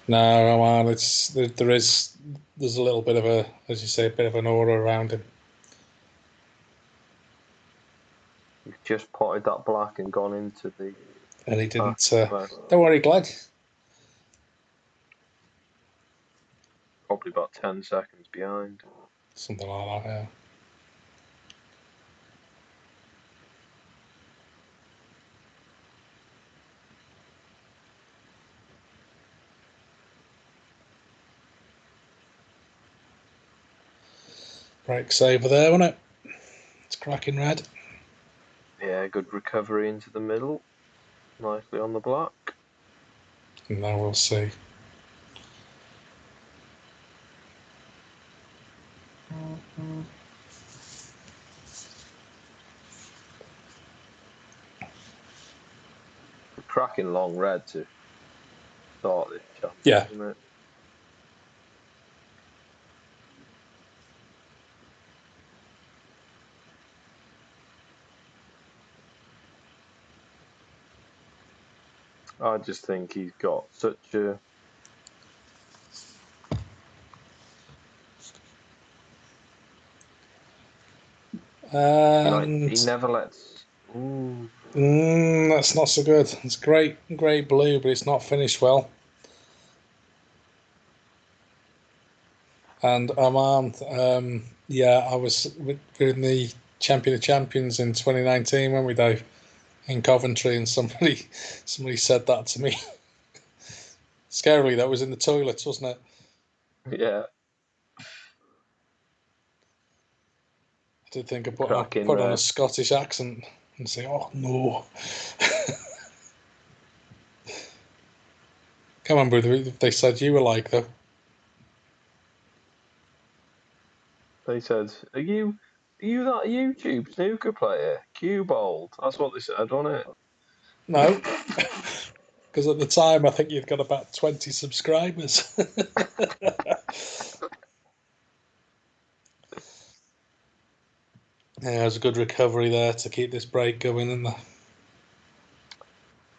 No, man, there's a little bit of a, as you say, a bit of an aura around him. You've just potted that black and gone into the. And he didn't. West. Don't worry, Glenn. Probably about 10 seconds behind. Something like that, yeah. Break saver there, wasn't it? It's cracking red. Yeah, good recovery into the middle. Nicely on the black. And now we'll see. A cracking long red to start this champ, Yeah. isn't it? I just think he's got such a. He never lets. Ooh. That's not so good. It's great blue, but it's not finished well. And Armand, I was in the Champion of Champions in 2019 when we Dave, in Coventry, and somebody said that to me. Scarily, that was in the toilets, wasn't it? Yeah. I did think I put on a Scottish accent and say, "Oh no." Can't remember if they said you were like though. They said, Are you that YouTube snooker player? Cubold. That's what they said, wasn't it? No. Because at the time, I think you'd got about 20 subscribers. Yeah, it was a good recovery there to keep this break going, isn't there?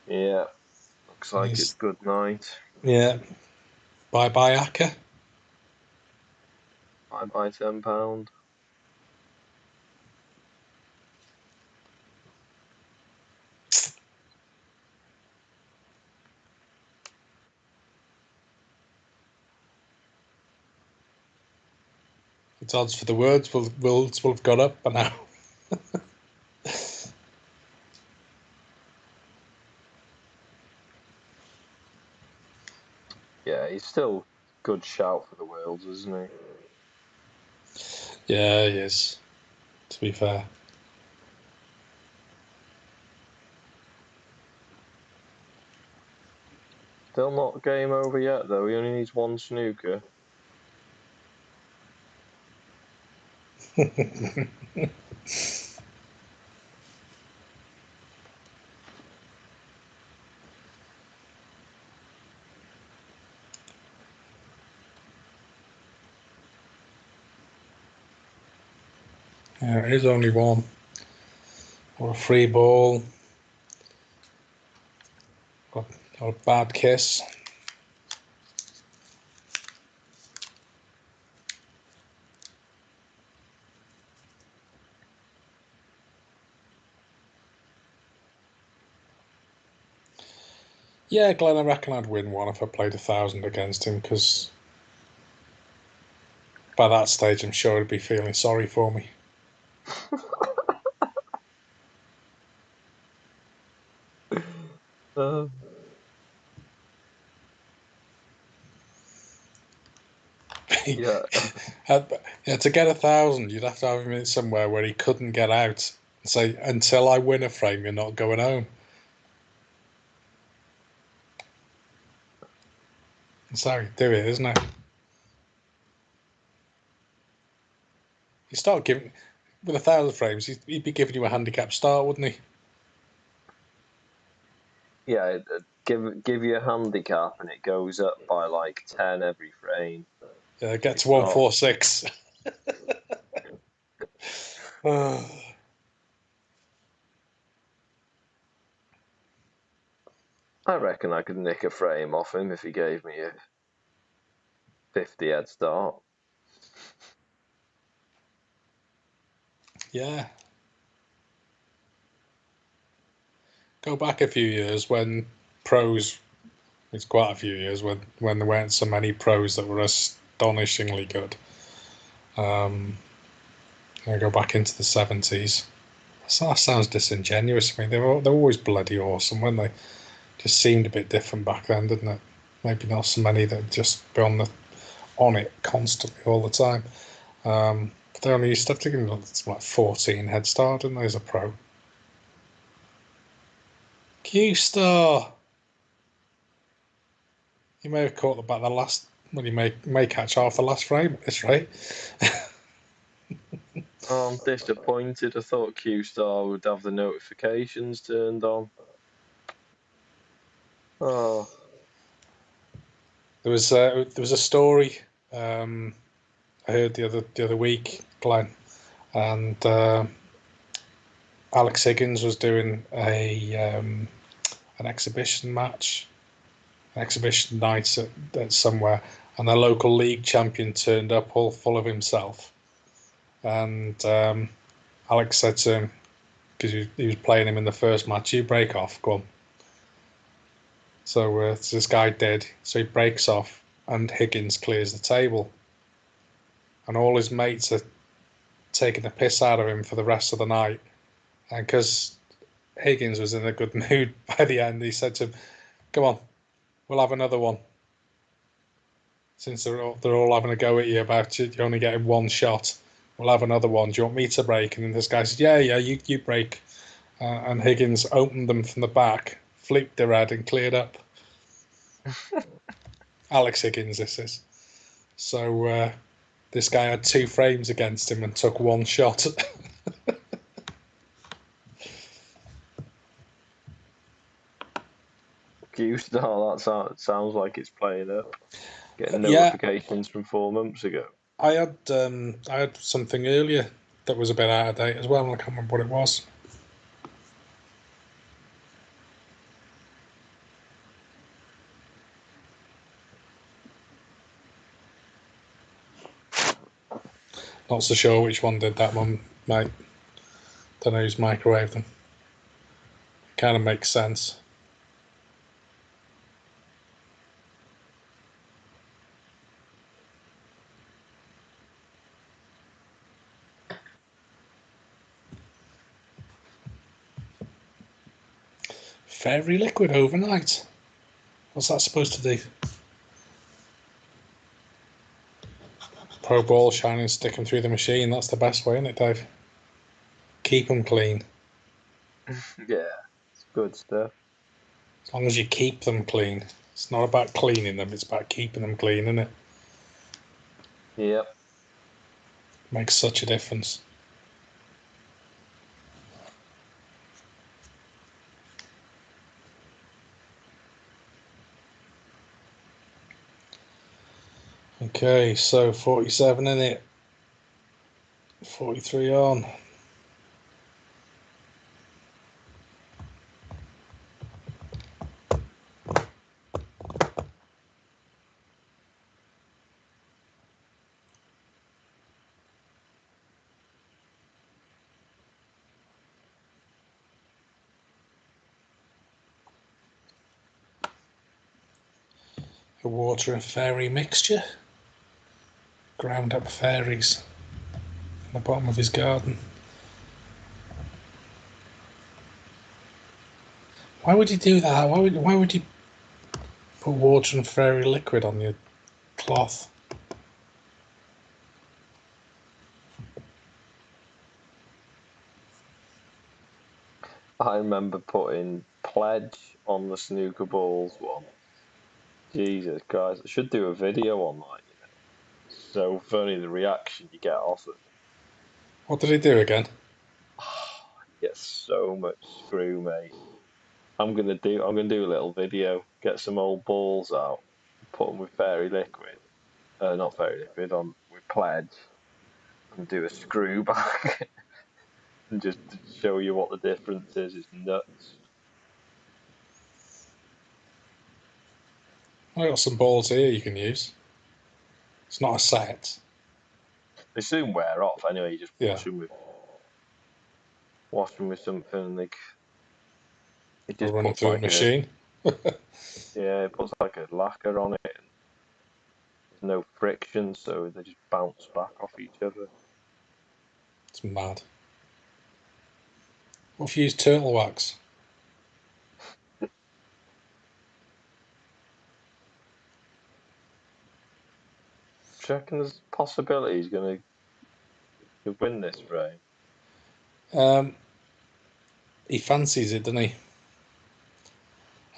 Yeah. Looks like it's good night. Yeah. Bye-bye, Aka. Bye-bye £10. It's odds for the words will have got up by now. Yeah, he's still good shout for the Worlds, isn't he? Yeah, he is. To be fair. Still not game over yet, though. He only needs one snooker. Yeah, it is only one. Or a free ball. Or a bad kiss. Yeah, Glenn, I reckon I'd win one if I played 1,000 against him, because by that stage I'm sure he'd be feeling sorry for me. Yeah. To get 1,000, you'd have to have him somewhere where he couldn't get out and say, until I win a frame, you're not going home. That's how you do it, isn't it? You start giving, with 1,000 frames, he'd be giving you a handicap start, wouldn't he? Yeah, give you a handicap and it goes up by like 10 every frame. Yeah, get to 146. I reckon I could nick a frame off him if he gave me a 50 head start. Yeah. Go back a few years when pros, it's quite a few years when there weren't so many pros that were astonishingly good. I go back into the 70s. That sounds disingenuous. I mean, they're always bloody awesome, weren't they? Just seemed a bit different back then, didn't it? Maybe not so many that just be on it constantly all the time. But they only used to have to give them like 14 head start, didn't they, as a pro? Q-Star! You may have caught about the last. Well, you may catch half the last frame at this rate. I'm disappointed. I thought Q-Star would have the notifications turned on. Oh. There was a story I heard the other week, Glenn, and Alex Higgins was doing an exhibition match, an exhibition night at somewhere, and a local league champion turned up all full of himself, and Alex said to him, because he was playing him in the first match, "You break off, go on." So this guy did. So he breaks off, and Higgins clears the table, and all his mates are taking the piss out of him for the rest of the night. And because Higgins was in a good mood by the end, he said to him, "Come on, we'll have another one. Since they're all having a go at you about it, you're only getting one shot. We'll have another one. Do you want me to break?" And then this guy said, "Yeah, you break." And Higgins opened them from the back, flipped their head, and cleared up. Alex Higgins, this is. So this guy had 2 frames against him and took 1 shot. Q-Star, that sounds like it's playing up. Getting Yeah. notifications from 4 months ago. I had something earlier that was a bit out of date as well, and I can't remember what it was. Not so sure which one did that one, mate. Don't know who's microwaved them. Kind of makes sense. Fairy liquid overnight. What's that supposed to do? Pro ball shining, stick them through the machine. That's the best way, isn't it, Dave? Keep them clean. Yeah, it's good stuff. As long as you keep them clean. It's not about cleaning them, it's about keeping them clean, isn't it? Yep. Makes such a difference. Okay, so 47 in it. 43 on. A water and fairy mixture. Ground up fairies in the bottom of his garden. Why would he do that? Why would he put water and fairy liquid on your cloth? I remember putting pledge on the snooker balls once. Jesus Christ, I should do a video on that, you know. It's so funny the reaction you get off it. What did he do again? You get so much screw, mate. I'm gonna do a little video. Get some old balls out, put them with fairy liquid, not fairy liquid, on with pledge, and do a screw back, and just show you what the difference is. It's nuts. I got some balls here you can use. It's not a set. They soon wear off anyway. You just Yeah. wash them with something, and it Or just run it puts through a like machine. it puts like a lacquer on it. And there's no friction, so they just bounce back off each other. It's mad. What if you use turtle wax? Do you reckon there's a possibility he's gonna win this, Ray? He fancies it, doesn't he?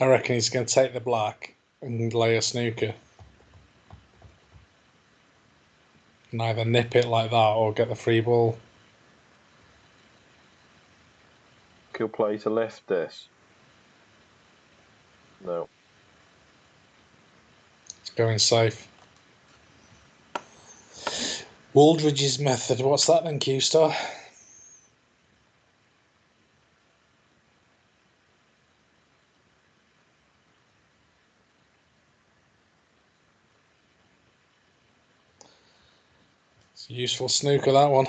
I reckon he's going to take the black and lay a snooker. And either nip it like that or get the free ball. He'll play to lift this. No. It's going safe. Waldridge's method. What's that then, Q-Star? It's a useful snooker, that one.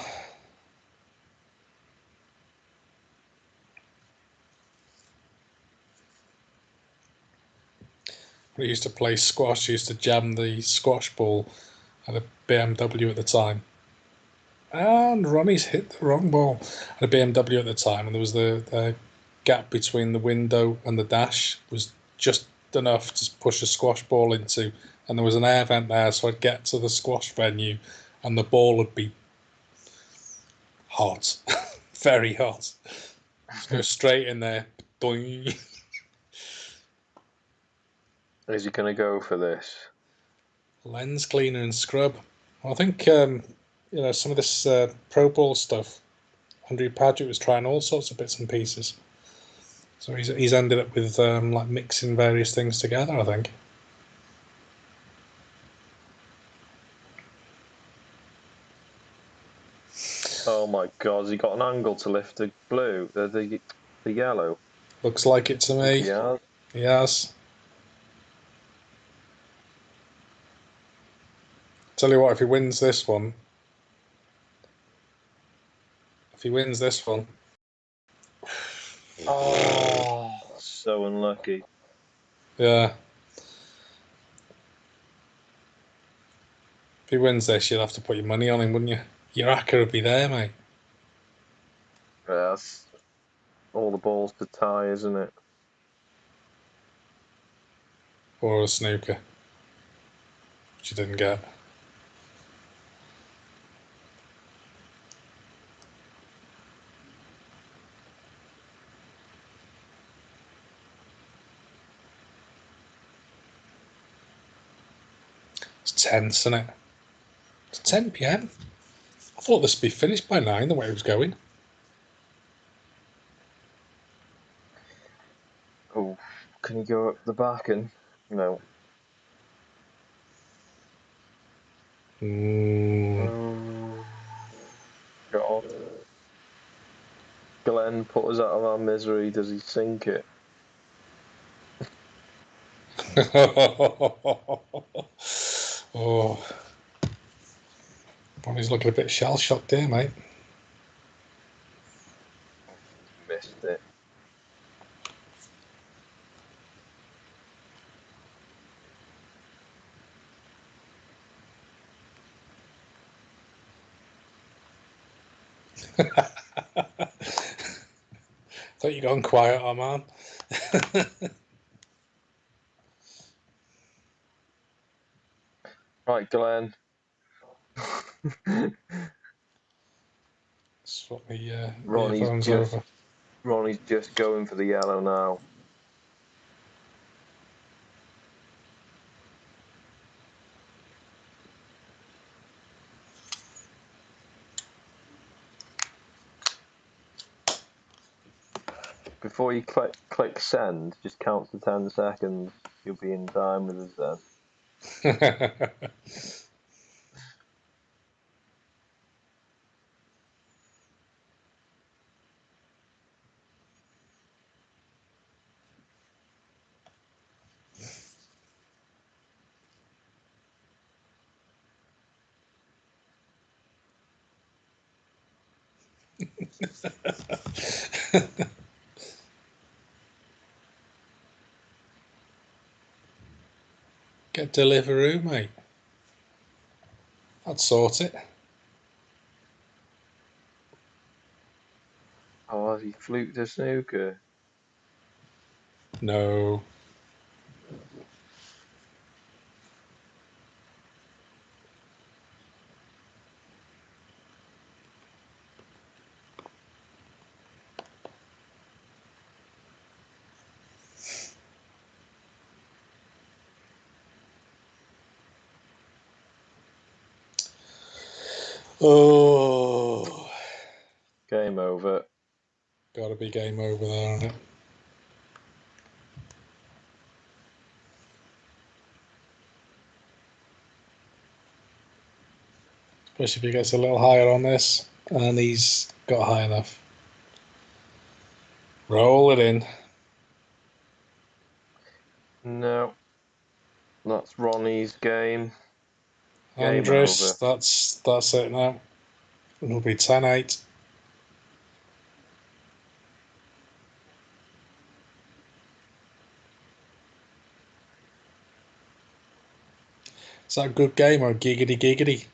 We used to play squash, used to jam the squash ball at a BMW at the time. And Ronnie's hit the wrong ball at a BMW at the time, and there was the gap between the window and the dash was just enough to push a squash ball into, and there was an air vent there, so I'd get to the squash venue and the ball would be hot, very hot. Just go straight in there. Boing. Is he going to go for this? Lens cleaner and scrub. I think some of this pro ball stuff. Andrew Paget was trying all sorts of bits and pieces, so he's ended up with like mixing various things together, I think. Oh my God! Has he got an angle to lift the blue? The yellow. Looks like it to me. Yeah. He has. Tell you what, if he wins this one, Oh, so unlucky. Yeah. If he wins this, you'd have to put your money on him, wouldn't you? Your acca would be there, mate. That's all the balls to tie, isn't it? Or a snooker, which you didn't get. It's tense, isn't it? It's 10 p.m. I thought this would be finished by 9, the way it was going. Oh, can he go up the back and no? Oh, God. Glenn put us out of our misery. Does he sink it? Oh, Bonnie's looking a bit shell-shocked here, mate. Missed it. Thought you'd gone quiet, Arman. Right, Glenn. Swap me earphones over. Ronnie's just going for the yellow now. before you click send, just count to 10 seconds. You'll be in time with us then. Get Deliveroo, mate. I'd sort it. Oh, has he fluked a snooker? No. Oh. Game over. Gotta be game over there, isn't it? Especially if he gets a little higher on this, and he's got high enough. Roll it in. No. That's Ronnie's game. Game Andres, over. that's it now. It'll be 10-8. Is that a good game or giggity giggity?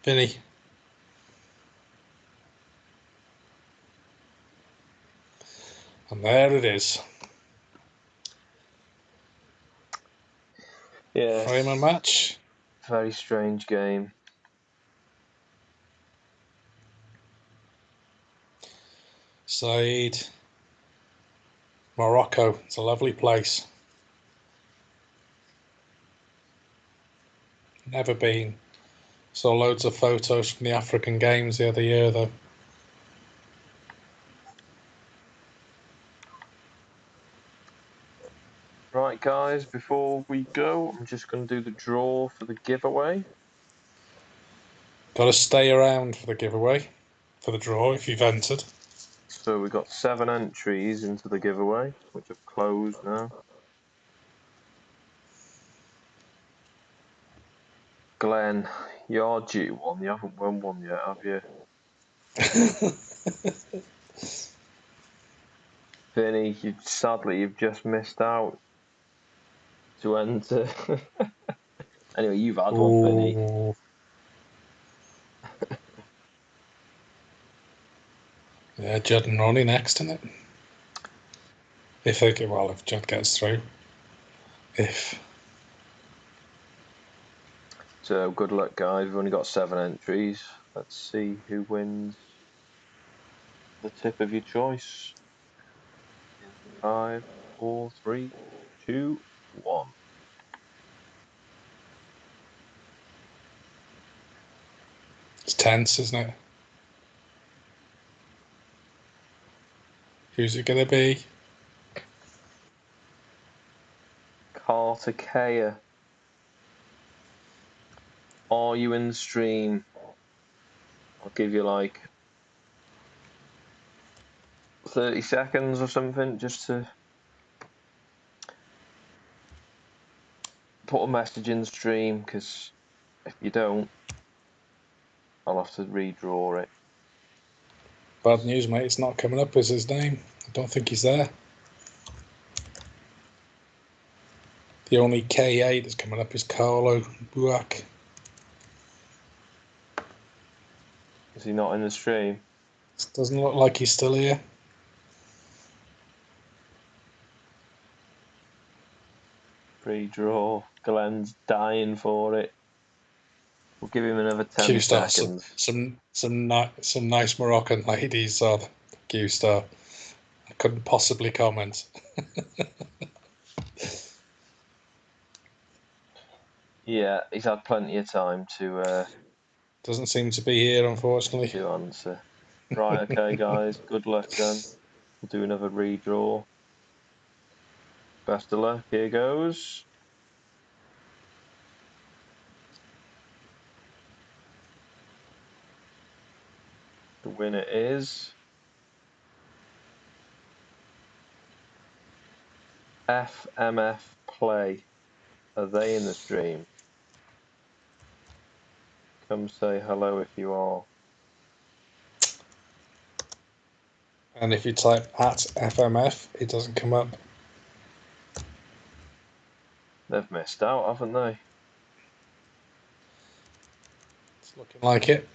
Vinny? And there it is. Yeah. Frame and match. Very strange game. Said. Morocco. It's a lovely place. Never been. Saw loads of photos from the African Games the other year, though. Right, guys, before we go, I'm just going to do the draw for the giveaway. Got to stay around for the giveaway, for the draw if you've entered. So we've got 7 entries into the giveaway, which have closed now. Glenn, you're due one. You haven't won one yet, have you? Vinny, sadly, you've just missed out to enter. Anyway, you've had one, Vinny. Ooh. Yeah, Judd and Ronnie next, isn't it? If Judd gets through. If. So good luck, guys. We've only got 7 entries. Let's see who wins the tip of your choice. In 5, 4, 3, 2, 1. It's tense, isn't it? Who's it going to be? Carter Kea. Are you in the stream? I'll give you like 30 seconds or something just to put a message in the stream, because if you don't, I'll have to redraw it. Bad news, mate. It's not coming up as his name. I don't think he's there. The only K8 that's coming up is Carlo Buak. Is he not in the stream? Doesn't look like he's still here. Redraw. Glenn's dying for it. We'll give him another 10 seconds. Some nice Moroccan ladies are the Q-Star. I couldn't possibly comment. Yeah, he's had plenty of time to Doesn't seem to be here, unfortunately. answer. Right, okay, guys. Good luck then. We'll do another redraw. Best of luck. Here goes. The winner is FMF Play. Are they in the stream? Come say hello if you are. And if you type at FMF, it doesn't come up. They've missed out, haven't they? It's looking like it.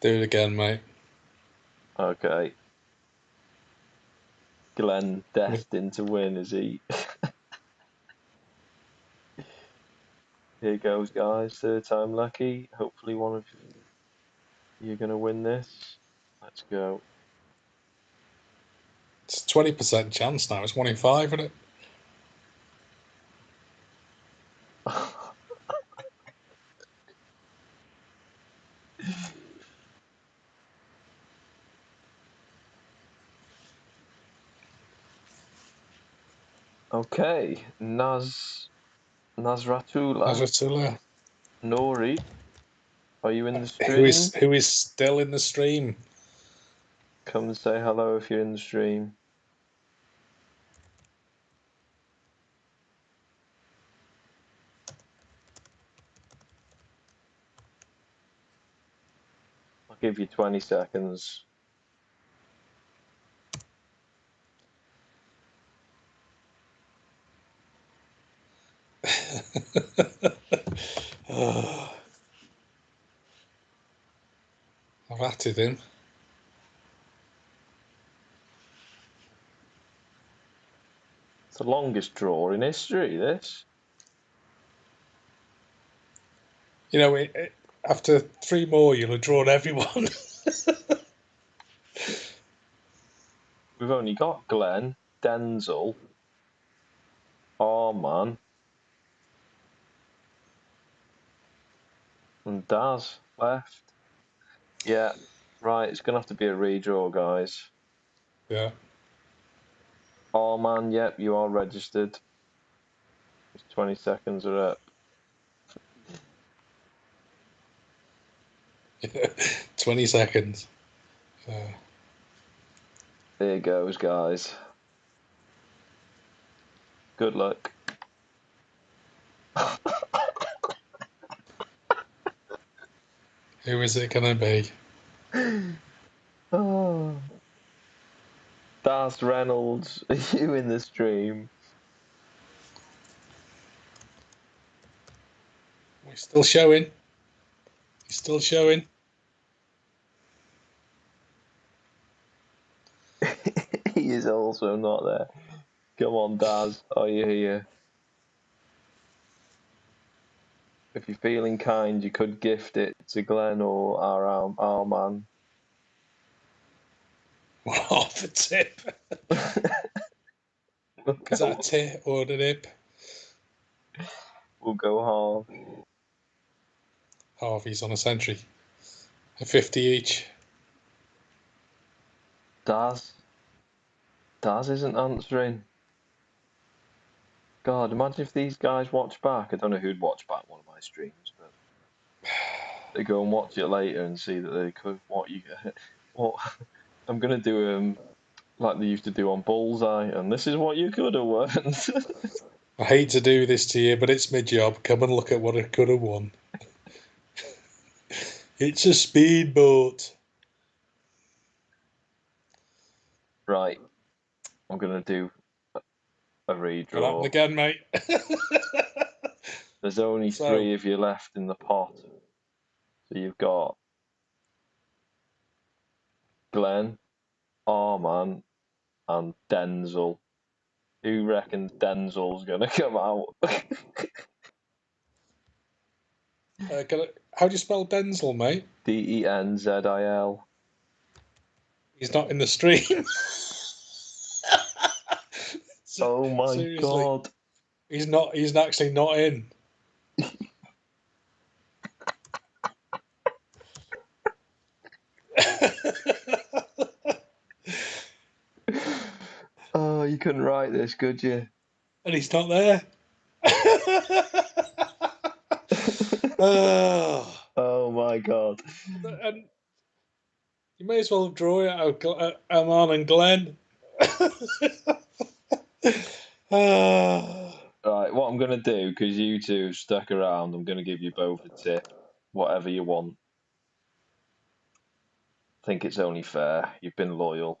Do it again, mate. Okay. Glenn destined to win, is he? Here goes, guys. Third time lucky. Hopefully one of you are going to win this. Let's go. It's a 20% chance now. It's 1 in 5, isn't it? Okay. Nasratullah. Nazratullah. Nori. Are you in the stream? Who is still in the stream? Come and say hello if you're in the stream. I'll give you 20 seconds. I've atted him. It's the longest draw in history, this. You know, after 3 more, you'll have drawn everyone. We've only got Glenn, Denzel, Arman, and Daz left. Yeah, right. It's going to have to be a redraw, guys. Yeah. Arman, yep, you are registered. It's 20 seconds are up. 20 seconds. There goes, guys. Good luck. Who is it going to be? Oh. Daz Reynolds, are you in the stream? We're still showing. He's still showing. He is also not there. Come on, Daz, are you here? If you're feeling kind, you could gift it to Glenn or our man. Half a tip. Is that a tip or a nip? We'll go half. Harvey's on a century. A 50 each. Daz isn't answering. God, imagine if these guys watch back. I don't know who'd watch back one of my streams, but they go and watch it later and see that they could. What I'm gonna do like they used to do on Bullseye, and this is what you could have won. I hate to do this to you, but it's my job. Come and look at what I could have won. It's a speedboat. Right, I'm gonna do a redraw. What happened again, mate? There's only 3 of you left in the pot. So you've got Glenn, Arman, and Denzel. Who reckons Denzel's gonna come out? How do you spell Denzel, mate? Denzil. He's not in the stream. Oh my Seriously, god. he's not. He's actually not in. Oh, you couldn't write this, could you? And he's not there. Oh, Oh my god. and you may as well draw it out of Aman and Glenn. Right, what I'm going to do, because you two stuck around, I'm going to give you both a tip, whatever you want. I think it's only fair. You've been loyal.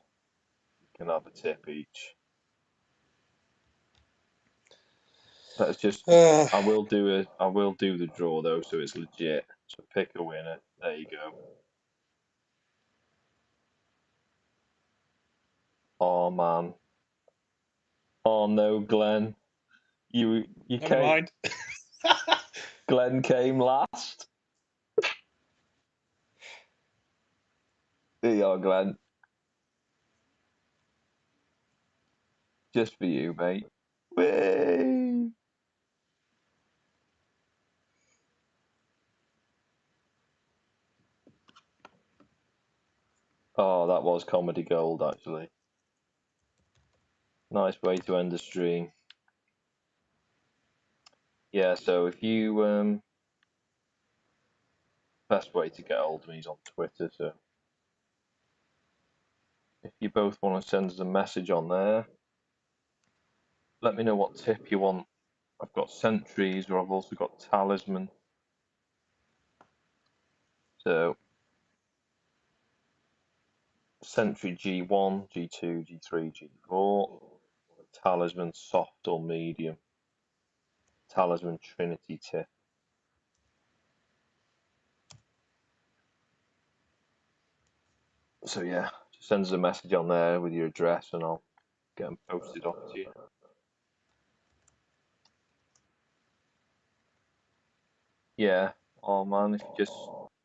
You can have a tip each. Let's just. I will do the draw though, so it's legit. So pick a winner. There you go. Oh man. Oh no, Glenn. You Never came. mind. Glenn came last. There you are, Glenn. Just for you, mate. Whee! Oh, that was comedy gold, actually. Nice way to end the stream. Yeah, so if you best way to get hold of me is on Twitter. So if you both want to send us a message on there, let me know what tip you want. I've got sentries, or I've also got talisman. So sentry G1, G2, G3, G4. Talisman soft or medium. Talisman Trinity tip. So yeah, just send us a message on there with your address and I'll get them posted off to you. Yeah, oh man, if you just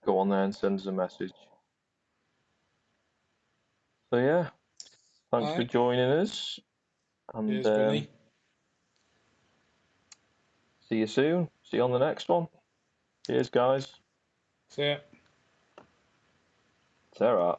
go on there and send us a message. So yeah, thanks for joining us, and Cheers, Vinny. see you soon. See you on the next one. Cheers, guys. See ya. It's alright.